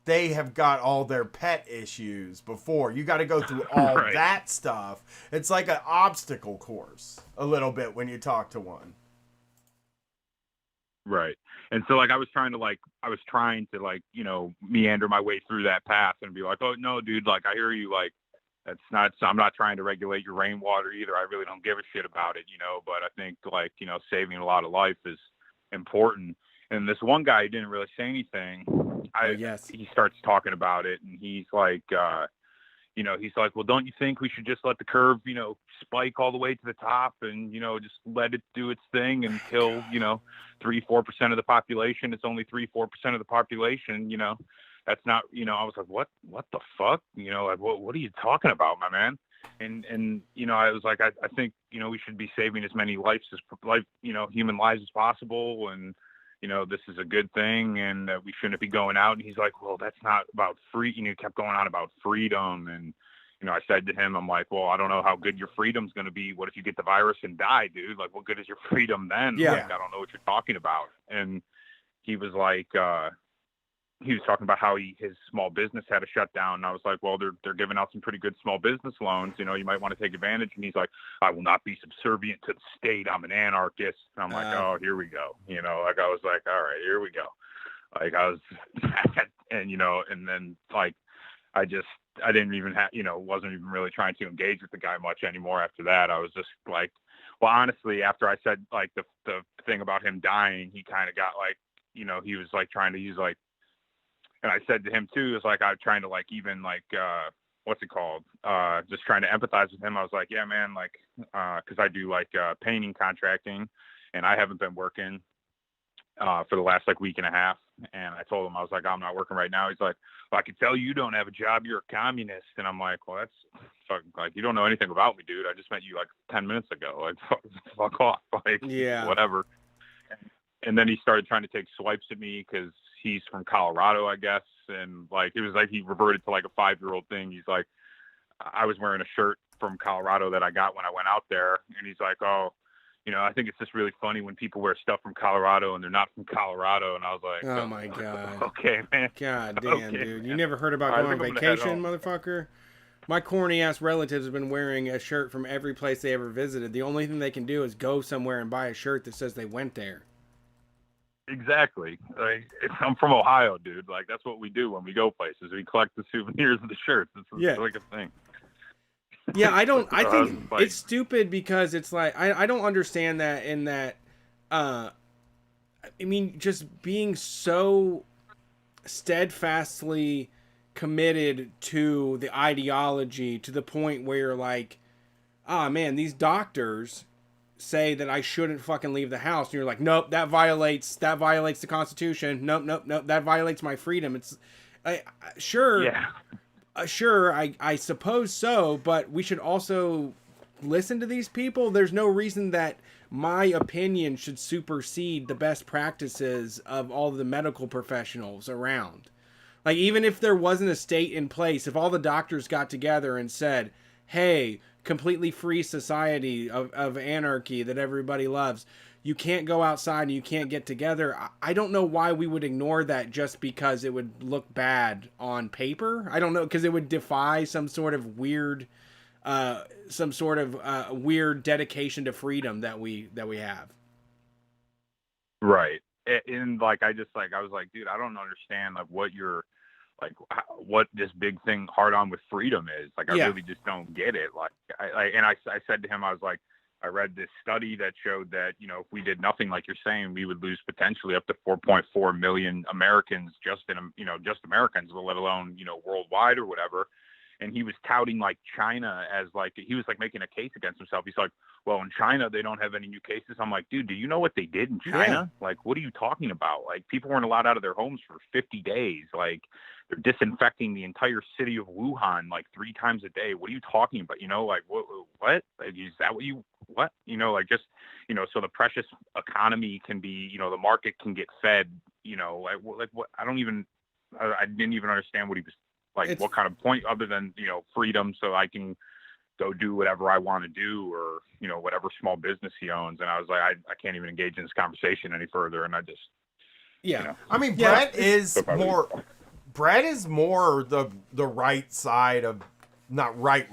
they have got all their pet issues before. You got to go through all Right. that stuff. It's like an obstacle course a little bit when you talk to one. Right. And so like I was trying to meander my way through that path and be like, oh no, dude, like I hear you, like I'm not trying to regulate your rainwater either. I really don't give a shit about it, but I think like, saving a lot of life is important. And this one guy didn't really say anything. He starts talking about it, and he's like, he's like, well, don't you think we should just let the curve, spike all the way to the top and, just let it do its thing and kill, 3-4% of the population. It's only 3-4% of the population, that's not, I was like, what the fuck? Like, what are you talking about, my man? And I was like, I think, we should be saving as many human lives as possible. And, this is a good thing, and we shouldn't be going out. And he's like, well, that's not about free. He kept going on about freedom. And, I said to him, I'm like, well, I don't know how good your freedom's going to be. What if you get the virus and die, dude? Like, what good is your freedom then? Yeah. Like, I don't know what you're talking about. And he was like, he was talking about how his small business had a shutdown. And I was like, well, they're giving out some pretty good small business loans. You might want to take advantage. And he's like, I will not be subservient to the state. I'm an anarchist. And I'm like, oh, here we go. Like, I was like, all right, here we go. Like I was, and, and then like, I didn't even have, wasn't even really trying to engage with the guy much anymore after that. I was just like, well, honestly, after I said like the thing about him dying, he kind of got like, he was like trying to use like, and I said to him too, it's like I'm trying to like even like what's it called? Just trying to empathize with him. I was like, yeah, man, like because I do like painting contracting, and I haven't been working for the last like week and a half. And I told him, I was like, I'm not working right now. He's like, well, I can tell you don't have a job. You're a communist. And I'm like, well, that's fucking, like, you don't know anything about me, dude. I just met you like 10 minutes ago. Like, fuck off. Like, Yeah. whatever. And then he started trying to take swipes at me because he's from Colorado, I guess. And like, it was like he reverted to like a 5-year-old thing. He's like, I was wearing a shirt from Colorado that I got when I went out there. And he's like, oh, you know, I think it's just really funny when people wear stuff from Colorado and they're not from Colorado. And I was like, Oh my God. Okay, man. God damn, Okay, dude. You man. never heard about All right, going I on think I'm gonna head vacation, home. motherfucker? My corny ass relatives have been wearing a shirt from every place they ever visited. The only thing they can do is go somewhere and buy a shirt that says they went there. Exactly. Like, I'm from Ohio, dude. Like, that's what we do when we go places. We collect the souvenirs of the shirts. It's Yeah. like a thing. Yeah, I think like- it's stupid because it's like I don't understand that in that I mean, just being so steadfastly committed to the ideology to the point where like, ah man, these doctors say that I shouldn't fucking leave the house, and you're like, nope, that violates the Constitution. Nope, that violates my freedom. It's sure. Yeah. Sure, I suppose so, but we should also listen to these people. There's no reason that my opinion should supersede the best practices of all the medical professionals around. Like, even if there wasn't a state in place, if all the doctors got together and said, hey, completely free society of anarchy that everybody loves, you can't go outside and you can't get together. I don't know why we would ignore that just because it would look bad on paper. I don't know, because it would defy some sort of weird weird dedication to freedom that we have. Right. And like, I was like, dude, I don't understand like what you're like, what this big thing hard on with freedom is. Like, I really just don't get it. Like, I said to him, I was like, I read this study that showed that, you know, if we did nothing like you're saying, we would lose potentially up to 4.4 million Americans just Americans, let alone, you know, worldwide or whatever. And he was touting like China as like, he was like making a case against himself. He's like, well, in China, they don't have any new cases. I'm like, dude, do you know what they did in China? Yeah. Like, what are you talking about? Like, people weren't allowed out of their homes for 50 days. Like, they're disinfecting the entire city of Wuhan like 3 times a day. What are you talking about? You know, like, what? Like, is that what? You know, like, just, you know, so the precious economy can be, you know, the market can get fed, you know, like what? I didn't even understand what he was, like, what kind of point other than, you know, freedom so I can go do whatever I want to do, or, you know, whatever small business he owns. And I was like, I can't even engage in this conversation any further. And I just, yeah. You know, I mean, Brett is more the right side of, not right.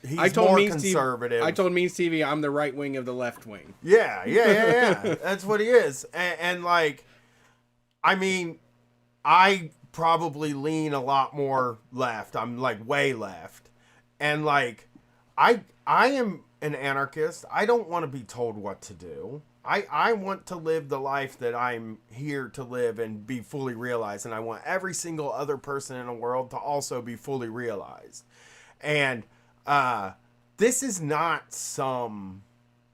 He's more conservative. I told Mean Stevie I'm the right wing of the left wing. Yeah. That's what he is. And like, I mean, I probably lean a lot more left. I'm like way left. And like, I am an anarchist. I don't want to be told what to do. I want to live the life that I'm here to live and be fully realized. And I want every single other person in the world to also be fully realized. And this is not some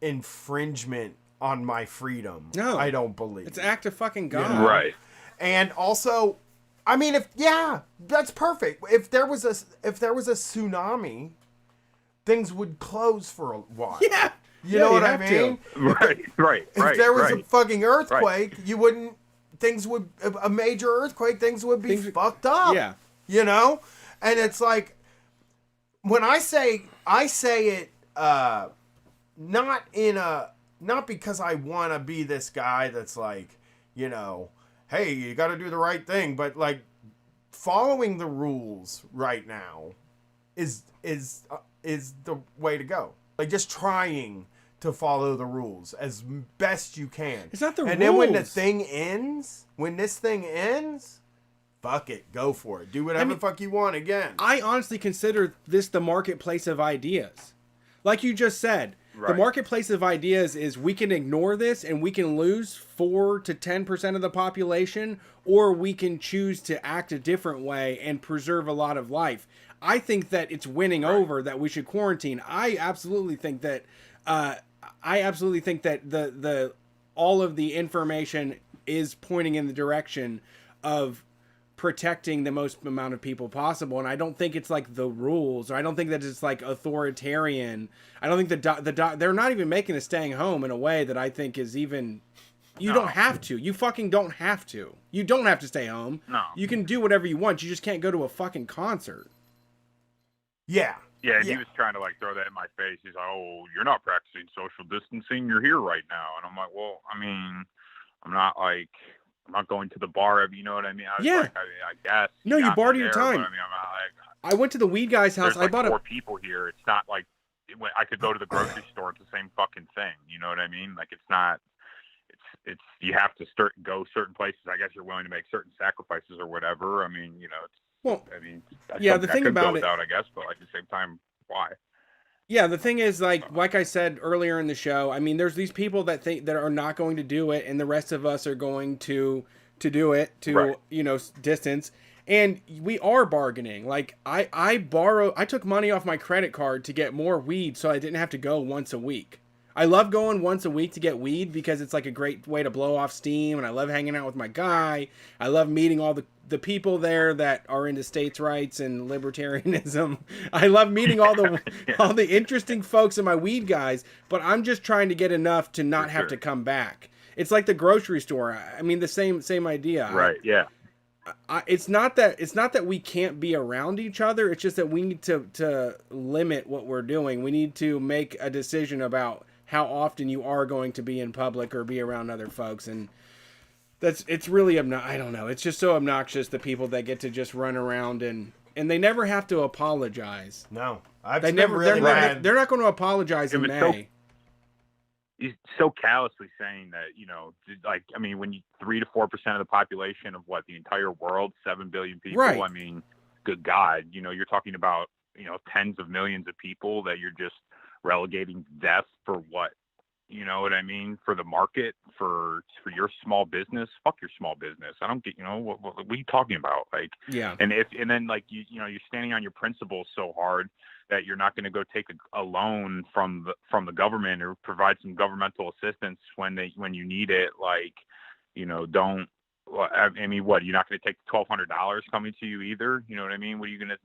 infringement on my freedom. No, I don't believe. It's an act of fucking God. You know? Right. And also, I mean, that's perfect. If there was a tsunami, things would close for a while. Yeah. You know what I mean? Right. If there was a fucking earthquake, a major earthquake, things would be fucked up. Yeah. You know? And it's like, when I say it, not because I want to be this guy that's like, you know, hey, you got to do the right thing, but like, following the rules right now is the way to go. Like, just trying to follow the rules as best you can. It's not the rules. And then when this thing ends, fuck it, go for it. Do whatever the fuck you want again. I honestly consider this the marketplace of ideas. Like you just said, the marketplace of ideas is we can ignore this and we can lose 4 to 10% of the population, or we can choose to act a different way and preserve a lot of life. I think that it's winning over that we should quarantine. I absolutely think that the all of the information is pointing in the direction of protecting the most amount of people possible. And I don't think it's like the rules, or I don't think that it's like authoritarian. I don't think they're not even making us staying home in a way that I think is even. You don't have to. You fucking don't have to. You don't have to stay home. No. You can do whatever you want. You just can't go to a fucking concert. Yeah. Yeah, and he was trying to like throw that in my face. He's like, "Oh, you're not practicing social distancing. You're here right now." And I'm like, "Well, I mean, I'm not going to the bar. You know what I mean?" I was like, I guess. No, you barred your time. But, I mean, I'm not like. I went to the weed guy's house. There's I bought 4 people here. It's not like I could go to the grocery store. It's the same fucking thing. You know what I mean? Like it's not. It's you have to go certain places. I guess you're willing to make certain sacrifices or whatever. I mean, you know. The thing about it, I guess, but at the same time, why? Yeah, the thing is, like I said earlier in the show, I mean, there's these people that think that are not going to do it, and the rest of us are going to do it to distance. And we are bargaining. Like I took money off my credit card to get more weed, so I didn't have to go once a week. I love going once a week to get weed because it's like a great way to blow off steam, and I love hanging out with my guy. I love meeting all the people there that are into states' rights and libertarianism. I love meeting all the interesting folks in my weed guys, but I'm just trying to get enough to not have to come back. It's like the grocery store. I mean, the same idea. Right, yeah. It's not that we can't be around each other. It's just that we need to limit what we're doing. We need to make a decision about how often you are going to be in public or be around other folks. And it's really I don't know. It's just so obnoxious, the people that get to just run around and they never have to apologize. No, they're not going to apologize in May. He's so callously saying that, like, I mean, when 3 to 4% of the population of the entire world, 7 billion people. Right. I mean, good God, you're talking about, tens of millions of people that you're just relegating death for what? You know what I mean? For the market, for your small business. Fuck your small business. I don't get. What are you talking about? Like, yeah. And then like you're standing on your principles so hard that you're not going to go take a loan from the government or provide some governmental assistance when you need it. Like, don't. I mean, what? You're not going to take $1,200 coming to you either. You know what I mean? What are you gonna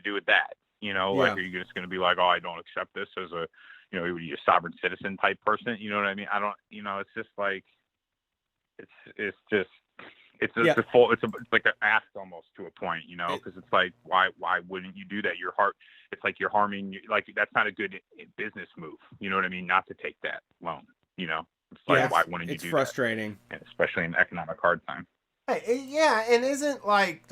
do with that? Like, are you just going to be like, oh, I don't accept this as a a sovereign citizen type person? You know what I mean? I don't, it's just like, it's like an ask almost to a point, because it's like, why wouldn't you do that? It's like you're harming, like, that's not a good business move. You know what I mean? Not to take that loan, it's like, why wouldn't you do that? It's frustrating. And especially in economic hard time. Hey, yeah. And isn't like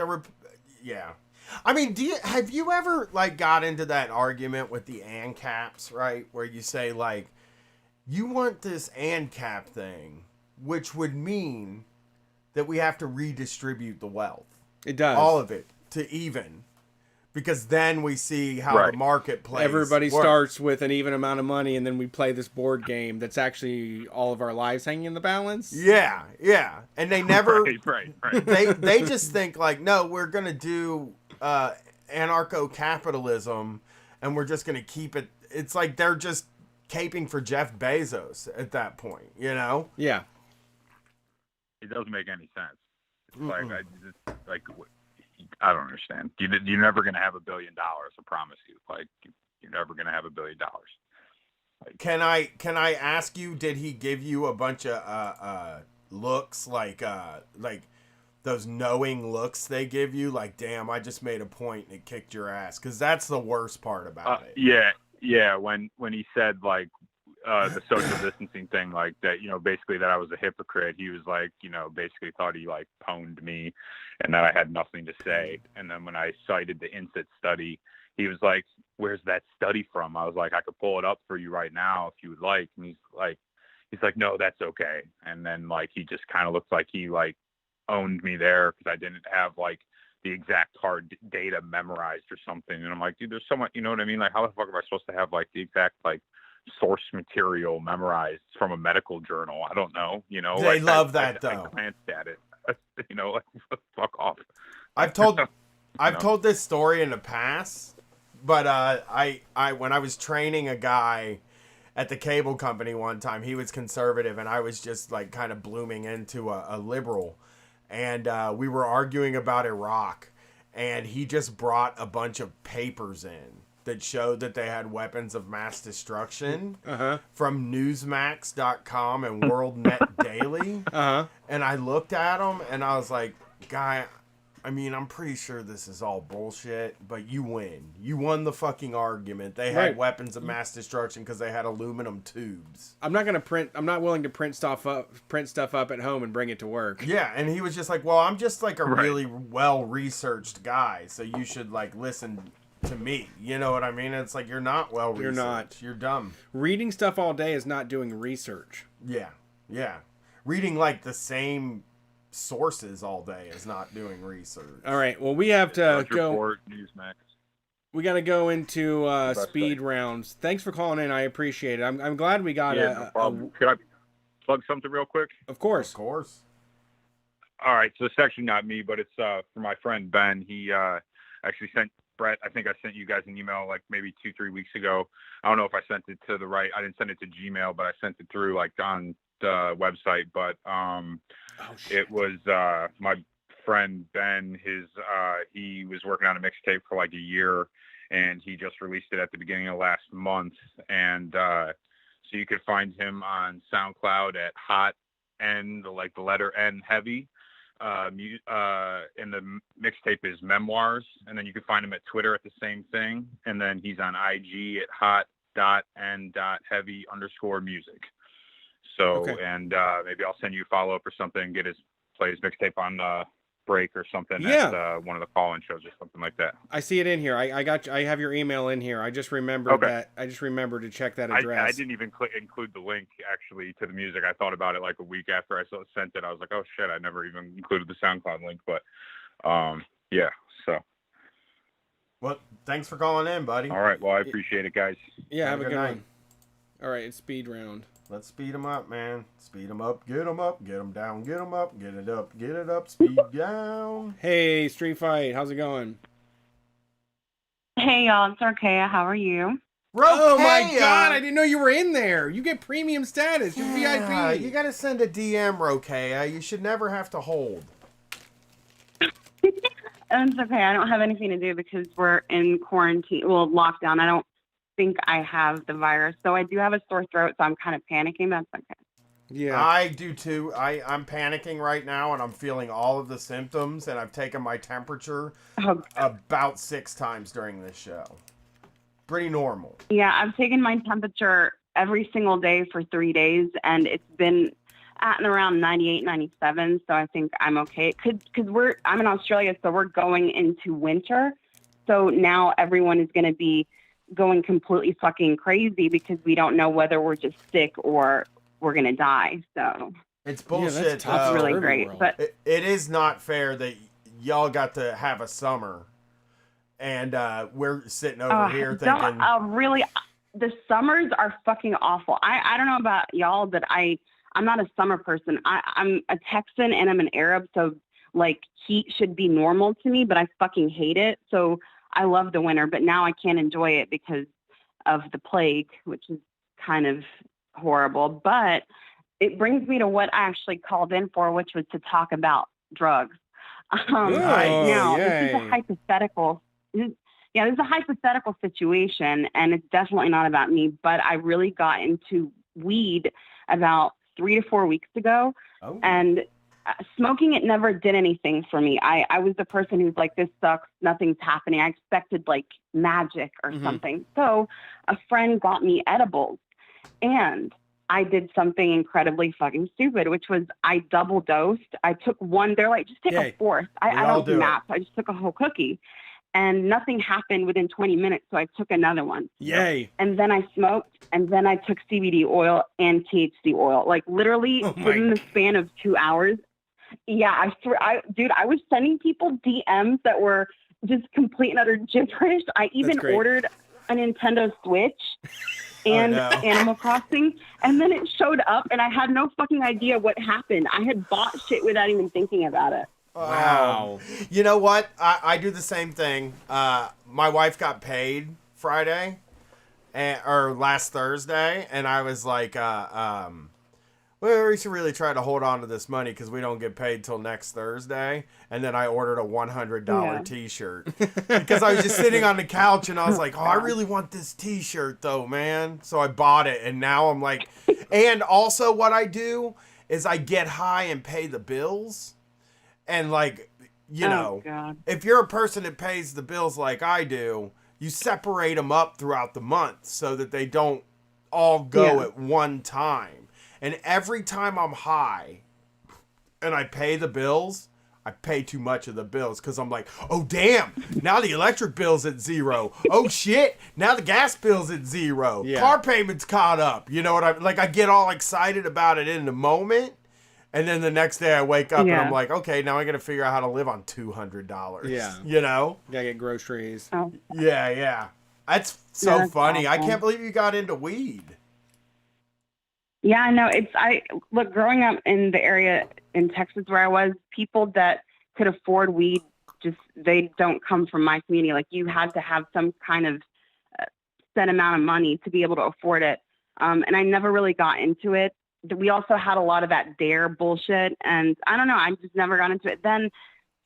I mean, have you ever got into that argument with the ANCAPs, right? Where you say you want this ANCAP thing, which would mean that we have to redistribute the wealth. It does. All of it to even. Because then we see how the market plays. Everybody starts with an even amount of money, and then we play this board game that's actually all of our lives hanging in the balance. Yeah, yeah. And they never... Right. They just think no, we're going to do anarcho-capitalism, and we're just going to keep it... It's like they're just caping for Jeff Bezos at that point, Yeah. It doesn't make any sense. It's I don't understand. You're never going to have $1 billion. I promise you. Like, you're never going to have $1 billion. Can I ask you? Did he give you a bunch of looks like those knowing looks they give you? Like, damn, I just made a point and it kicked your ass. Because that's the worst part about it. Yeah. When he said the social distancing thing, like that, basically that I was a hypocrite. He was like, basically thought he pwned me and that I had nothing to say. And then when I cited the INSET study, he was like, where's that study from? I was like, I could pull it up for you right now if you would like. And he's like, no, that's okay. And then he just kind of looked like he owned me there because I didn't have the exact hard data memorized or something. And I'm like, dude, there's so much, you know what I mean? Like, how the fuck am I supposed to have the exact source material memorized from a medical journal? I don't know. They love that though. I glanced at it. Fuck off. I've told this story in the past, but I when I was training a guy, at the cable company one time. He was conservative, and I was just like kind of blooming into a liberal. And we were arguing about Iraq, and he just brought a bunch of papers in that showed that they had weapons of mass destruction from Newsmax.com and WorldNet Daily. And I looked at them, and I was like, guy, I mean, I'm pretty sure this is all bullshit, but you win. You won the fucking argument. They had weapons of mass destruction because they had aluminum tubes. I'm not willing to print stuff up at home and bring it to work. Yeah, and he was just like, well, I'm just like a really well-researched guy, so you should like listen to me. You know what I mean? It's like, you're not well-researched. You're not. You're dumb. Reading stuff all day is not doing research. Yeah, yeah. Reading like the same sources all day is not doing research. All right. Well, we have to go. Report, Newsmax. We got to go into speed rounds. Thanks for calling in. I appreciate it. I'm glad we got no problem. Could I plug something real quick? Of course. Of course. All right. So it's actually not me, but it's for my friend Ben. He actually sent Brett. I think I sent you guys an email like maybe 2-3 weeks ago. I don't know if I sent it to the right. I didn't send it to Gmail, but I sent it through like on the website. But it was my friend Ben. He was working on a mixtape for like a year, and he just released it at the beginning of last month. And so you could find him on SoundCloud at Hot N, like the letter N Heavy. And the mixtape is Memoirs, and then you can find him at Twitter at the same thing, and then he's on IG at hot.n.heavy_music. So, and maybe I'll send you a follow-up or something, play his mixtape on break or something at one of the call-in shows or something like that. I see it in here. I have your email in here. I just remembered that. I just remembered to check that address. I didn't even include the link actually to the music. I thought about it like a week after I sent it. I was like, oh shit, I never even included the SoundCloud link. But yeah, so. Well, thanks for calling in, buddy. All right. Well, I appreciate it, guys. Yeah, have a good night. All right, it's speed round. Let's speed them up, man. Speed them up, get them down, get them up, get it up, speed down. Hey, Street Fight, how's it going? Hey, y'all, it's Arkea. How are you? Oh my God, I didn't know you were in there. You get premium status. You're VIP. You got to send a DM, Rokea. You should never have to hold. It's okay. I don't have anything to do because we're in quarantine. Well, lockdown. I don't think I have the virus, so I do have a sore throat, so I'm kind of panicking. That's okay. Yeah, I do too. I'm panicking right now, and I'm feeling all of the symptoms, and I've taken my temperature about 6 times during this show. Pretty normal. Yeah, I've taken my temperature every single day for 3 days, and it's been at and around 98, 97, so I think I'm okay. Because I'm in Australia, so we're going into winter, so now everyone is going to be going completely fucking crazy because we don't know whether we're just sick or we're gonna die. So it's bullshit. Yeah, that's really great, but it is not fair that y'all got to have a summer and we're sitting over here thinking really the summers are fucking awful. I don't know about y'all, but I'm not a summer person. I'm a Texan and I'm an Arab, so like heat should be normal to me, but I fucking hate it. So I love the winter, but now I can't enjoy it because of the plague, which is kind of horrible. But it brings me to what I actually called in for, which was to talk about drugs. Now, this is a hypothetical. This is a hypothetical situation, and it's definitely not about me, but I really got into weed about 3 to 4 weeks ago, and smoking it never did anything for me. I was the person who's like, this sucks, nothing's happening. I expected like magic or something. So a friend got me edibles, and I did something incredibly fucking stupid, which was I double dosed. I took one. They're like, just take a fourth. I don't do math. I just took a whole cookie, and nothing happened within 20 minutes. So I took another one. Yay. And then I smoked, and then I took CBD oil and THC oil, like literally within the span of 2 hours. Yeah, dude, I was sending people DMs that were just complete and utter gibberish. I even ordered a Nintendo Switch and Animal Crossing, and then it showed up, and I had no fucking idea what happened. I had bought shit without even thinking about it. Wow. You know what? I do the same thing. My wife got paid Friday, or last Thursday, and I was like, well, we should really try to hold on to this money because we don't get paid till next Thursday. And then I ordered a $100 T-shirt because I was just sitting on the couch and I was like, oh, I really want this T-shirt though, man. So I bought it, and now I'm like, and also what I do is I get high and pay the bills, and like, you know, if you're a person that pays the bills like I do, you separate them up throughout the month so that they don't all go at one time. And every time I'm high and I pay the bills, I pay too much of the bills because I'm like, oh, damn, now the electric bill's at zero. Oh, shit, now the gas bill's at zero. Yeah. Car payment's caught up. You know what I get all excited about it in the moment. And then the next day I wake up and I'm like, okay, now I got to figure out how to live on $200. Yeah. You know? Gotta get groceries. Oh. Yeah. That's so That's funny. I awful. can't believe you got into weed. Yeah, no, look, growing up in the area in Texas where I was, people that could afford weed, they don't come from my community. Like, you had to have some kind of set amount of money to be able to afford it. And I never really got into it. We also had a lot of that DARE bullshit, and I don't know, I just never got into it. Then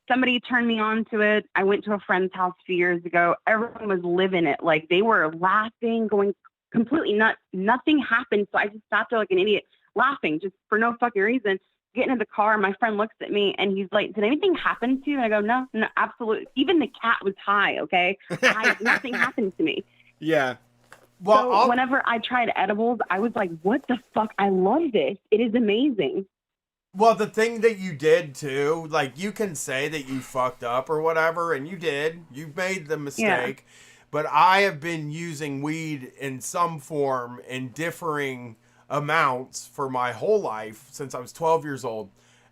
somebody turned me on to it. I went to a friend's house a few years ago. Everyone was living it. Like, they were laughing, going completely nuts. Nothing happened. So I just sat there like an idiot laughing just for no fucking reason. Get into the car. My friend looks at me and he's like, did anything happen to you? And I go, no, absolutely. Even the cat was high. Okay. Nothing happened to me. Yeah. Well, so whenever I tried edibles, I was like, what the fuck? I love this. It is amazing. Well, the thing that you did too, like, you can say that you fucked up or whatever, and you did. You made the mistake. Yeah. But I have been using weed in some form in differing amounts for my whole life since I was 12 years old.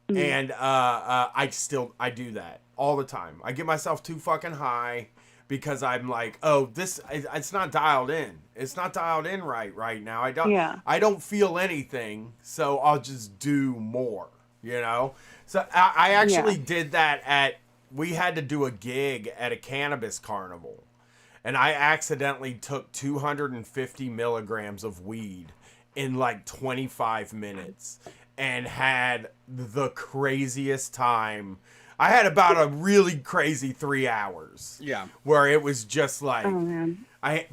Mm-hmm. And I do that all the time. I get myself too fucking high because I'm like, oh, it's not dialed in. It's not dialed in right now. I don't feel anything, so I'll just do more, you know? So I actually did that we had to do a gig at a cannabis carnival. And I accidentally took 250 milligrams of weed in like 25 minutes and had the craziest time. I had about a really crazy 3 hours. Yeah. Where it was just like, oh, man. I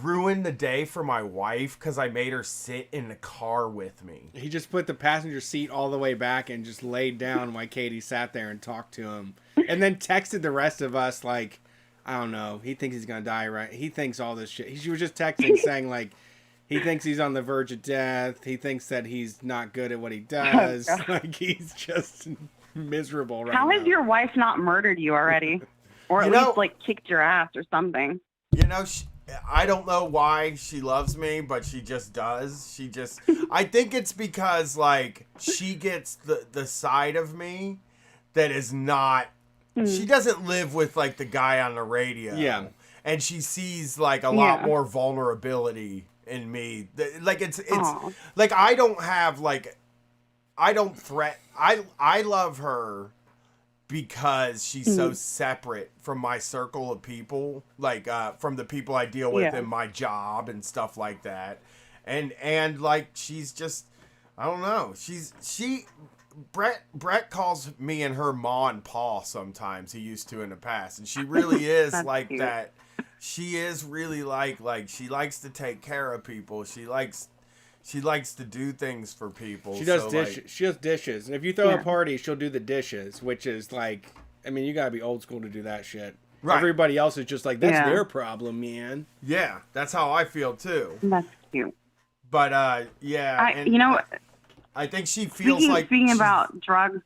ruined the day for my wife because I made her sit in the car with me. He just put the passenger seat all the way back and just laid down while Katie sat there and talked to him. And then texted the rest of us like, I don't know. He thinks he's going to die, right? He thinks all this shit. He was just texting saying, like, he thinks he's on the verge of death. He thinks that he's not good at what he does. Like, he's just miserable right now. How has your wife not murdered you already? Or at least, like, kicked your ass or something? You know, I don't know why she loves me, but she just does. I think it's because, like, she gets the side of me that is not... She doesn't live with, like, the guy on the radio. Yeah. And she sees, like, a lot more vulnerability in me. Like, it's like, I don't have, like, I don't I love her because she's so separate from my circle of people, like, from the people I deal with in my job and stuff like that. And like, she's just, I don't know. Brett calls me and her Ma and Pa sometimes. He used to in the past, and she really is like cute. That. She is really like she likes to take care of people. She likes to do things for people. She does dishes. Like, she does dishes, and if you throw a party, she'll do the dishes, which is like, I mean, you gotta be old school to do that shit. Right. Everybody else is just like, that's their problem, man. Yeah, that's how I feel too. That's cute. But I think she feels Speaking about drugs,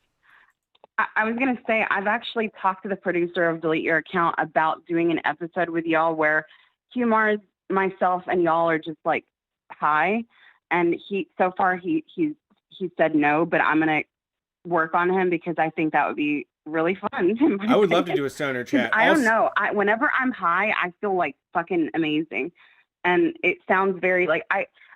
I was going to say, I've actually talked to the producer of Delete Your Account about doing an episode with y'all where QMars, myself, and y'all are just like high. And so far he said no, but I'm going to work on him because I think that would be really fun. I would love to do a stoner chat. I don't know. Whenever I'm high, I feel like fucking amazing. And it sounds very like,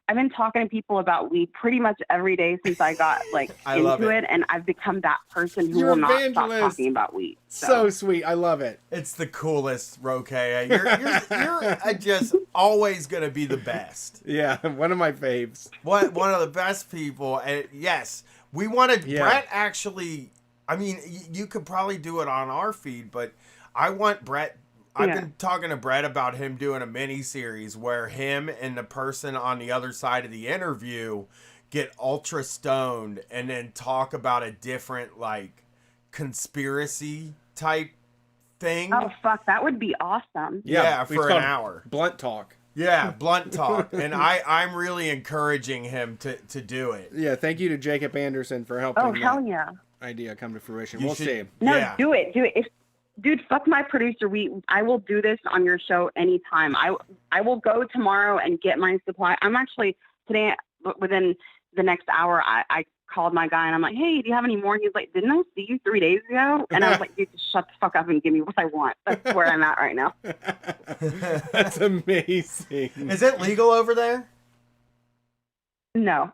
I've been talking to people about weed pretty much every day since I got like I love into it. it, and I've become that person who You're will not stop evangelist. talking about weed. So sweet. I love it. It's the coolest, Rokeya. You're just always gonna be the best. Yeah, one of my faves. One of the best people. And yes, we wanted Yeah. Brett actually. I mean, you could probably do it on our feed, but I want Brett. I've Yeah. been talking to Brett about him doing a mini series where him and the person on the other side of the interview get ultra stoned and then talk about a different like conspiracy type thing. Oh fuck, that would be awesome. Yeah, it's for an called hour. Blunt talk. Yeah, blunt talk. And I'm really encouraging him to do it. Yeah, thank you to Jacob Anderson for helping Oh hell that yeah. idea come to fruition. You We'll should- see. No, Yeah. do it. If dude, fuck my producer. I will do this on your show anytime. I will go tomorrow and get my supply. I'm actually today within the next hour. I called my guy and I'm like, hey, do you have any more? And he's like, didn't I see you 3 days ago? And I was like, dude, just shut the fuck up and give me what I want. That's where I'm at right now. That's amazing. Is it legal over there? No.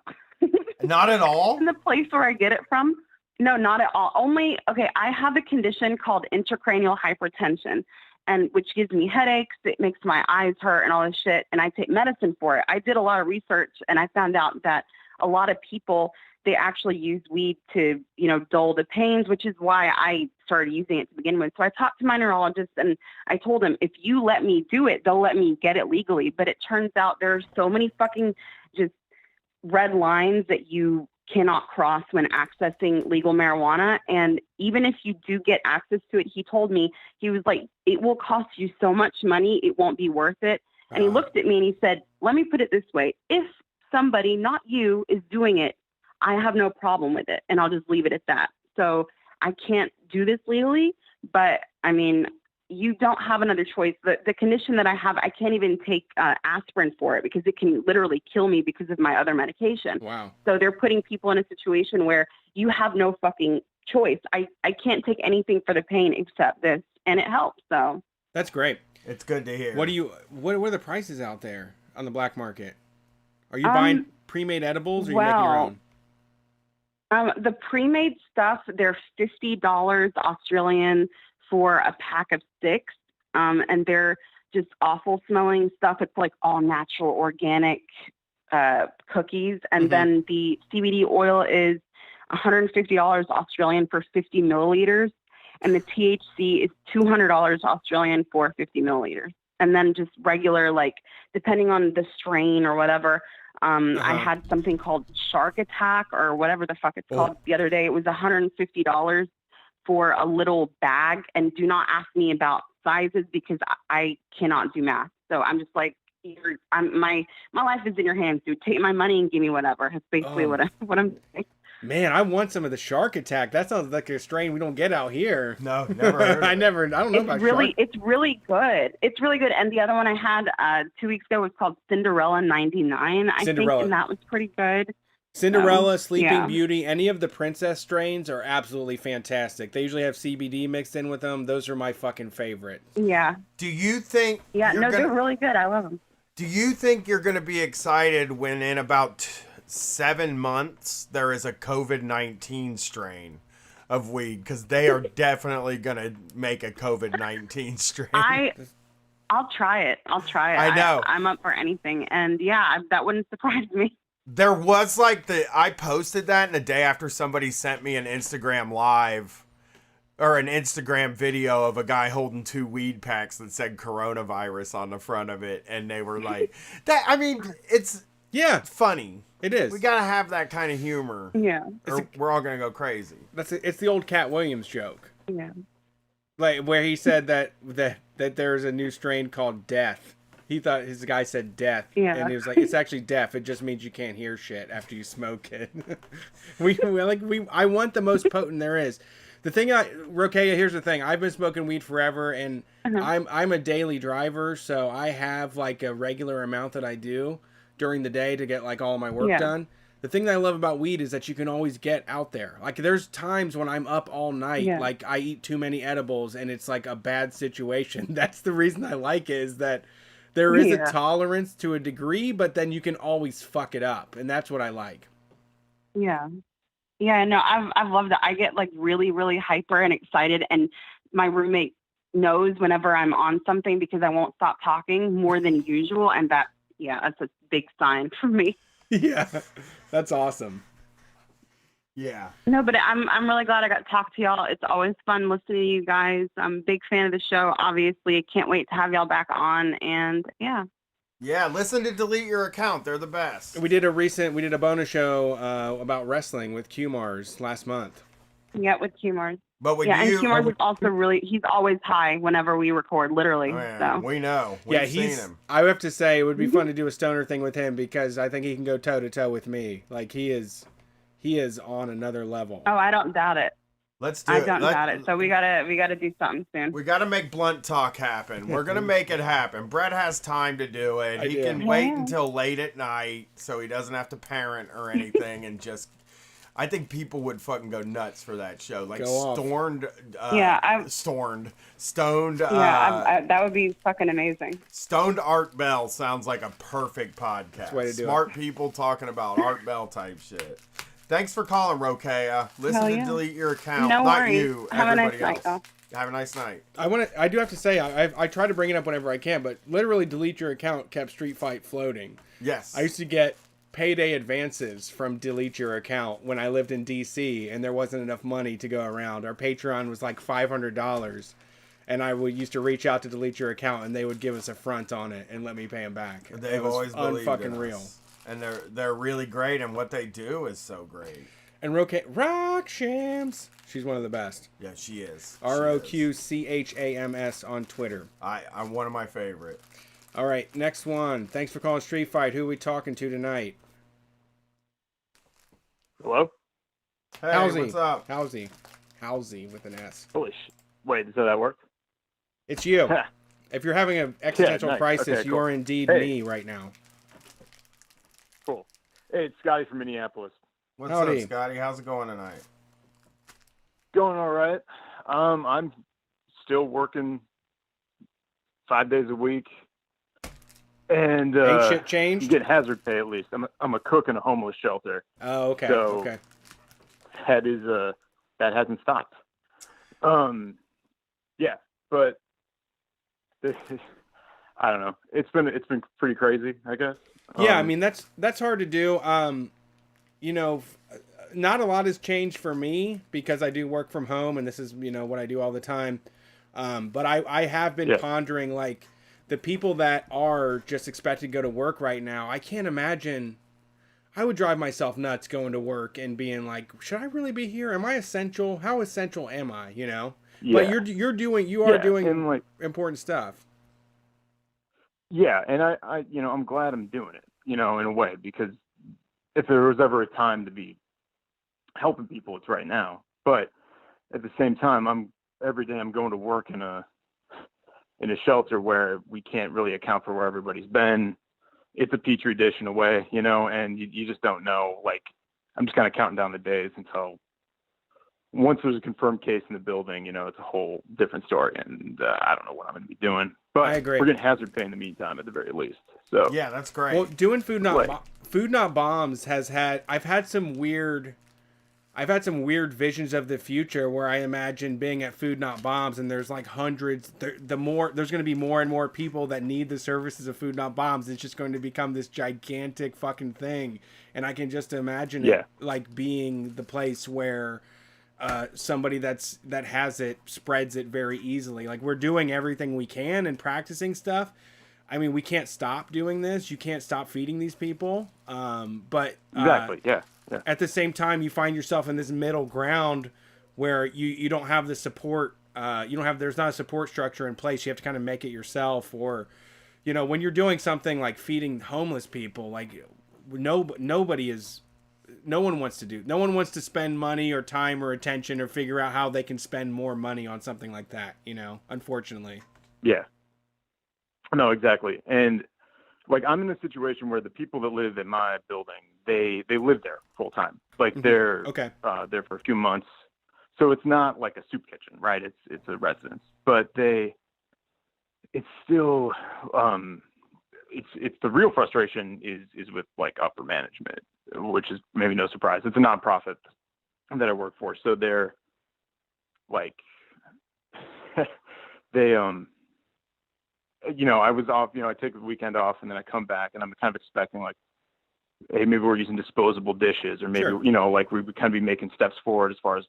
Not at all? In the place where I get it from? No, not at all. Only, okay, I have a condition called intracranial hypertension, and which gives me headaches. It makes my eyes hurt and all this shit, and I take medicine for it. I did a lot of research, and I found out that a lot of people, they actually use weed to, dull the pains, which is why I started using it to begin with. So I talked to my neurologist, and I told him, if you let me do it, they'll let me get it legally. But it turns out there's so many fucking just red lines that you cannot cross when accessing legal marijuana. And even if you do get access to it, he told me, he was like, it will cost you so much money, it won't be worth it. And he looked at me and he said, let me put it this way. If somebody, not you, is doing it, I have no problem with it. And I'll just leave it at that. So I can't do this legally, but I mean, you don't have another choice. The condition that I have, I can't even take aspirin for it because it can literally kill me because of my other medication. Wow. So they're putting people in a situation where you have no fucking choice. I can't take anything for the pain except this, and it helps. So That's great. It's good to hear. What are the prices out there on the black market? Are you buying pre-made edibles or are you making your own? The pre-made stuff, they're $50 Australian for a pack of 6, and they're just awful smelling stuff. It's like all natural organic cookies, and then the CBD oil is $150 Australian for 50 milliliters, and the THC is $200 Australian for 50 milliliters. And then just regular, like, depending on the strain or whatever, I had something called Shark Attack or whatever the fuck it's called the other day. It was $150 for a little bag. And do not ask me about sizes because I cannot do math. So I'm just like, my life is in your hands, dude. Take my money and give me whatever. That's basically what I'm saying. Man, I want some of the Shark Attack. That sounds like a strain we don't get out here. No, never heard of I don't know about Shark. It's really good. It's really good. And the other one I had 2 weeks ago was called Cinderella 99, I think, and that was pretty good. Cinderella, Sleeping Beauty, any of the princess strains are absolutely fantastic. They usually have CBD mixed in with them. Those are my fucking favorite. Yeah. Do you think... Yeah, they're really good. I love them. Do you think you're going to be excited when in about 7 months there is a COVID-19 strain of weed? Because they are definitely going to make a COVID-19 strain. I'll try it. I know. I'm up for anything. And yeah, that wouldn't surprise me. There was I posted that and the day after somebody sent me an Instagram live or an Instagram video of a guy holding 2 weed packs that said coronavirus on the front of it. And they were like, it's funny. It is. We got to have that kind of humor. Yeah. Or we're all going to go crazy. It's the old Cat Williams joke. Yeah. Like where he said that there's a new strain called Death. He thought his guy said death, and he was like, "It's actually deaf. It just means you can't hear shit after you smoke it." I want the most potent there is. The thing, Rokeya, here's the thing. I've been smoking weed forever, and I'm a daily driver, so I have like a regular amount that I do during the day to get like all my work done. The thing that I love about weed is that you can always get out there. Like there's times when I'm up all night, like I eat too many edibles, and it's like a bad situation. That's the reason I like it, is that there is Yeah. a tolerance to a degree, but then you can always fuck it up, and that's what I like. Yeah. Yeah, no, I've loved it. I get like really, really hyper and excited, and my roommate knows whenever I'm on something because I won't stop talking more than usual, and that's a big sign for me. Yeah, that's awesome. Yeah. No, but I'm really glad I got to talk to y'all. It's always fun listening to you guys. I'm a big fan of the show, obviously. I can't wait to have y'all back on, and yeah. Yeah, listen to Delete Your Account. They're the best. We did a bonus show about wrestling with Q-Mars last month. Yeah, with Q-Mars. But when and you- Q-Mars is also he's always high whenever we record, literally. So. We know. We've seen him. I have to say, it would be fun to do a stoner thing with him because I think he can go toe to toe with me. Like he is on another level. Oh, I don't doubt it. Let's do I it. don't doubt it. So we gotta do something soon. We got to make Blunt Talk happen. We're going to make it happen. Brett has time to do it. He can wait until late at night so he doesn't have to parent or anything and just... I think people would fucking go nuts for that show. Like Stoned. Stoned. Yeah, that would be fucking amazing. Stoned Art Bell sounds like a perfect podcast. That's the way to do Smart people talking about Art Bell type shit. Thanks for calling, Rokea. Listen to Delete Your Account. No Not worries. you. Have a everybody nice else. night, Have a nice night. I do have to say, I try to bring it up whenever I can, but literally Delete Your Account kept Street Fight floating. Yes. I used to get payday advances from Delete Your Account when I lived in DC and there wasn't enough money to go around. Our Patreon was like $500, and I used to reach out to Delete Your Account and they would give us a front on it and let me pay them back. They've it was always believed unfucking in real. us. And they're really great, and what they do is so great. And Rock Shams, she's one of the best. Yeah, she is. ROQCHAMS on Twitter. I'm one of my favorite. All right, next one. Thanks for calling Street Fight. Who are we talking to tonight? Hello? Hey, Howsy. what's up? Howsy with an S. Holy shit. Wait, is that work? It's you. If you're having an existential nice. crisis, Okay, you cool. are indeed Hey. me right now. Cool. Hey, it's Scotty from Minneapolis. What's Howdy. up, Scotty? How's it going tonight? Going all right. I'm still working 5 days a week. And Ain't shit changed? you get hazard pay at least. I'm a cook in a homeless shelter. Oh, okay. So okay. That hasn't stopped. Yeah, but I don't know. It's been pretty crazy, I guess. Yeah, I mean that's hard to do. You know, not a lot has changed for me because I do work from home and this is, you know, what I do all the time. But I have been pondering, like, the people that are just expected to go to work right now. I can't imagine. I would drive myself nuts going to work and being like, should I really be here? Am I essential? How essential am I? You know. Yeah. But you are doing and, like, important stuff. Yeah, and I I'm glad I'm doing it, you know, in a way, because if there was ever a time to be helping people, it's right now. But at the same time, every day I'm going to work in a shelter where we can't really account for where everybody's been. It's a petri dish in a way, you know, and you just don't know. Like, I'm just kind of counting down the days until once there's a confirmed case in the building, you know, it's a whole different story, and I don't know what I'm going to be doing. But I agree. We're getting hazard pay in the meantime, at the very least. So yeah, that's great. Well, doing Food Not Bombs I've had some weird visions of the future where I imagine being at Food Not Bombs and there's like hundreds. There's going to be more and more people that need the services of Food Not Bombs. It's just going to become this gigantic fucking thing, and I can just imagine it like being the place where somebody that has it spreads it very easily. Like, we're doing everything we can and practicing stuff. I mean, we can't stop doing this. You can't stop feeding these people. But exactly, yeah. At the same time, you find yourself in this middle ground where you don't have the support. There's not a support structure in place. You have to kind of make it yourself. Or, you know, when you're doing something like feeding homeless people, like no one wants to spend money or time or attention or figure out how they can spend more money on something like that, you know, unfortunately. Yeah. No, exactly. And like, I'm in a situation where the people that live in my building, they live there full time. Like, they're there for a few months. So it's not like a soup kitchen, right? It's a residence, but it's still, it's the real frustration is with like upper management, which is maybe no surprise. It's a nonprofit that I work for, so they're like they I was off, I take the weekend off and then I come back and I'm kind of expecting like, hey, maybe we're using disposable dishes, or maybe like we would kind of be making steps forward as far as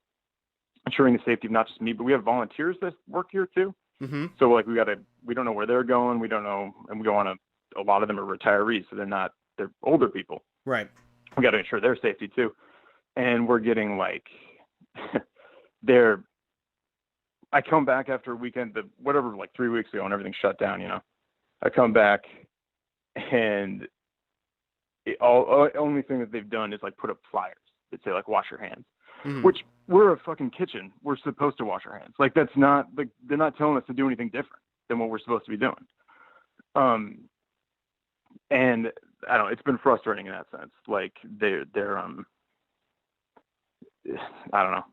ensuring the safety of not just me, but we have volunteers that work here too. Mm-hmm. So like we don't know where they're going. We don't know. And we go on a lot of them are retirees. So they're older people. Right. We got to ensure their safety too. And we're getting like, I come back after a weekend, like 3 weeks ago, and everything shut down, I come back and only thing that they've done is like put up flyers that say like, wash your hands. Mm-hmm. Which we're a fucking kitchen. We're supposed to wash our hands. Like that's not like they're not telling us to do anything different than what we're supposed to be doing. And I don't know, it's been frustrating in that sense. Like they're I don't know.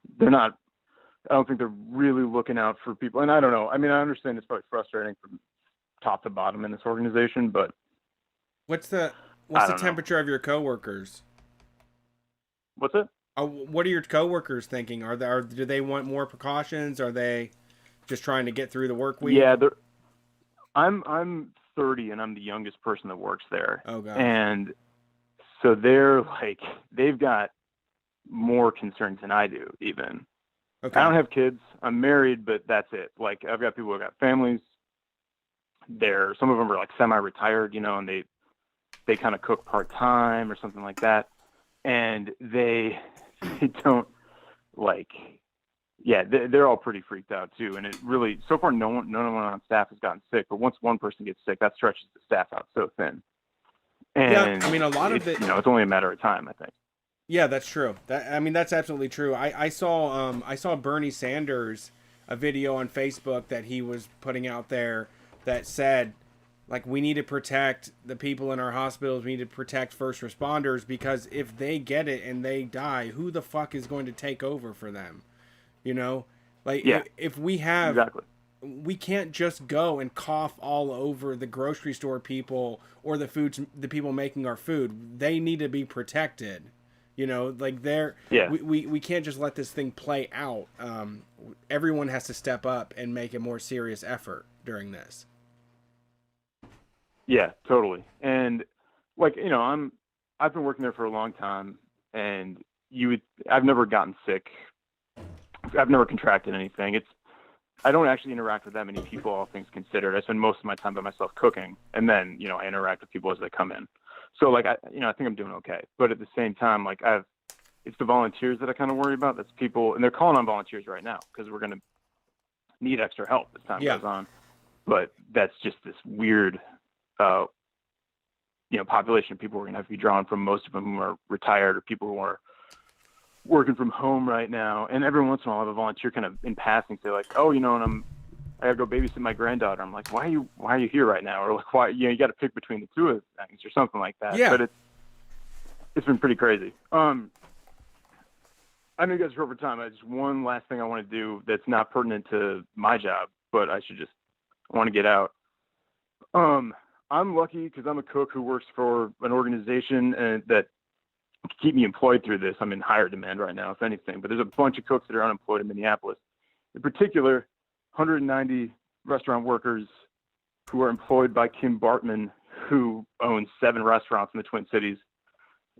I don't think they're really looking out for people. And I don't know. I mean, I understand it's probably frustrating from top to bottom in this organization, but what's the temperature of your coworkers? What's it? What are your coworkers thinking? Do they want more precautions? Are they just trying to get through the work week? Yeah, I'm 30 and I'm the youngest person that works there. Oh god. And so they've got more concerns than I do even. Okay. I don't have kids. I'm married, but that's it. Like I've got people who got families. Some of them are like semi-retired, and they kind of cook part-time or something like that. And they don't they're all pretty freaked out too. And it really, so far, none of them on staff has gotten sick, but once one person gets sick, that stretches the staff out so thin. And yeah, I mean, a lot of it, it's only a matter of time, I think. Yeah, that's true. That's absolutely true. I saw Bernie Sanders, a video on Facebook that he was putting out there that said, like, we need to protect the people in our hospitals. We need to protect first responders, because if they get it and they die, who the fuck is going to take over for them? If we have, exactly. We can't just go and cough all over the grocery store people or the people making our food. They need to be protected. We can't just let this thing play out. Everyone has to step up and make a more serious effort during this. Yeah, totally. And I've been working there for a long time, and I've never gotten sick. I've never contracted anything. I don't actually interact with that many people, all things considered. I spend most of my time by myself cooking, and then, I interact with people as they come in. So I think I'm doing okay. But at the same time, it's the volunteers that I kind of worry about. That's people, and they're calling on volunteers right now because we're going to need extra help as time goes on. But that's just this weird, population of people we're going to have to be drawn from, most of them who are retired or people who are working from home right now. And every once in a while, I have a volunteer kind of in passing say like, oh, and I gotta go babysit my granddaughter. I'm like, why are you here right now? Or like, why, you got to pick between the two of things or something like that. Yeah. But it's been pretty crazy. I know you guys are over time. Just one last thing I want to do that's not pertinent to my job, but I want to get out. I'm lucky because I'm a cook who works for an organization that can keep me employed through this. I'm in higher demand right now, if anything. But there's a bunch of cooks that are unemployed in Minneapolis. In particular, 190 restaurant workers who are employed by Kim Bartman, who owns 7 restaurants in the Twin Cities,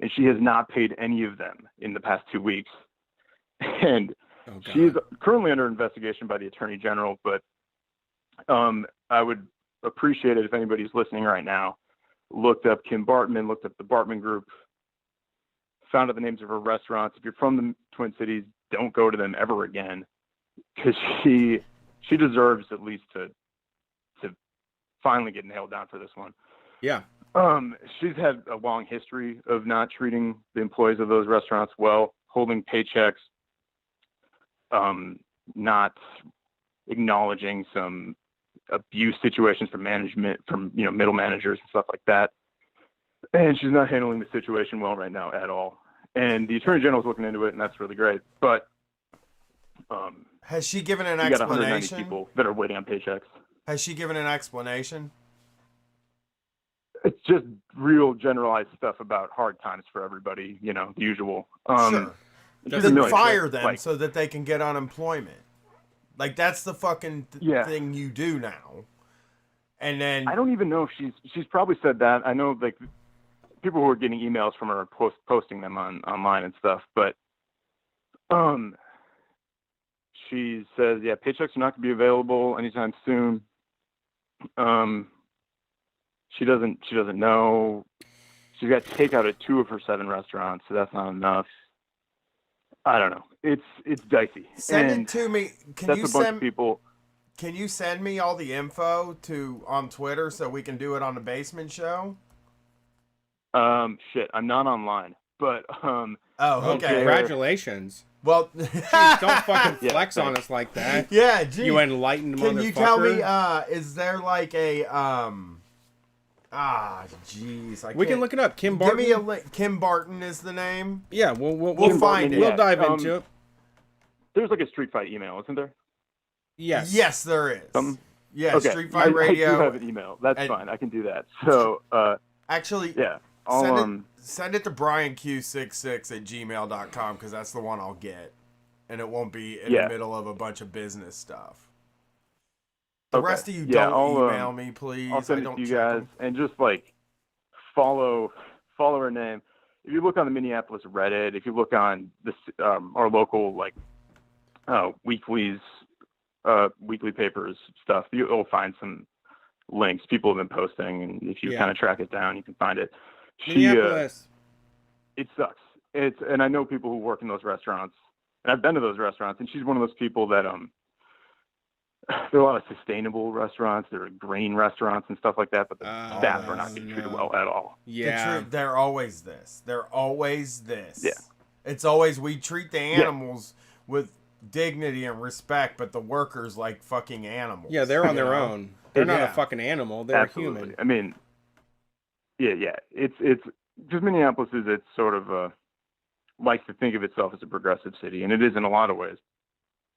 and she has not paid any of them in the past 2 weeks. And she's currently under investigation by the Attorney General, but I would appreciate it if anybody's listening right now looked up Kim Bartman, looked up the Bartman Group, found out the names of her restaurants. If you're from the Twin Cities, don't go to them ever again, because she deserves at least to finally get nailed down for this one. Yeah. She's had a long history of not treating the employees of those restaurants well, holding paychecks, not acknowledging some abuse situations from management, from middle managers and stuff like that. And she's not handling the situation well right now at all. And the Attorney General is looking into it, and that's really great. But has she given an explanation? Got 190 people that are waiting on paychecks. Has she given an explanation? it's just real generalized stuff about hard times for everybody, you know, the usual. Sure. She's Then a million fire shit. them Like, so that they can get unemployment. Like, that's the fucking thing you do now. And then I don't even know if she's probably said that. I know, like, people who are getting emails from her are posting them online and stuff, but she says, yeah, paychecks are not going to be available anytime soon. She doesn't know. She's got takeout at 2 of her 7 restaurants, so that's not enough. I don't know. It's dicey. Send And it to me. Can that's you a bunch send of people. Can you send me all the info on Twitter so we can do it on the basement show? Shit, I'm not online, but Oh, okay. Congratulations. Well, Jeez, don't fucking flex on us like that. Yeah, geez. You enlightened motherfucker. Can you tell me? Is there like a jeez. We can look it up. Kim Give Barton. me a link. Kim Barton is the name. Yeah, we'll find it. We'll dive into it. There's like a Street Fight email, isn't there? Yes. Yes, there is. Yeah, Okay. Street Fight I Radio. do have an email. That's fine. I can do that. So, actually, yeah. Send it to brianq66@gmail.com because that's the one I'll get. And it won't be in the middle of a bunch of business stuff. The rest of you don't email me, please. I'll send it to you guys. And just, like, follow her name. If you look on the Minneapolis Reddit, if you look on this our local, like, weeklies, weekly papers stuff, you'll find some links people have been posting. And if you kind of track it down, you can find it. Minneapolis. It sucks. And I know people who work in those restaurants, and I've been to those restaurants, and she's one of those people that there are a lot of sustainable restaurants, there are green restaurants and stuff like that, but the staff are not getting treated well at all. Yeah, they're always this. They're always this. Yeah, it's always we treat the animals with dignity and respect, but the workers like fucking animals. Yeah, they're on their own. They're not a fucking animal. They're a human. I mean, yeah. It's just Minneapolis is it's sort of likes to think of itself as a progressive city, and it is in a lot of ways.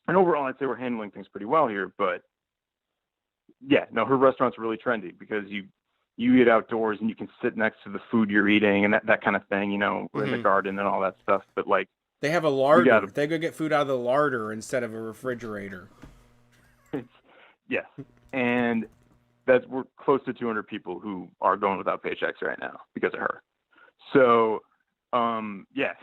And overall, I'd say we're handling things pretty well here. But yeah, no, her restaurant's really trendy because you eat outdoors and you can sit next to the food you're eating and that kind of thing, you know, in the garden and all that stuff. But like, they have a larder. They go get food out of the larder instead of a refrigerator. Yes, and we're close to 200 people who are going without paychecks right now because of her. So, yeah,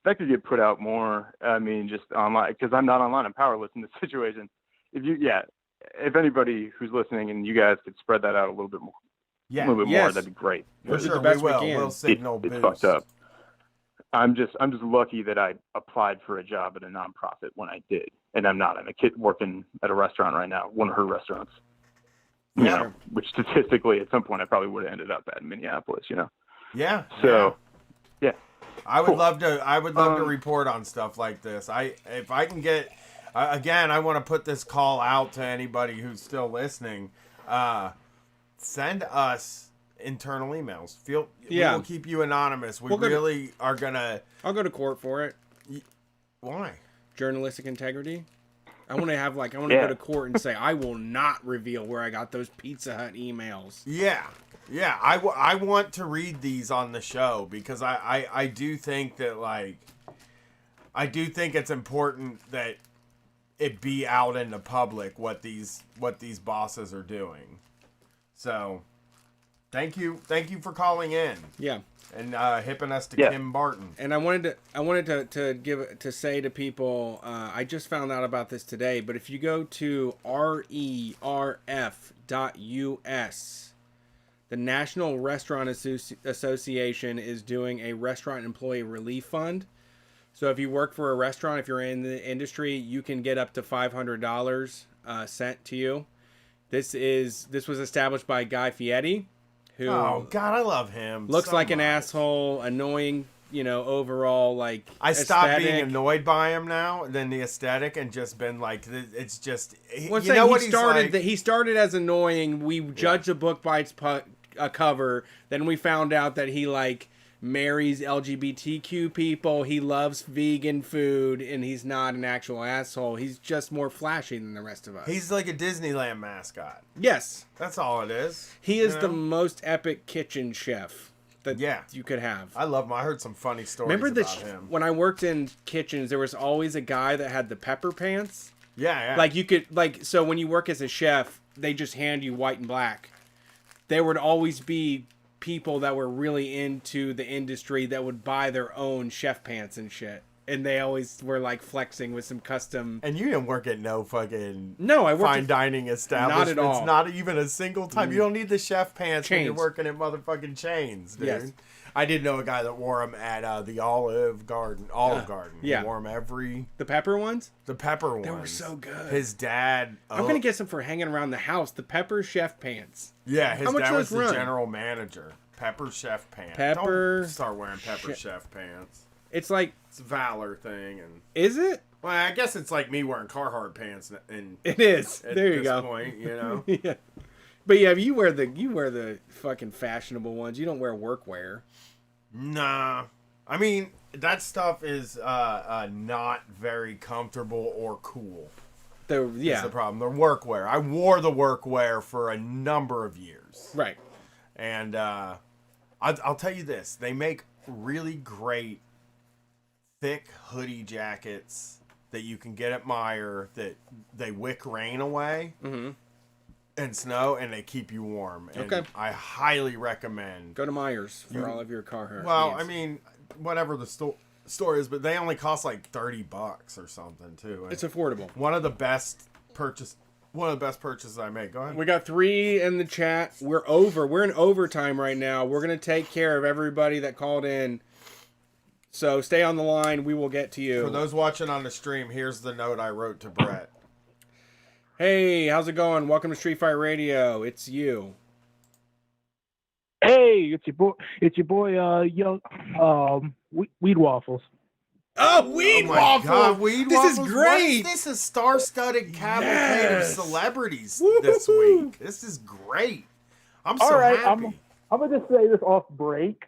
that could get put out more. I mean, just online because I'm not online. I'm powerless in this situation. If anybody who's listening and you guys could spread that out a little bit more, that'd be great. For sure, we will. We'll signal it's fucked up. I'm just lucky that I applied for a job at a nonprofit when I did, and I'm not. I'm a kid working at a restaurant right now, one of her restaurants. You know, which statistically, at some point, I probably would have ended up at Minneapolis. You know. Yeah. So, yeah. I would love to. I would love to report on stuff like this. If I can get, again, I want to put this call out to anybody who's still listening. Send us internal emails. We will keep you anonymous. We really are gonna. I'll go to court for it. Why? Journalistic integrity. I want to go to court and say I will not reveal where I got those Pizza Hut emails. Yeah. I want to read these on the show because I do think that I do think it's important that it be out in the public what these bosses are doing. So, thank you for calling in. Yeah. And hipping us to Kim Barton. And I wanted to say to people, I just found out about this today, but if you go to RERF.us, the National Restaurant Association is doing a restaurant employee relief fund. So if you work for a restaurant, if you're in the industry, you can get up to $500 sent to you. This was established by Guy Fieri, who I love him. Looks like an asshole, annoying, overall like. I stopped being annoyed by him now. Then the aesthetic and just been like, it's just. He started as annoying. We judged a book by its cover. Then we found out that he marries LGBTQ people. He loves vegan food, and he's not an actual asshole. He's just more flashy than the rest of us. He's like a Disneyland mascot. Yes. That's all it is. He is you the know? most epic kitchen chef that you could have. I love him. I heard some funny stories Remember about him. when I worked in kitchens, there was always a guy that had the pepper pants. Yeah. Like you could so when you work as a chef, they just hand you white and black. There would always be people that were really into the industry that would buy their own chef pants and shit. And they always were like flexing with some custom. And you didn't work at no fucking I worked fine dining establishments. Not at all. Not even a single time. You don't need the chef pants when you're Chains. working at motherfucking Chains, dude. Yes. I did know a guy that wore them at the Olive Garden. Yeah. He wore them the pepper ones? The pepper ones. They were so good. His dad. I'm going to get some for hanging around the house. The pepper chef pants. Yeah, his How much dad do was those the run? general manager. Pepper chef pants. Pepper Don't start wearing pepper chef pants. It's like it's a Valor thing, and is it? Well, I guess it's like me wearing Carhartt pants, and it is. At There you this go. Point, you know. Yeah. But yeah, you wear the fucking fashionable ones. You don't wear workwear. Nah. I mean, that stuff is not very comfortable or cool. Is the problem. The workwear. I wore the workwear for a number of years. Right. And I'll tell you this. They make really great thick hoodie jackets that you can get at Meijer that they wick rain away and snow, and they keep you warm. And Okay. I highly recommend. Go to Myers for all of your Carhartt Well, needs. I mean, whatever the store is, but they only cost like $30 or something too. And It's affordable. One of the best purchases I made. Go ahead. We got 3 in the chat. We're in overtime right now. We're going to take care of everybody that called in. So stay on the line. We will get to you. For those watching on the stream, here's the note I wrote to Brett. Hey, how's it going? Welcome to Street Fight Radio. It's you. Hey, it's your boy, Young, Weed Waffles. Oh, Weed my Waffle! God, Weed This is Waffles? great! This is star-studded cavalcade Yes. of celebrities this week. This is great. I'm so All right, happy. I'm gonna just say this off break.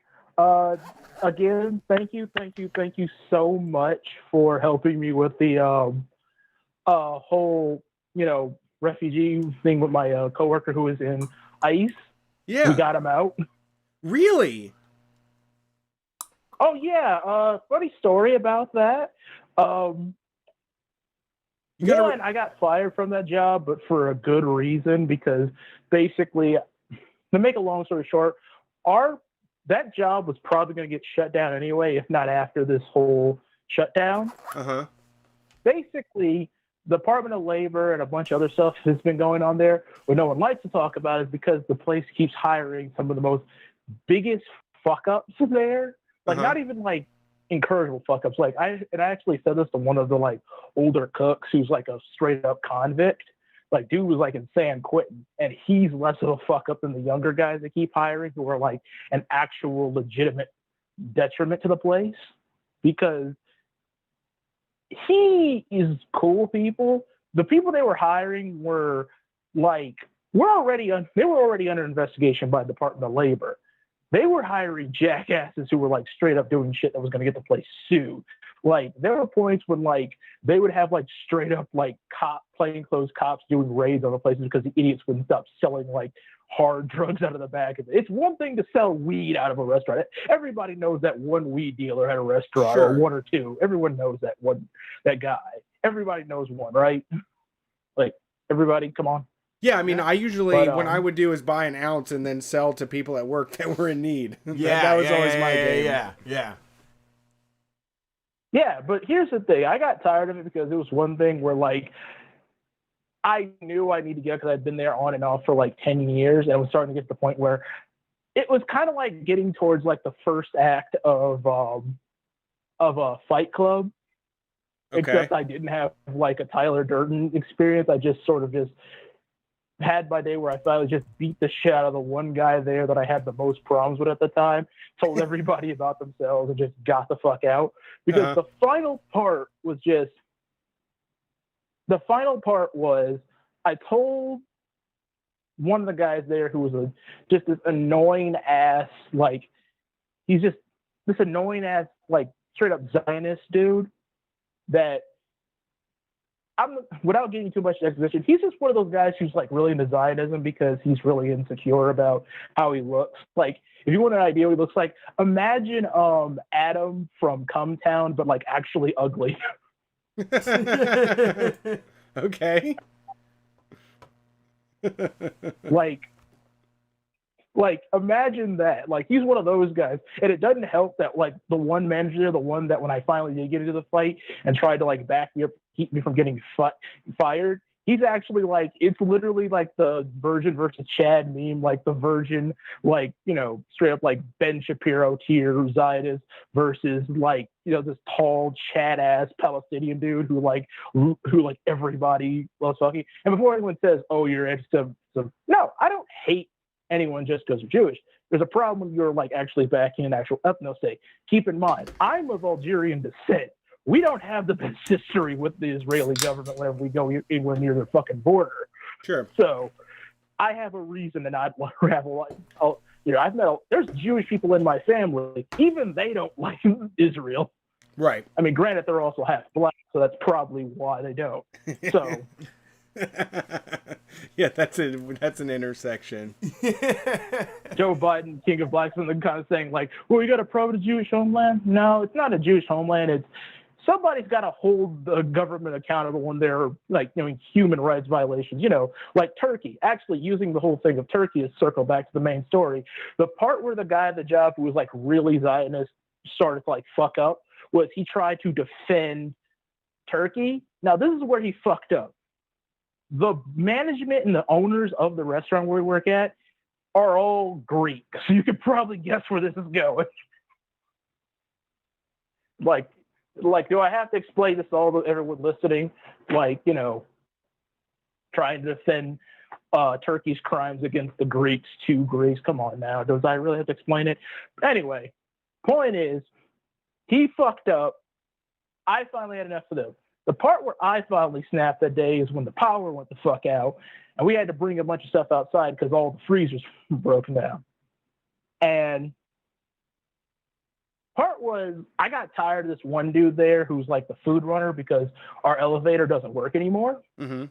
Again, thank you so much for helping me with the whole, refugee thing with my coworker who is in ICE. Yeah, we got him out. Really? Oh yeah, funny story about that. One, I got fired from that job, but for a good reason, because basically, to make a long story short, that job was probably going to get shut down anyway, if not after this whole shutdown. Basically, the Department of Labor and a bunch of other stuff has been going on there. What no one likes to talk about is because the place keeps hiring some of the most biggest fuck ups there. Like not even like encouragable fuck ups. Like I actually said this to one of the like older cooks who's like a straight up convict. Like dude was like in San Quentin, and he's less of a fuck up than the younger guys they keep hiring who are like an actual legitimate detriment to the place, because he is cool people. The people they were hiring were like they were already under investigation by the Department of Labor. They were hiring jackasses who were like straight up doing shit that was going to get the place sued. Like there were points when like they would have like straight up like plainclothes cops doing raids on the places because the idiots wouldn't stop selling like hard drugs out of the back of it. It's one thing to sell weed out of a restaurant. Everybody knows that one weed dealer at a restaurant, or one or two. Everyone knows that guy. Everybody knows one, right? Like everybody, come on. Yeah, I mean, I usually, But, what I would do is buy an ounce and then sell to people at work that were in need. Yeah, that was always my game. Yeah, but here's the thing. I got tired of it because it was one thing where, like, I knew I needed to get because I'd been there on and off for, like, 10 years, and it was starting to get to the point where it was kind of like getting towards, like, the first act of a Fight Club. Okay. Except I didn't have, like, a Tyler Durden experience. I just sort of just had my day where I finally just beat the shit out of the one guy there that I had the most problems with at the time, told everybody about themselves, and just got the fuck out. Because the final part was I told one of the guys there who was just this annoying ass, like, he's just annoying ass like straight up Zionist dude that without getting too much exposition, he's just one of those guys who's like really into Zionism because he's really insecure about how he looks. Like, if you want an idea what he looks like, imagine Adam from Cumtown, but like actually ugly. Okay. like imagine that. Like, he's one of those guys, and it doesn't help that like the one manager, the one that when I finally did get into the fight and tried to like back me up, keep me from getting fired, he's actually like, it's literally like the Virgin versus Chad meme, like the Virgin, like, you know, straight up like Ben Shapiro tier Zionist versus like, you know, this tall Chad ass Palestinian dude who like everybody loves fucking. And before anyone says, oh, you're no, I don't hate anyone just because they're Jewish. There's a problem when you're like actually backing an actual ethnostate. Keep in mind, I'm of Algerian descent. We don't have the best history with the Israeli government whenever we go anywhere near their fucking border. Sure. So I have a reason to not have a like. You know, there's Jewish people in my family. Even they don't like Israel. Right. I mean, granted, they're also half black, so that's probably why they don't. So. Yeah, that's an intersection. Joe Biden, king of blacks, and the kind of saying like, well, you got a pro-Jewish homeland? No, it's not a Jewish homeland. It's somebody's got to hold the government accountable when they're like, you know, human rights violations, you know, like Turkey. Actually, using the whole thing of Turkey to circle back to the main story, the part where the guy at the job who was like really Zionist started to like fuck up was he tried to defend Turkey. Now, this is where he fucked up. The management and the owners of the restaurant where we work at are all Greek. So you could probably guess where this is going. Like, do I have to explain this to everyone listening? Like, you know, trying to defend Turkey's crimes against the Greeks to Greeks. Come on now. Does I really have to explain it? Anyway, point is, he fucked up. I finally had enough of them. The part where I finally snapped that day is when the power went the fuck out, and we had to bring a bunch of stuff outside because all the freezers were broken down. And part was, I got tired of this one dude there who's like the food runner because our elevator doesn't work anymore. Mm-hmm.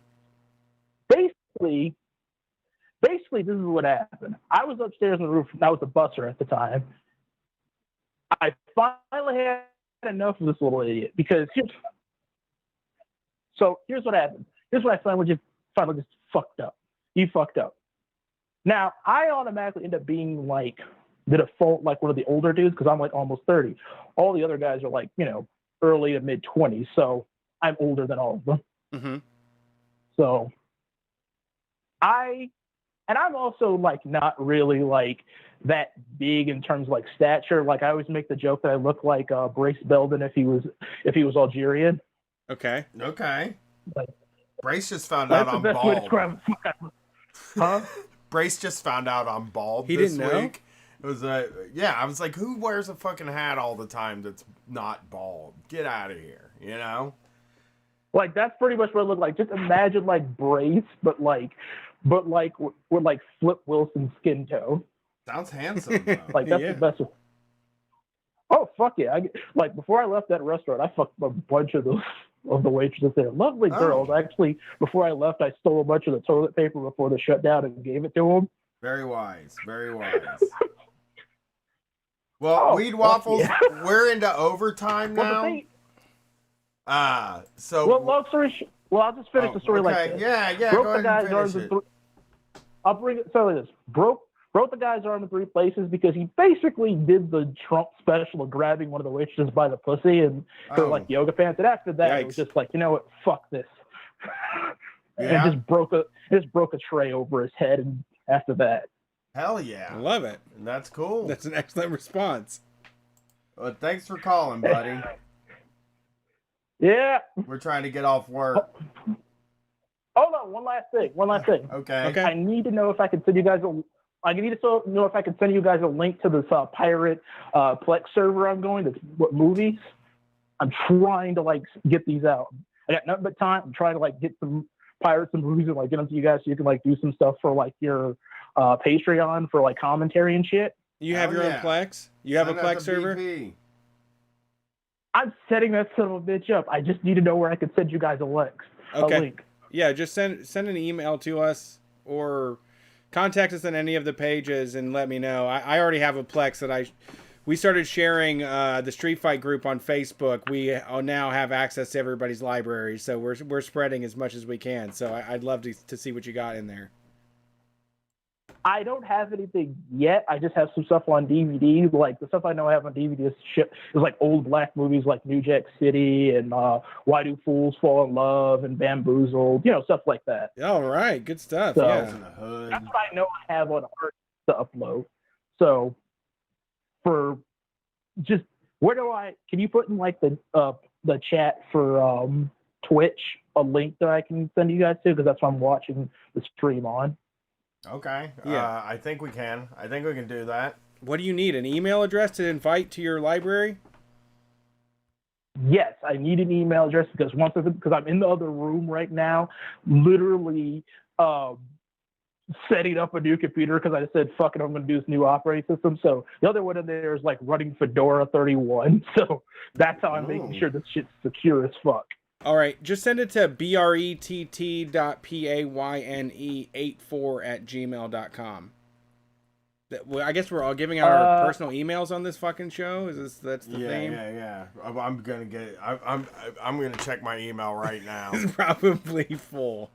Basically, this is what happened. I was upstairs on the roof, and I was a busser at the time. I finally had enough of this little idiot because here's what happened. Here's what I finally just fucked up. You fucked up. Now, I automatically end up being like the default, like one of the older dudes, because I'm like almost 30. All the other guys are like, you know, early to mid 20s. So I'm older than all of them. Mm-hmm. So I'm also like not really like that big in terms of like stature. Like, I always make the joke that I look like Brace Belden if he was Algerian. Okay. Like, Brace just found out I'm bald. Huh? Brace just found out I'm bald He this didn't know? week. It was yeah, I was like, who wears a fucking hat all the time that's not bald? Get out of here, you know? Like, that's pretty much what it looked like. Just imagine like Brace, but with like Flip Wilson skin tone. Sounds handsome though. Like, that's the best. Oh fuck yeah! Like, before I left that restaurant, I fucked a bunch of the waitresses there. Lovely girls. Actually, before I left, I stole a bunch of the toilet paper before the shutdown and gave it to them. Very wise. Very wise. Well, Weed Waffles, we're into overtime now. So. Well, long story well, I'll just finish the story like this. Yeah. Broke go the ahead guy's and finish arms it. I'll bring it. So like this. Broke the guy's arm in 3 places because he basically did the Trump special of grabbing one of the waitresses by the pussy and her like yoga pants. And after that, it was just like, you know what? Fuck this. Yeah. And just broke a tray over his head. And after that. Hell yeah. I love it. That's cool. That's an excellent response. Well, thanks for calling, buddy. Yeah. We're trying to get off work. Oh no! One last thing. Okay. I need to know if I can send you guys a link to this pirate Plex server I'm going to. What movies? I'm trying to like get these out. I got nothing but time. I'm trying to like get some pirates and movies and like get them to you guys so you can like do some stuff for like your Patreon for like commentary and shit. You have your own Plex? You have a Plex server? I'm setting that son of a bitch up. I just need to know where I can send you guys a link. Okay. A link. Yeah, just send an email to us or contact us on any of the pages and let me know. I already have a Plex that we started sharing the Street Fight group on Facebook. We now have access to everybody's library, so we're spreading as much as we can. So I'd love to see what you got in there. I don't have anything yet. I just have some stuff on DVD. Like the stuff I know I have on DVD is like old black movies like New Jack City and Why Do Fools Fall in Love and Bamboozled, stuff like that. All right, good stuff. So, yeah, that's what I know I have on art to upload. So for just can you put in like the chat for Twitch a link that I can send you guys to, because that's what I'm watching the stream on. Okay. Yeah. I think we can. I think we can do that. What do you need? An email address to invite to your library? Yes, I need an email address because I'm in the other room right now, literally setting up a new computer because I said, fuck it, I'm going to do this new operating system. So the other one in there is like running Fedora 31. So that's how I'm making sure this shit's secure as fuck. All right, just send it to brett.payne84@gmail.com. I guess we're all giving out our personal emails on this fucking show. That's the theme? Yeah. I'm gonna get. I'm gonna check my email right now. It's probably full.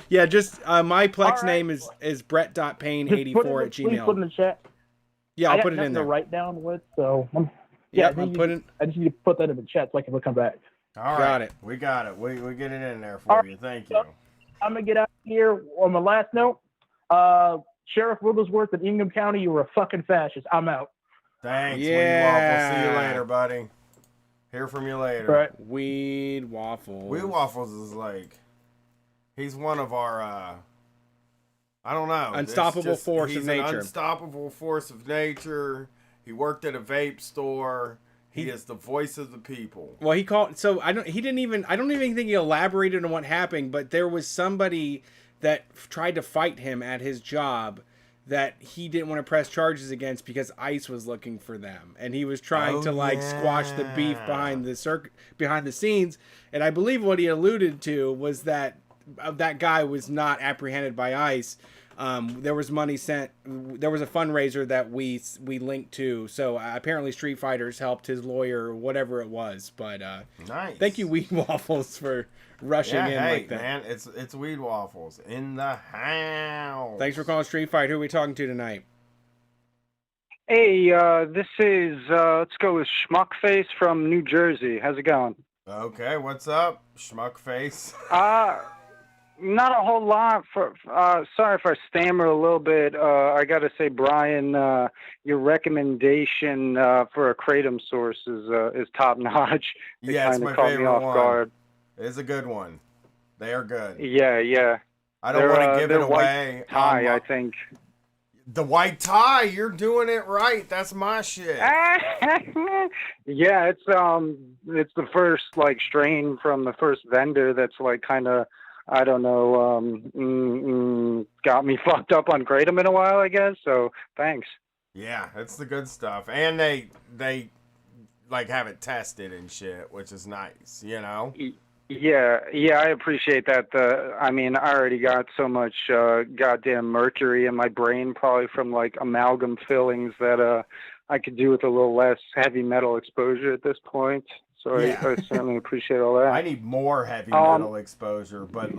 Yeah, just my Plex name is brett.payne84@gmail. Put in the chat. Yeah, I'll put it in there. To write down with, so I'm putting. I just need to put that in the chat so I can come back. All right, got it. We got it. We get it in there for you. Thank you. I'm gonna get out of here on my last note. Sheriff Wigglesworth in Ingham County, you were a fucking fascist. I'm out. Thanks. Yeah. Weed Waffles. See you later, buddy. Hear from you later. Right. Weed Waffles. Weed Waffles is like, he's one of our, I don't know. Unstoppable force of he's nature. An unstoppable force of nature. He worked at a vape store. He is the voice of the people. Well, he called. So I don't even think he elaborated on what happened. But there was somebody that tried to fight him at his job that he didn't want to press charges against because ICE was looking for them, and he was trying to squash the beef behind the scenes. And I believe what he alluded to was that that guy was not apprehended by ICE. There was money sent. There was a fundraiser that we linked to. So apparently Street Fighters helped his lawyer or whatever it was. But nice. Thank you, Weed Waffles, for rushing in like that. Man, it's Weed Waffles in the house. Thanks for calling Street Fight. Who are we talking to tonight? Hey, this is let's go with Schmuckface from New Jersey. How's it going? Okay, what's up, Schmuckface? Not a whole lot. Sorry if I stammer a little bit. I got to say, Brian, your recommendation for a Kratom source is top notch. Yeah, it's my favorite one. Guard. It's a good one. They are good. Yeah. I don't want to give it away. Tie, I think. The white tie, you're doing it right. That's my shit. Yeah, it's the first strain from the first vendor that's kind of, I don't know, got me fucked up on Kratom in a while, I guess. So thanks. Yeah, it's the good stuff, and they have it tested and shit, which is nice, you know. Yeah, I appreciate that. I already got so much goddamn mercury in my brain, probably from amalgam fillings, that I could do with a little less heavy metal exposure at this point. So yeah. I certainly appreciate all that. I need more heavy metal exposure, but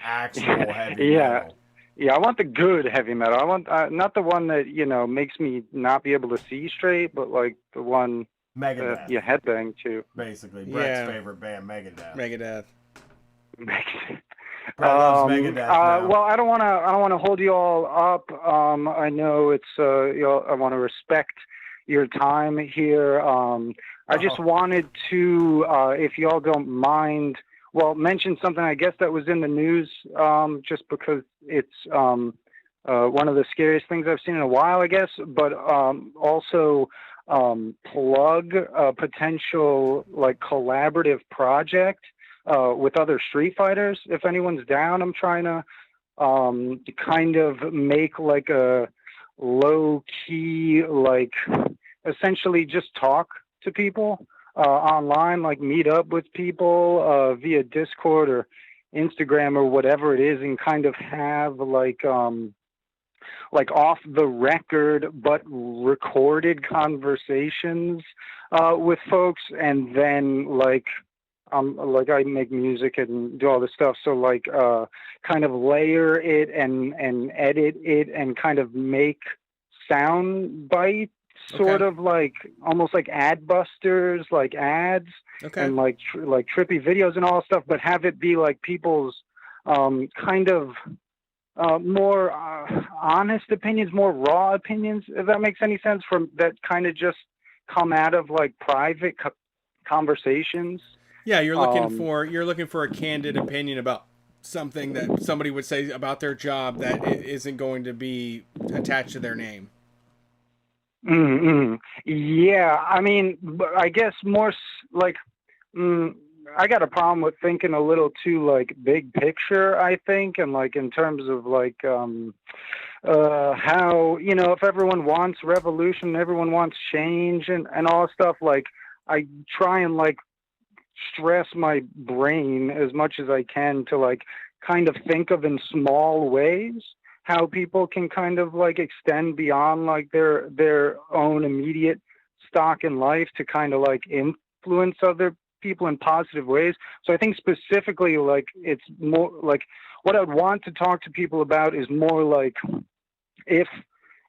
actual heavy metal. Yeah, I want the good heavy metal. I want not the one that makes me not be able to see straight, but the one Megadeth. You headbang to. Basically, Brett's favorite band, Megadeth. Megadeth. Well, I don't want to hold you all up. I know it's I want to respect your time here. I just wanted to, if y'all don't mind, mention something I guess that was in the news, just because it's one of the scariest things I've seen in a while, I guess, but also plug a potential collaborative project with other Street Fighters. If anyone's down, I'm trying to kind of make a low key, like essentially just talk to people online, like meet up with people via Discord or Instagram or whatever it is, and kind of have like off the record but recorded conversations with folks, and then like I make music and do all this stuff, so like kind of layer it and edit it and kind of make sound bites, sort of like almost like ad busters, like ads, and like trippy videos and all stuff, but have it be like people's kind of more honest opinions, more raw opinions, if that makes any sense, from that kind of just come out of like private conversations. Yeah, you're looking for a candid opinion about something that somebody would say about their job that isn't going to be attached to their name. Mm-hmm. Yeah, I mean, I guess more like I got a problem with thinking a little too like big picture, I think, and like in terms of like how, you know, if everyone wants revolution, everyone wants change and all stuff, like I try and like stress my brain as much as I can to like kind of think of in small ways how people can kind of like extend beyond like their own immediate stock in life to kind of like influence other people in positive ways. So I think specifically like it's more like what I'd want to talk to people about is more like if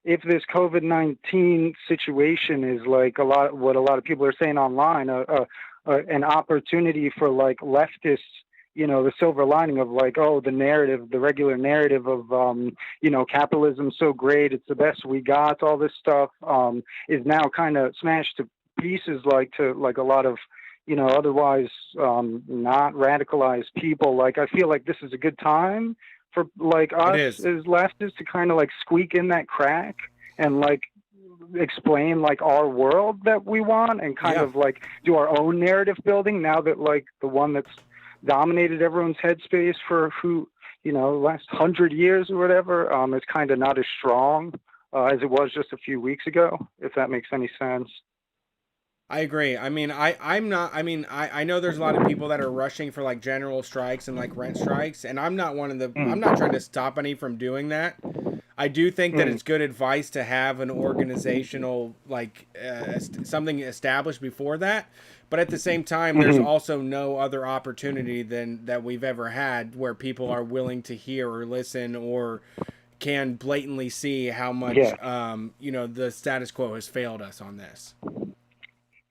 this COVID-19 situation is like what a lot of people are saying online, an opportunity for like leftists, you know, the silver lining of like, oh, the regular narrative of, you know, capitalism's so great, it's the best we got, all this stuff is now kind of smashed to pieces, like to like a lot of, you know, otherwise not radicalized people. Like, I feel like this is a good time for like us as leftists to kind of like squeak in that crack and like explain like our world that we want and kind of like do our own narrative building now that like the one that's dominated everyone's headspace for last 100 years or whatever is kind of not as strong as it was just a few weeks ago, if that makes any sense. I agree. I mean, I know there's a lot of people that are rushing for like general strikes and like rent strikes, and I'm not one of the, I'm not trying to stop any from doing that. I do think that it's good advice to have an organizational, like something established before that. But at the same time, there's also no other opportunity than that we've ever had where people are willing to hear or listen or can blatantly see how much, the status quo has failed us on this.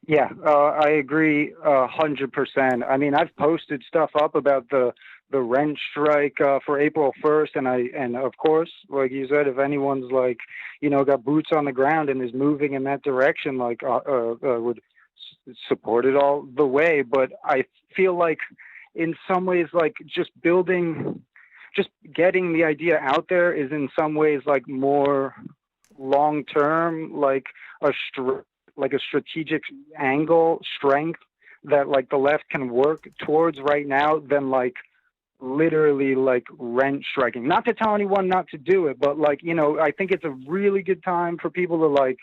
Yeah, I agree 100%. I mean, I've posted stuff up about the rent strike for April 1st, and of course, like you said, if anyone's like, you know, got boots on the ground and is moving in that direction, like would support it all the way. But I feel like in some ways, like just getting the idea out there is in some ways like more long term, like a strategic strength that like the left can work towards right now than like literally like rent striking. Not to tell anyone not to do it, but like, you know, I think it's a really good time for people to like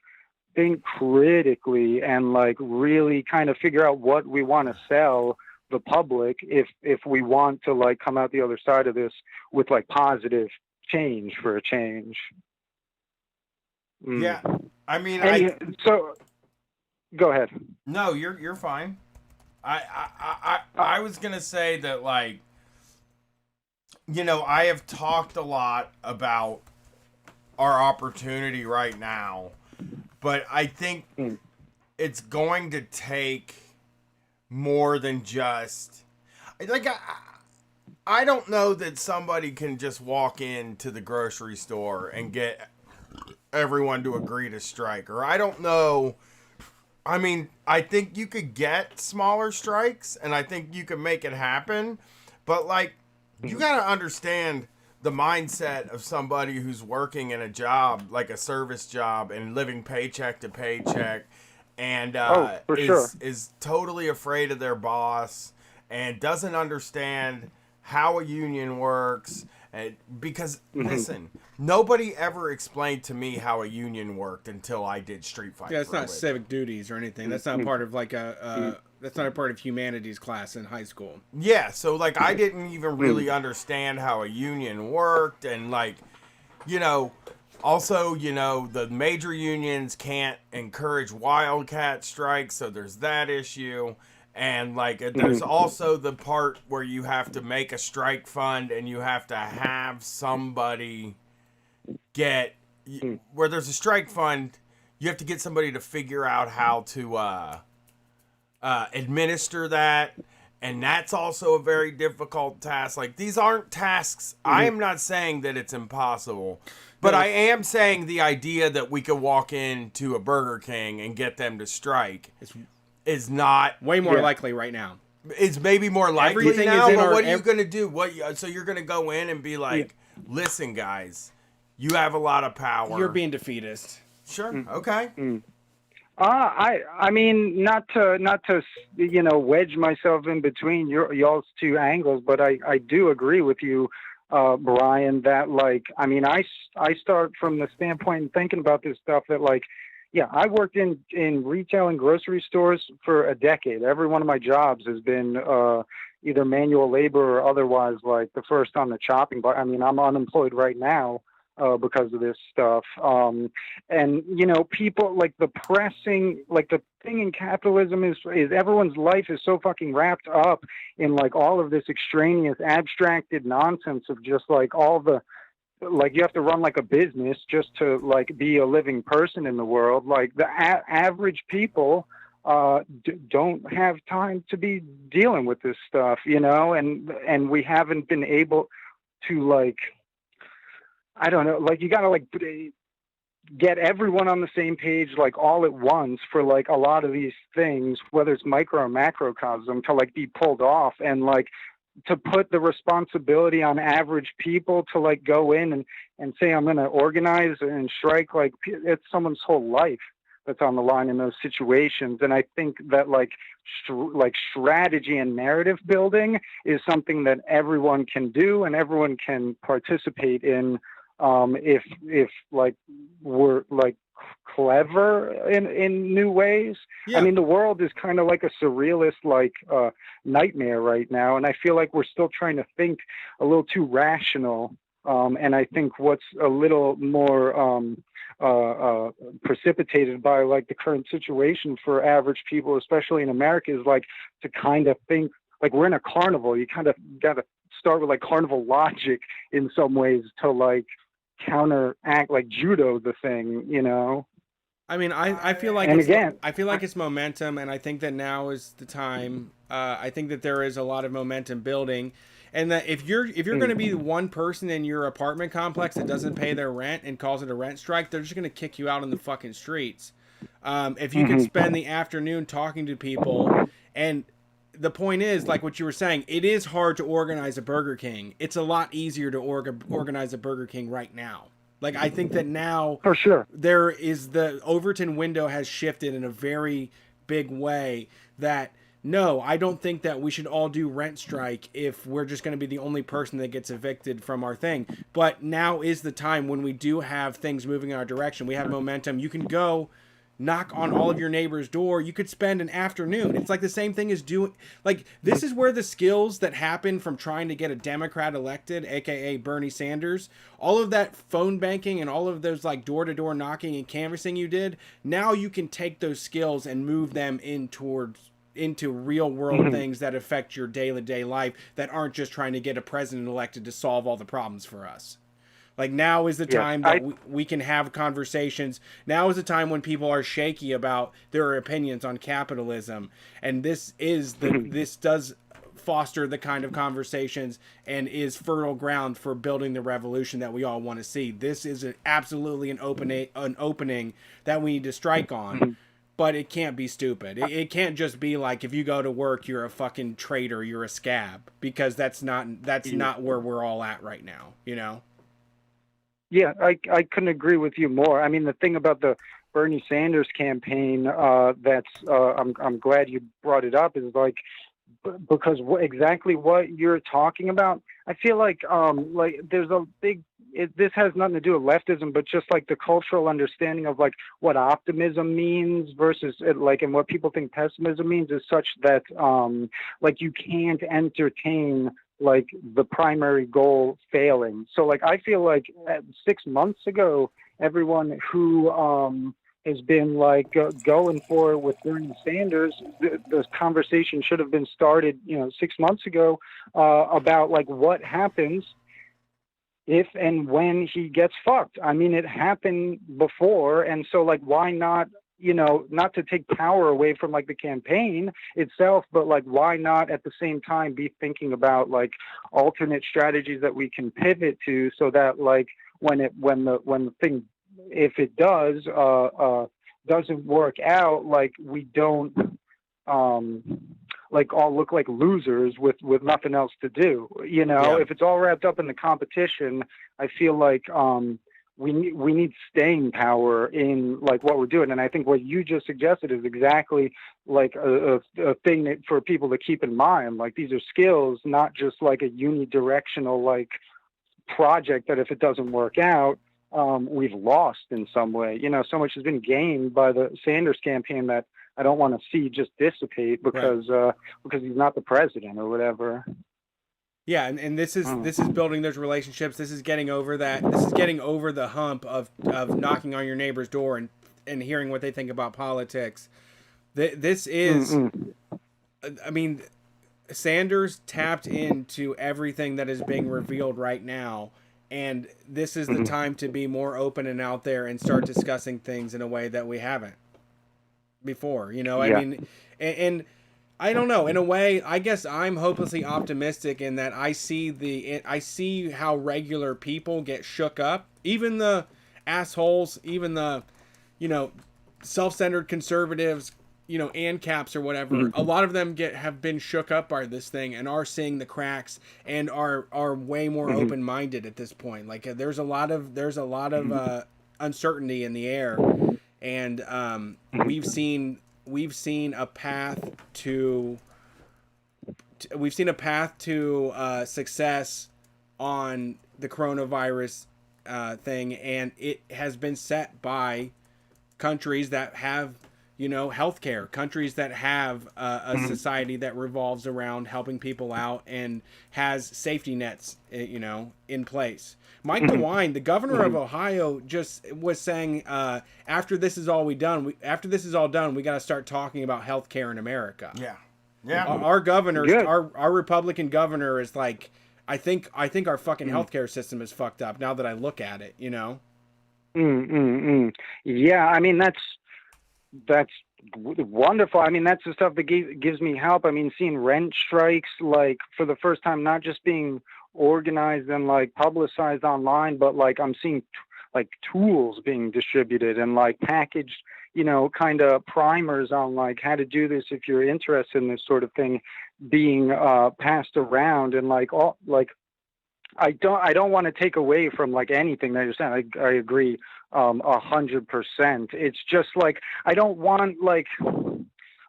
think critically and like really kind of figure out what we want to sell the public if we want to like come out the other side of this with like positive change for a change. Yeah. I mean, so go ahead. No, you're fine. I was gonna say that, like, you know, I have talked a lot about our opportunity right now, but I think it's going to take more than just like I don't know that somebody can just walk into the grocery store and get everyone to agree to strike, or I don't know. I mean, I think you could get smaller strikes, and I think you could make it happen. But, like, you got to understand the mindset of somebody who's working in a job, like a service job, and living paycheck to paycheck, and is totally afraid of their boss and doesn't understand how a union works Because listen, nobody ever explained to me how a union worked until I did Street Fighter. Yeah, it's not civic duties or anything. That's not part of like that's not a part of humanities class in high school. Yeah, so like I didn't even really understand how a union worked, and like, you know, also, you know, the major unions can't encourage wildcat strikes, so there's that issue. And like there's also the part where you have to make a strike fund and you have to have somebody where there's a strike fund, you have to get somebody to figure out how to administer that, and that's also a very difficult task. Like, these aren't tasks. I am not saying that it's impossible, but I am saying the idea that we could walk into a Burger King and get them to strike is not way more likely right now. It's maybe more likely Everything now, is in but our- what are you going to do? So you're going to go in and be like, listen, guys, you have a lot of power. You're being defeatist. Sure. Okay. I mean, not to you know, wedge myself in between y'all's two angles, but I do agree with you, Brian, that like, I mean, I start from the standpoint and thinking about this stuff that like, yeah, I worked in retail and grocery stores for a decade. Every one of my jobs has been either manual labor or otherwise like the first on the chopping block. I mean, I'm unemployed right now because of this stuff. And, you know, people like the thing in capitalism is everyone's life is so fucking wrapped up in like all of this extraneous abstracted nonsense of just like all the, like you have to run like a business just to like be a living person in the world. Like the average people don't have time to be dealing with this stuff, you know, and we haven't been able to like, I don't know, like you gotta like get everyone on the same page like all at once for like a lot of these things, whether it's micro or macrocosm, to like be pulled off, and like to put the responsibility on average people to like go in and say I'm going to organize and strike. Like it's someone's whole life that's on the line in those situations. And I think that like strategy and narrative building is something that everyone can do and everyone can participate in if like we're like clever in new ways. I mean, the world is kind of like a surrealist like nightmare right now, and I feel like we're still trying to think a little too rational, and I think what's a little more precipitated by like the current situation for average people, especially in America, is like to kind of think like we're in a carnival. You kind of got to start with like carnival logic in some ways to like counteract, like judo the thing, you know. I mean, I feel like I feel like it's momentum, and I think that now is the time. I think that there is a lot of momentum building, and that if you're going to be one person in your apartment complex that doesn't pay their rent and calls it a rent strike, they're just going to kick you out on the fucking streets. If you could spend the afternoon talking to people, and the point is, like what you were saying, it is hard to organize a Burger King. It's a lot easier to organize a Burger King right now. Like, I think that now, for sure, there is the Overton window has shifted in a very big way that, no, I don't think that we should all do rent strike if we're just going to be the only person that gets evicted from our thing. But now is the time when we do have things moving in our direction. We have momentum. You can go knock on all of your neighbors' door. You could spend an afternoon. It's like the same thing as doing, like, this is where the skills that happen from trying to get a Democrat elected, aka Bernie Sanders, all of that phone banking and all of those like door-to-door knocking and canvassing you did, now you can take those skills and move them into real world things that affect your day-to-day life, that aren't just trying to get a president elected to solve all the problems for us. Like, now is the time that we can have conversations. Now is the time when people are shaky about their opinions on capitalism. And this does foster the kind of conversations and is fertile ground for building the revolution that we all want to see. This is absolutely an opening that we need to strike on. But it can't be stupid. It can't just be like, if you go to work, you're a fucking traitor, you're a scab, because that's not where we're all at right now, you know? Yeah, I couldn't agree with you more. I mean, the thing about the Bernie Sanders campaign, I'm glad you brought it up, is like because exactly what you're talking about, I feel like there's a big. This has nothing to do with leftism, but just like the cultural understanding of like what optimism means versus and what people think pessimism means is such that like you can't entertain like the primary goal failing. So like I feel like 6 months ago, everyone who has been like going for it with Bernie Sanders, the conversation should have been started 6 months ago about like what happens if and when he gets fucked. I mean, it happened before, and so like why not, not to take power away from like the campaign itself, but like why not at the same time be thinking about like alternate strategies that we can pivot to, so that like when the thing, if it doesn't work out, like we don't like all look like losers with nothing else to do. If it's all wrapped up in the competition, I feel like we need staying power in like what we're doing. And I think what you just suggested is exactly like a thing that for people to keep in mind. Like these are skills, not just like a unidirectional like project that if it doesn't work out, we've lost in some way. So much has been gained by the Sanders campaign that I don't want to see just dissipate because he's not the president or whatever. Yeah, and this is building those relationships. This is getting over that. This is getting over the hump of knocking on your neighbor's door and hearing what they think about politics. This is, I mean, Sanders tapped into everything that is being revealed right now. And this is the time to be more open and out there and start discussing things in a way that we haven't before, I mean, and I don't know, in a way, I guess I'm hopelessly optimistic in that I see how regular people get shook up, even the assholes, even the, self-centered conservatives, ANCAPs or whatever. A lot of them have been shook up by this thing and are seeing the cracks and are way more open-minded at this point. Like there's a lot of uncertainty in the air. And we've seen a path to success on the coronavirus thing, and it has been set by countries that have healthcare, countries that have a society that revolves around helping people out and has safety nets in place. Mike DeWine, the governor of Ohio, just was saying, after this is all done, we got to start talking about healthcare in America. Yeah. Our governor, our Republican governor, is like, I think our fucking healthcare system is fucked up now that I look at it. Yeah, I mean that's wonderful. I mean, that's the stuff that gives me help. I mean, seeing rent strikes like for the first time, not just being organized and like publicized online, but like I'm seeing like tools being distributed and like packaged, kind of primers on like how to do this if you're interested in this sort of thing being passed around. And like all like I don't want to take away from like anything that you're saying. I agree 100%. It's just like I don't want like,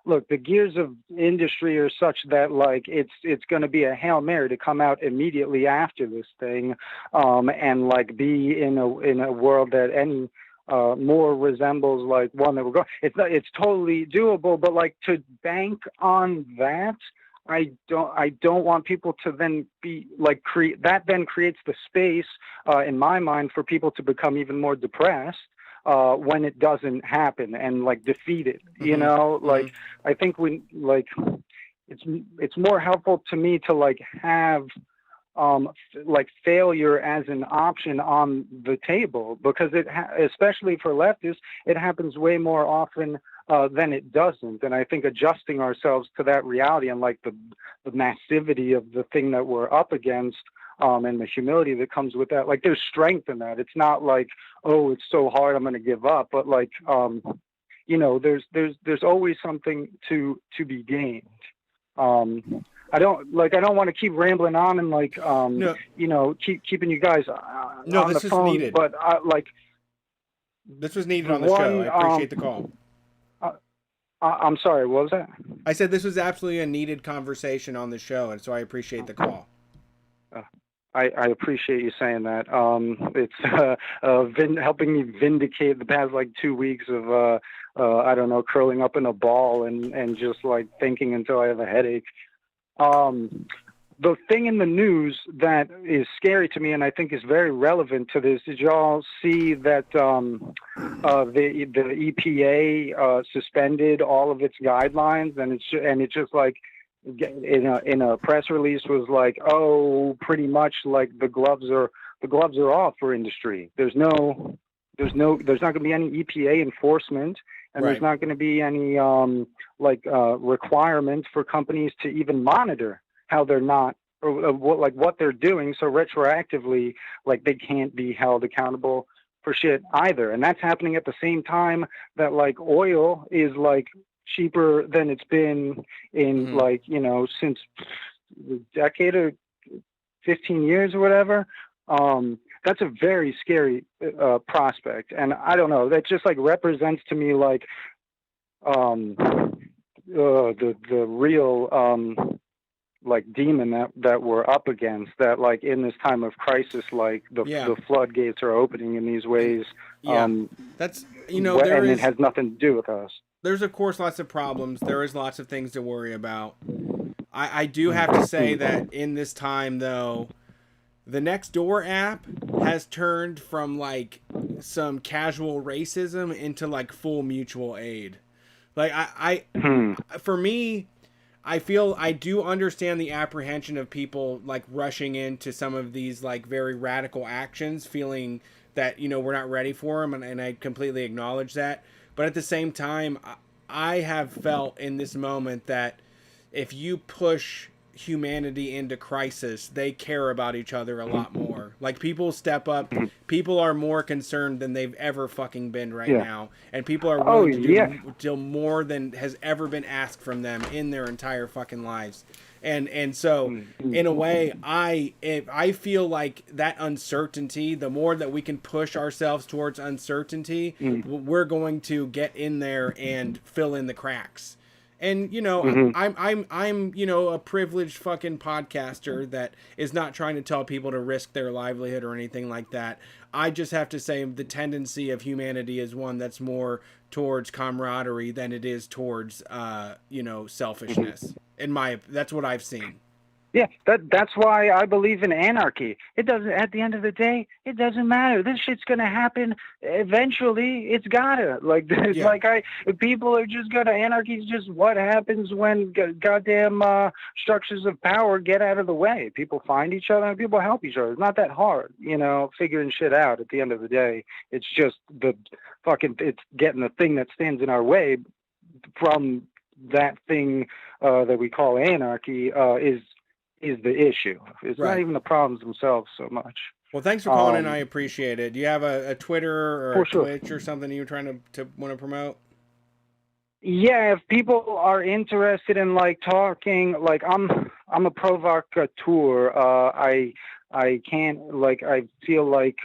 look, the gears of industry are such that like it's going to be a Hail Mary to come out immediately after this thing, and like be in a world that any more resembles like one that we're going. It's totally doable, but like to bank on that. I don't want people to then be like then creates the space in my mind for people to become even more depressed when it doesn't happen and like defeated. Like I think we like it's more helpful to me to like have like failure as an option on the table, because especially for leftists, it happens way more often than it doesn't. And I think adjusting ourselves to that reality and like the massivity of the thing that we're up against, and the humility that comes with that, like there's strength in that. It's not like, oh, it's so hard, I'm going to give up, but like, there's always something to be gained. I don't want to keep rambling on and like, keep keeping you guys on this the phone, is needed. but this was needed on the show. I appreciate the call. I'm sorry, what was that? I said this was absolutely a needed conversation on the show, and so I appreciate the call. I appreciate you saying that. It's helping me vindicate the past like 2 weeks of I don't know, curling up in a ball and just like thinking until I have a headache. The thing in the news that is scary to me, and I think is very relevant to this, did y'all see that the EPA suspended all of its guidelines, and it's just like in a press release was like, oh, pretty much like the gloves are off for industry. There's not going to be any EPA enforcement, and Right. there's not going to be any requirements for companies to even monitor how they're not or what they're doing. So retroactively, like they can't be held accountable for shit either. And that's happening at the same time that like oil is like cheaper than it's been in like, you know, since the decade or 15 years or whatever. That's a very scary prospect. And I don't know, that just like represents to me like the real like demon that we're up against, that like in this time of crisis, like the floodgates are opening in these ways. That's, you know, there and is, it has nothing to do with us. There's of course lots of problems. There is lots of things to worry about. I do have to say that in this time though, the Nextdoor app has turned from like some casual racism into like full mutual aid. Like for me, I feel I do understand the apprehension of people like rushing into some of these like very radical actions, feeling that, you know, we're not ready for them. And I completely acknowledge that. But at the same time, I have felt in this moment that if you push humanity into crisis, they care about each other a lot more. Like people step up, people are more concerned than they've ever fucking been right now, and people are willing to do more than has ever been asked from them in their entire fucking lives. And so in a way, I feel like that uncertainty, the more that we can push ourselves towards uncertainty, we're going to get in there and fill in the cracks. And, you know, I'm, you know, a privileged fucking podcaster that is not trying to tell people to risk their livelihood or anything like that. I just have to say the tendency of humanity is one that's more towards camaraderie than it is towards, you know, selfishness. That's what I've seen. Yeah, that's why I believe in anarchy. It doesn't. At the end of the day, it doesn't matter. This shit's gonna happen eventually. It's gotta. Like, people are just gonna. Anarchy is just what happens when goddamn structures of power get out of the way. People find each other and people help each other. It's not that hard, you know, figuring shit out. At the end of the day, it's just it's getting the thing that stands in our way from that thing that we call anarchy is the issue. It's not even the problems themselves so much. Well, thanks for calling in. I appreciate it. Do you have a Twitter or a Twitch or something you're trying to want to promote? Yeah, if people are interested in like talking, like I'm a provocateur. I can't, like, I feel like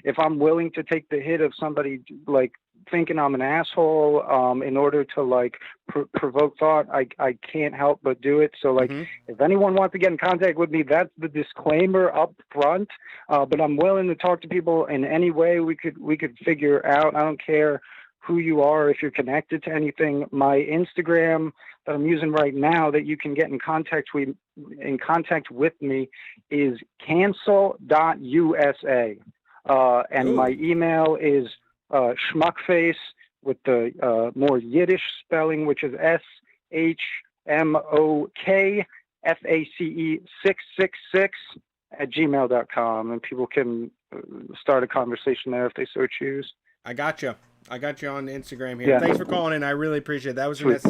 if I'm willing to take the hit of somebody like thinking I'm an asshole in order to like provoke thought, I can't help but do it. So like if anyone wants to get in contact with me, that's the disclaimer up front, but I'm willing to talk to people in any way we could figure out. I don't care who you are, if you're connected to anything. My Instagram that I'm using right now that you can get in contact with me is cancel.usa, and my email is schmuckface with the more Yiddish spelling, which is SHMOKFACE666 @gmail.com, and people can start a conversation there if they so choose. I got you on Instagram here. Yeah. Thanks for calling in. I really appreciate it. That was a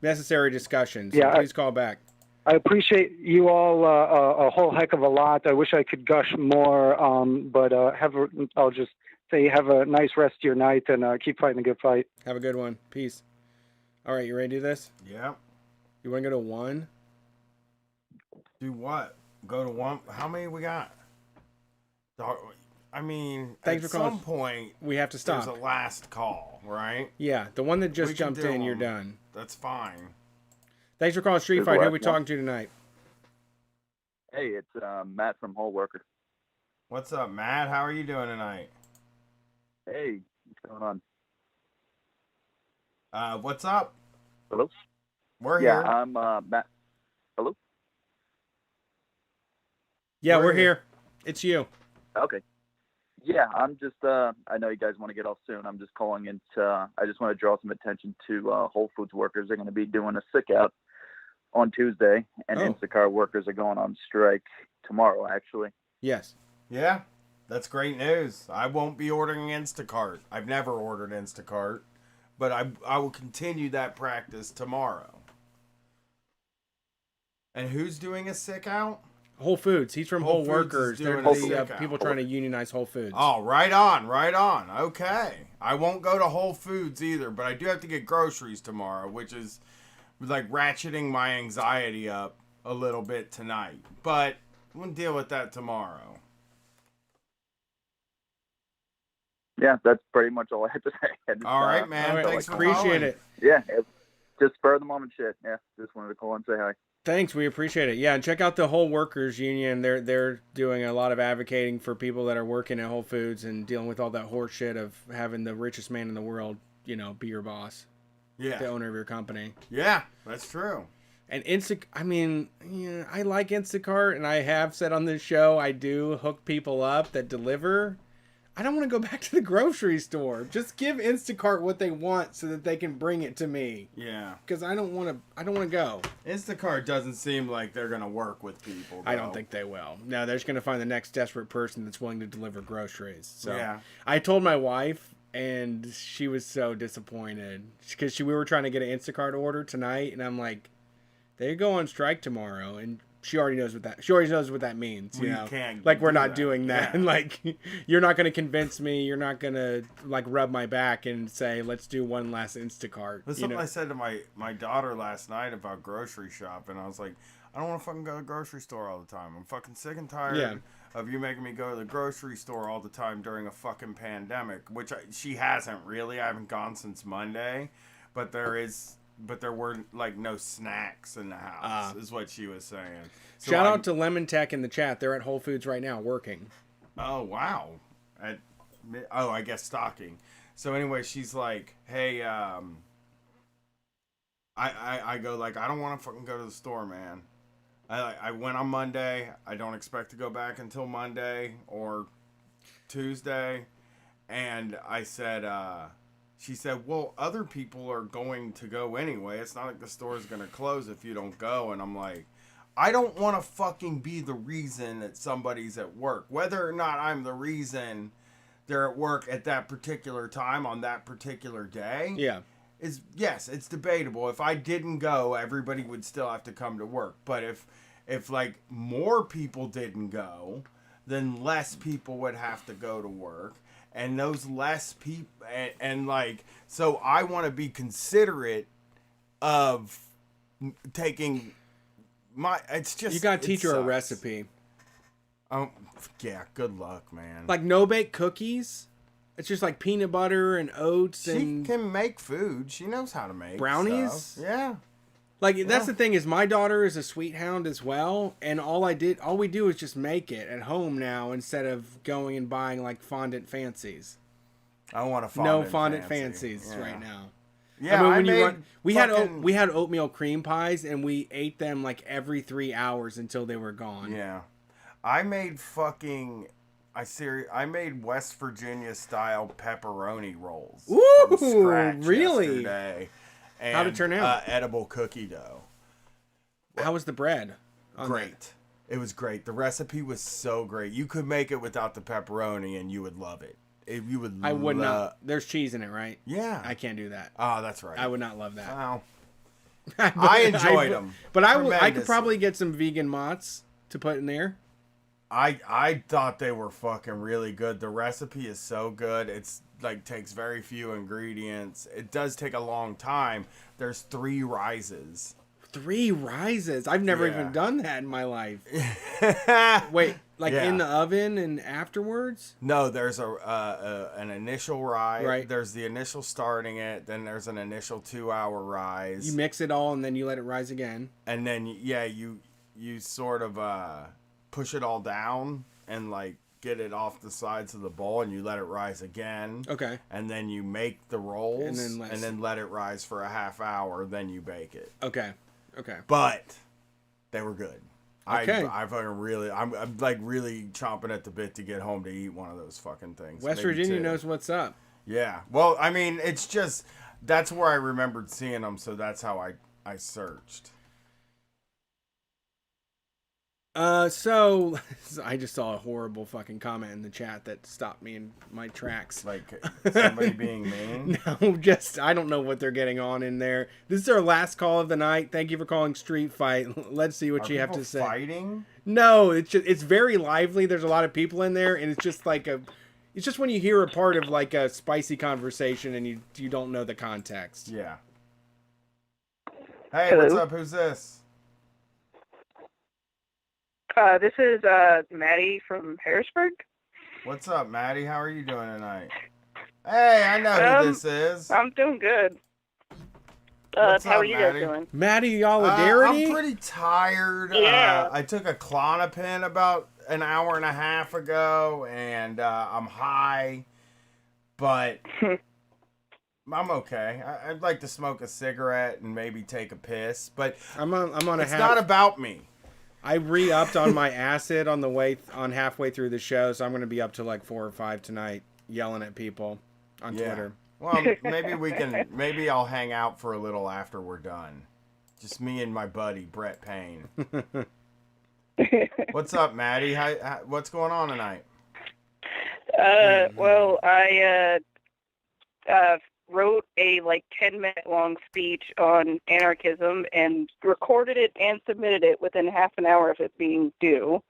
necessary discussion. So please call back. I appreciate you all a whole heck of a lot. I wish I could gush more, but I'll just say have a nice rest of your night and keep fighting a good fight. Have a good one. Peace. All right, you ready to do this? Yeah. You want to go to 1? Do what? Go to 1? How many we got? I mean, Thanks at for calling. some point, We have to stop. there's a last call, right? Yeah, the one that just We can jumped do in, you're 'em. done. That's fine. Thanks for calling Street There's Fight. Who a are we last one. talking to tonight? Hey, it's Matt from Whole Worker. What's up, Matt? How are you doing tonight? Hey, what's going on? What's up? Hello? We're Yeah, here. I'm Matt. Hello? Yeah, We're we're here. here. It's you. Okay. Yeah, I'm just, I know you guys want to get off soon. I'm just calling in to, I just want to draw some attention to Whole Foods workers. They're going to be doing a sick out on Tuesday, and Oh. Instacart workers are going on strike tomorrow, actually. Yes. Yeah, that's great news. I won't be ordering Instacart. I've never ordered Instacart, but I will continue that practice tomorrow. And who's doing a sick out? Whole Foods. He's from Whole Whole Foods is Workers. They're doing a the sick out. people trying to unionize Whole Foods. Oh, right on, right on. Okay. I won't go to Whole Foods either, but I do have to get groceries tomorrow, which is like ratcheting my anxiety up a little bit tonight. But we'll deal with that tomorrow. Yeah, that's pretty much all I had to say. I just, All right, man. All right, Thanks for appreciate calling. it. Yeah, just spur of the moment shit. Yeah, just wanted to call and say hi. Thanks, we appreciate it. Yeah, and check out the Whole Workers Union. They're doing a lot of advocating for people that are working at Whole Foods and dealing with all that horse shit of having the richest man in the world, be your boss. Yeah. The owner of your company. Yeah, that's true. And I like Instacart, and I have said on this show I do hook people up that deliver. I don't want to go back to the grocery store. Just give Instacart what they want so that they can bring it to me. Yeah. Because I don't want to go. Instacart doesn't seem like they're going to work with people. I don't though. think they will. No, they're just going to find the next desperate person that's willing to deliver groceries. So Yeah. I told my wife, and she was so disappointed because we were trying to get an Instacart order tonight, and I'm like, they go on strike tomorrow, and she already knows what that means. We You know, can't like we're do not that. doing that, Yeah. and like you're not going to convince me. You're not going to like rub my back and say, let's do one last Instacart. That's you something know? I said to my daughter last night about grocery shopping. I was like, I don't want to fucking go to the grocery store all the time. I'm fucking sick and tired Yeah. of you making me go to the grocery store all the time during a fucking pandemic, which she hasn't really. I haven't gone since Monday, but there were like no snacks in the house, is what she was saying. So Shout out to Lemon Tech in the chat. They're at Whole Foods right now working. Oh, wow. I guess stocking. So anyway, she's like, hey, I go like, I don't want to fucking go to the store, man. I went on Monday. I don't expect to go back until Monday or Tuesday. And I said, she said, well, other people are going to go anyway. It's not like the store's going to close if you don't go. And I'm like, I don't want to fucking be the reason that somebody's at work. Whether or not I'm the reason they're at work at that particular time on that particular day. Yeah. Yes, it's debatable. If I didn't go, everybody would still have to come to work. But if like more people didn't go, then less people would have to go to work. And those less people, and like, so I want to be considerate of taking it's just, You got to it teach her a sucks. recipe. Yeah, good luck, man. Like no-bake cookies. It's just like peanut butter and oats She and can make food. She knows how to make brownies. stuff. Yeah. Like that's Yeah. the thing is my daughter is a sweet hound as well, and all we do is just make it at home now instead of going and buying like fondant fancies. I want a No fondant fondant fancy. fancies Yeah. right now. Yeah, when you made we fucking- had oatmeal cream pies, and we ate them like every 3 hours until they were gone. Yeah. I made I made West Virginia style pepperoni rolls. Ooh, from scratch really? yesterday. How'd it turn out? Edible cookie dough. How was the bread? on Great. It was great. The recipe was so great. You could make it without the pepperoni, and you would love it. You would. I would not. There's cheese in it, right? Yeah. I can't do that. Oh, that's right. I would not love that. Wow. I enjoyed them. But I could tremendously. probably get some vegan mozz to put in there. I thought they were fucking really good. The recipe is so good. It's like takes very few ingredients. It does take a long time. There's 3 rises. 3 rises. I've never Yeah. even done that in my life. Wait, like Yeah. in the oven and afterwards? No, there's an initial rise. Right. There's the initial starting it. Then there's an initial 2-hour rise. You mix it all and then you let it rise again. And then you sort of push it all down and like get it off the sides of the bowl, and you let it rise again. Okay. And then you make the rolls, And then let it rise for a half hour. Then you bake it. Okay. Okay. But they were good. Okay. I fucking really, I'm like really chomping at the bit to get home to eat one of those fucking things. West Maybe Virginia 2. knows what's up. Yeah. Well, I mean, it's just that's where I remembered seeing them, so that's how I searched. So I just saw a horrible fucking comment in the chat that stopped me in my tracks. Like somebody being mean? No, just I don't know what they're getting on in there. This is our last call of the night. Thank you for calling Street Fight. Let's see what Are you have people to say. Fighting? No, it's very lively. There's a lot of people in there, and it's just like it's just when you hear a part of like a spicy conversation and you don't know the context. Yeah. Hey, Hello? what's up? Who's this? This is Maddie from Harrisburg. What's up, Maddie? How are you doing tonight? Hey, I know who this is. I'm doing good. What's how up, are you Maddie? guys doing? Maddie Solidarity? I'm pretty tired. Yeah. I took a Klonopin about an hour and a half ago, and I'm high, but I'm okay. I'd like to smoke a cigarette and maybe take a piss, but I'm on a it's not about me. I re-upped on my acid on halfway through the show, so I'm going to be up to like 4 or 5 tonight, yelling at people on Twitter. Well, maybe I'll hang out for a little after we're done. Just me and my buddy Brett Payne. What's up, Maddie? What's going on tonight? Well, I wrote a 10-minute long speech on anarchism and recorded it and submitted it within half an hour of it being due.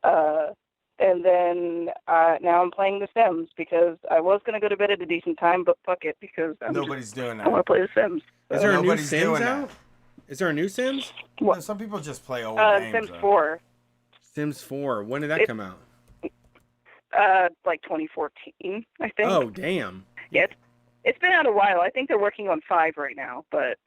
And then now I'm playing The Sims because I was going to go to bed at a decent time, but fuck it because Nobody's doing that. I want to play The Sims. Is there a new Nobody's Sims doing out? Is there a new Sims? No, some people just play old games. Sims though. 4. Sims 4. When did that come out? 2014, I think. Oh, damn. Yeah, it's been out a while. I think they're working on 5 right now, but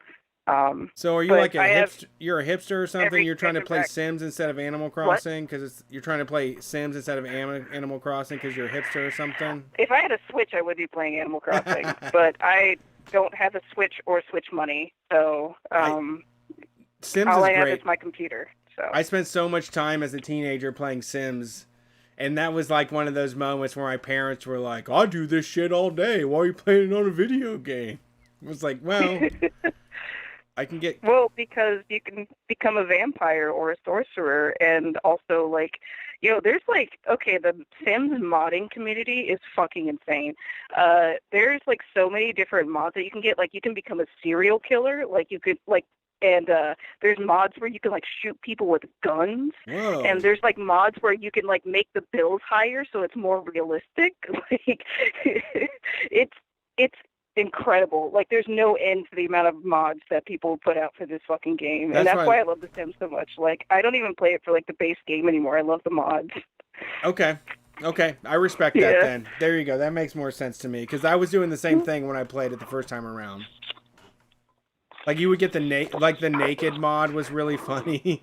So are you but like I have you're a hipster or something? You're trying to play back- Sims instead of Animal Crossing because you're trying to play Sims instead of Animal Crossing because you're a hipster or something? if I had a Switch, I would be playing Animal Crossing, but I don't have a Switch or Switch money, so Sims all is I have great. is my computer. So I spent so much time as a teenager playing Sims, and that was like one of those moments where my parents were like, "I do this shit all day. Why are you playing on a video game?" I was like, "Well, I can get." Well, because you can become a vampire or a sorcerer, and also there's the Sims modding community is fucking insane. There's so many different mods that you can get. Like you can become a serial killer. And there's mods where you can shoot people with guns. Whoa. And there's mods where you can make the bills higher so it's more realistic. It's incredible. There's no end to the amount of mods that people put out for this fucking game. And that's why I love The Sims so much. I don't even play it for the base game anymore. I love the mods. Okay, I respect that then. There you go. That makes more sense to me because I was doing the same thing when I played it the first time around. You would get the naked mod was really funny,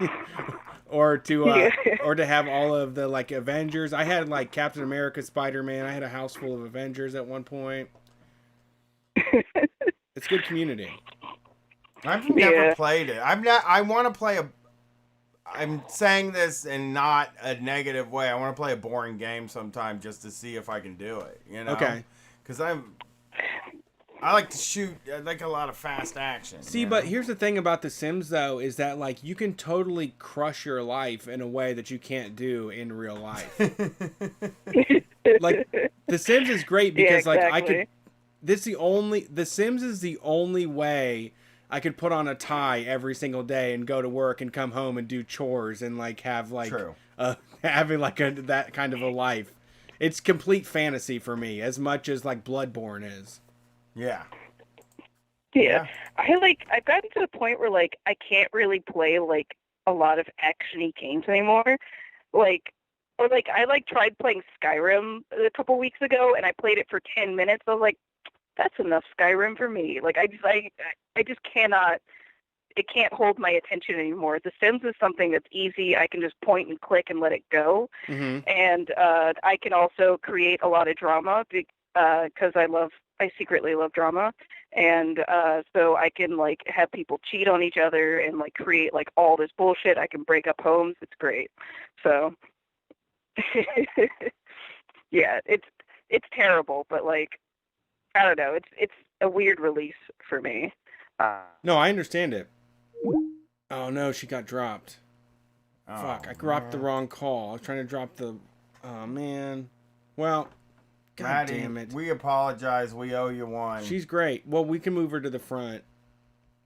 or to have all of the Avengers. I had Captain America, Spider-Man. I had a house full of Avengers at one point. It's good community. I've never played it. I want to play I'm saying this in not a negative way. I want to play a boring game sometime just to see if I can do it. You know? Okay. Because I like to shoot. I like a lot of fast action. See, but here's the thing about The Sims, though, is that you can totally crush your life in a way that you can't do in real life. The Sims is great because I could. The Sims is the only way I could put on a tie every single day and go to work and come home and do chores and have True. Having that kind of a life. It's complete fantasy for me as much as Bloodborne is. Yeah. Yeah. I've gotten to the point where like I can't really play like a lot of actiony games anymore. I tried playing Skyrim a couple weeks ago and I played it for 10 minutes. I was like, that's enough Skyrim for me. Like I just cannot, it can't hold my attention anymore. The Sims is something that's easy. I can just point and click and let it go. Mm-hmm. And I can also create a lot of drama because I secretly love drama. And so I can like have people cheat on each other and like create like all this bullshit. I can break up homes. It's great. So yeah, it's terrible, but like I don't know. It's a weird release for me. No, I understand it. Oh no, she got dropped. Fuck, I dropped the wrong call. I was trying to drop the. Oh man. Well, God Maddie, damn it. we apologize. We owe you one. She's great. Well, we can move her to the front.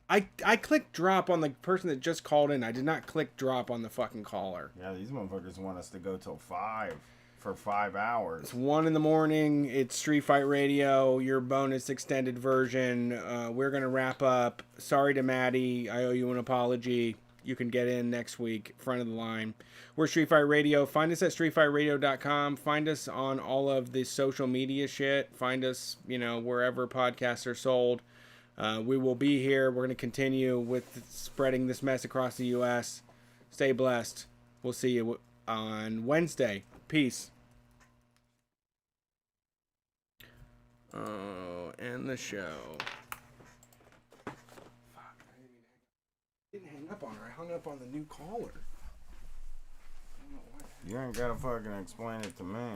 I clicked drop on the person that just called in. I did not click drop on the fucking caller. Yeah, these motherfuckers want us to go till 5 for 5 hours. It's 1 a.m. It's Street Fight Radio, your bonus extended version. We're going to wrap up. Sorry to Maddie. I owe you an apology. You can get in next week, front of the line. We're Street Fight Radio. Find us at streetfightradio.com. Find us on all of the social media shit. Find us, wherever podcasts are sold. We will be here. We're going to continue with spreading this mess across the U.S. Stay blessed. We'll see you on Wednesday. Peace. Oh, end the show. Fuck, I didn't hang up on her. I hung up on the new caller. You ain't gotta fucking explain it to me.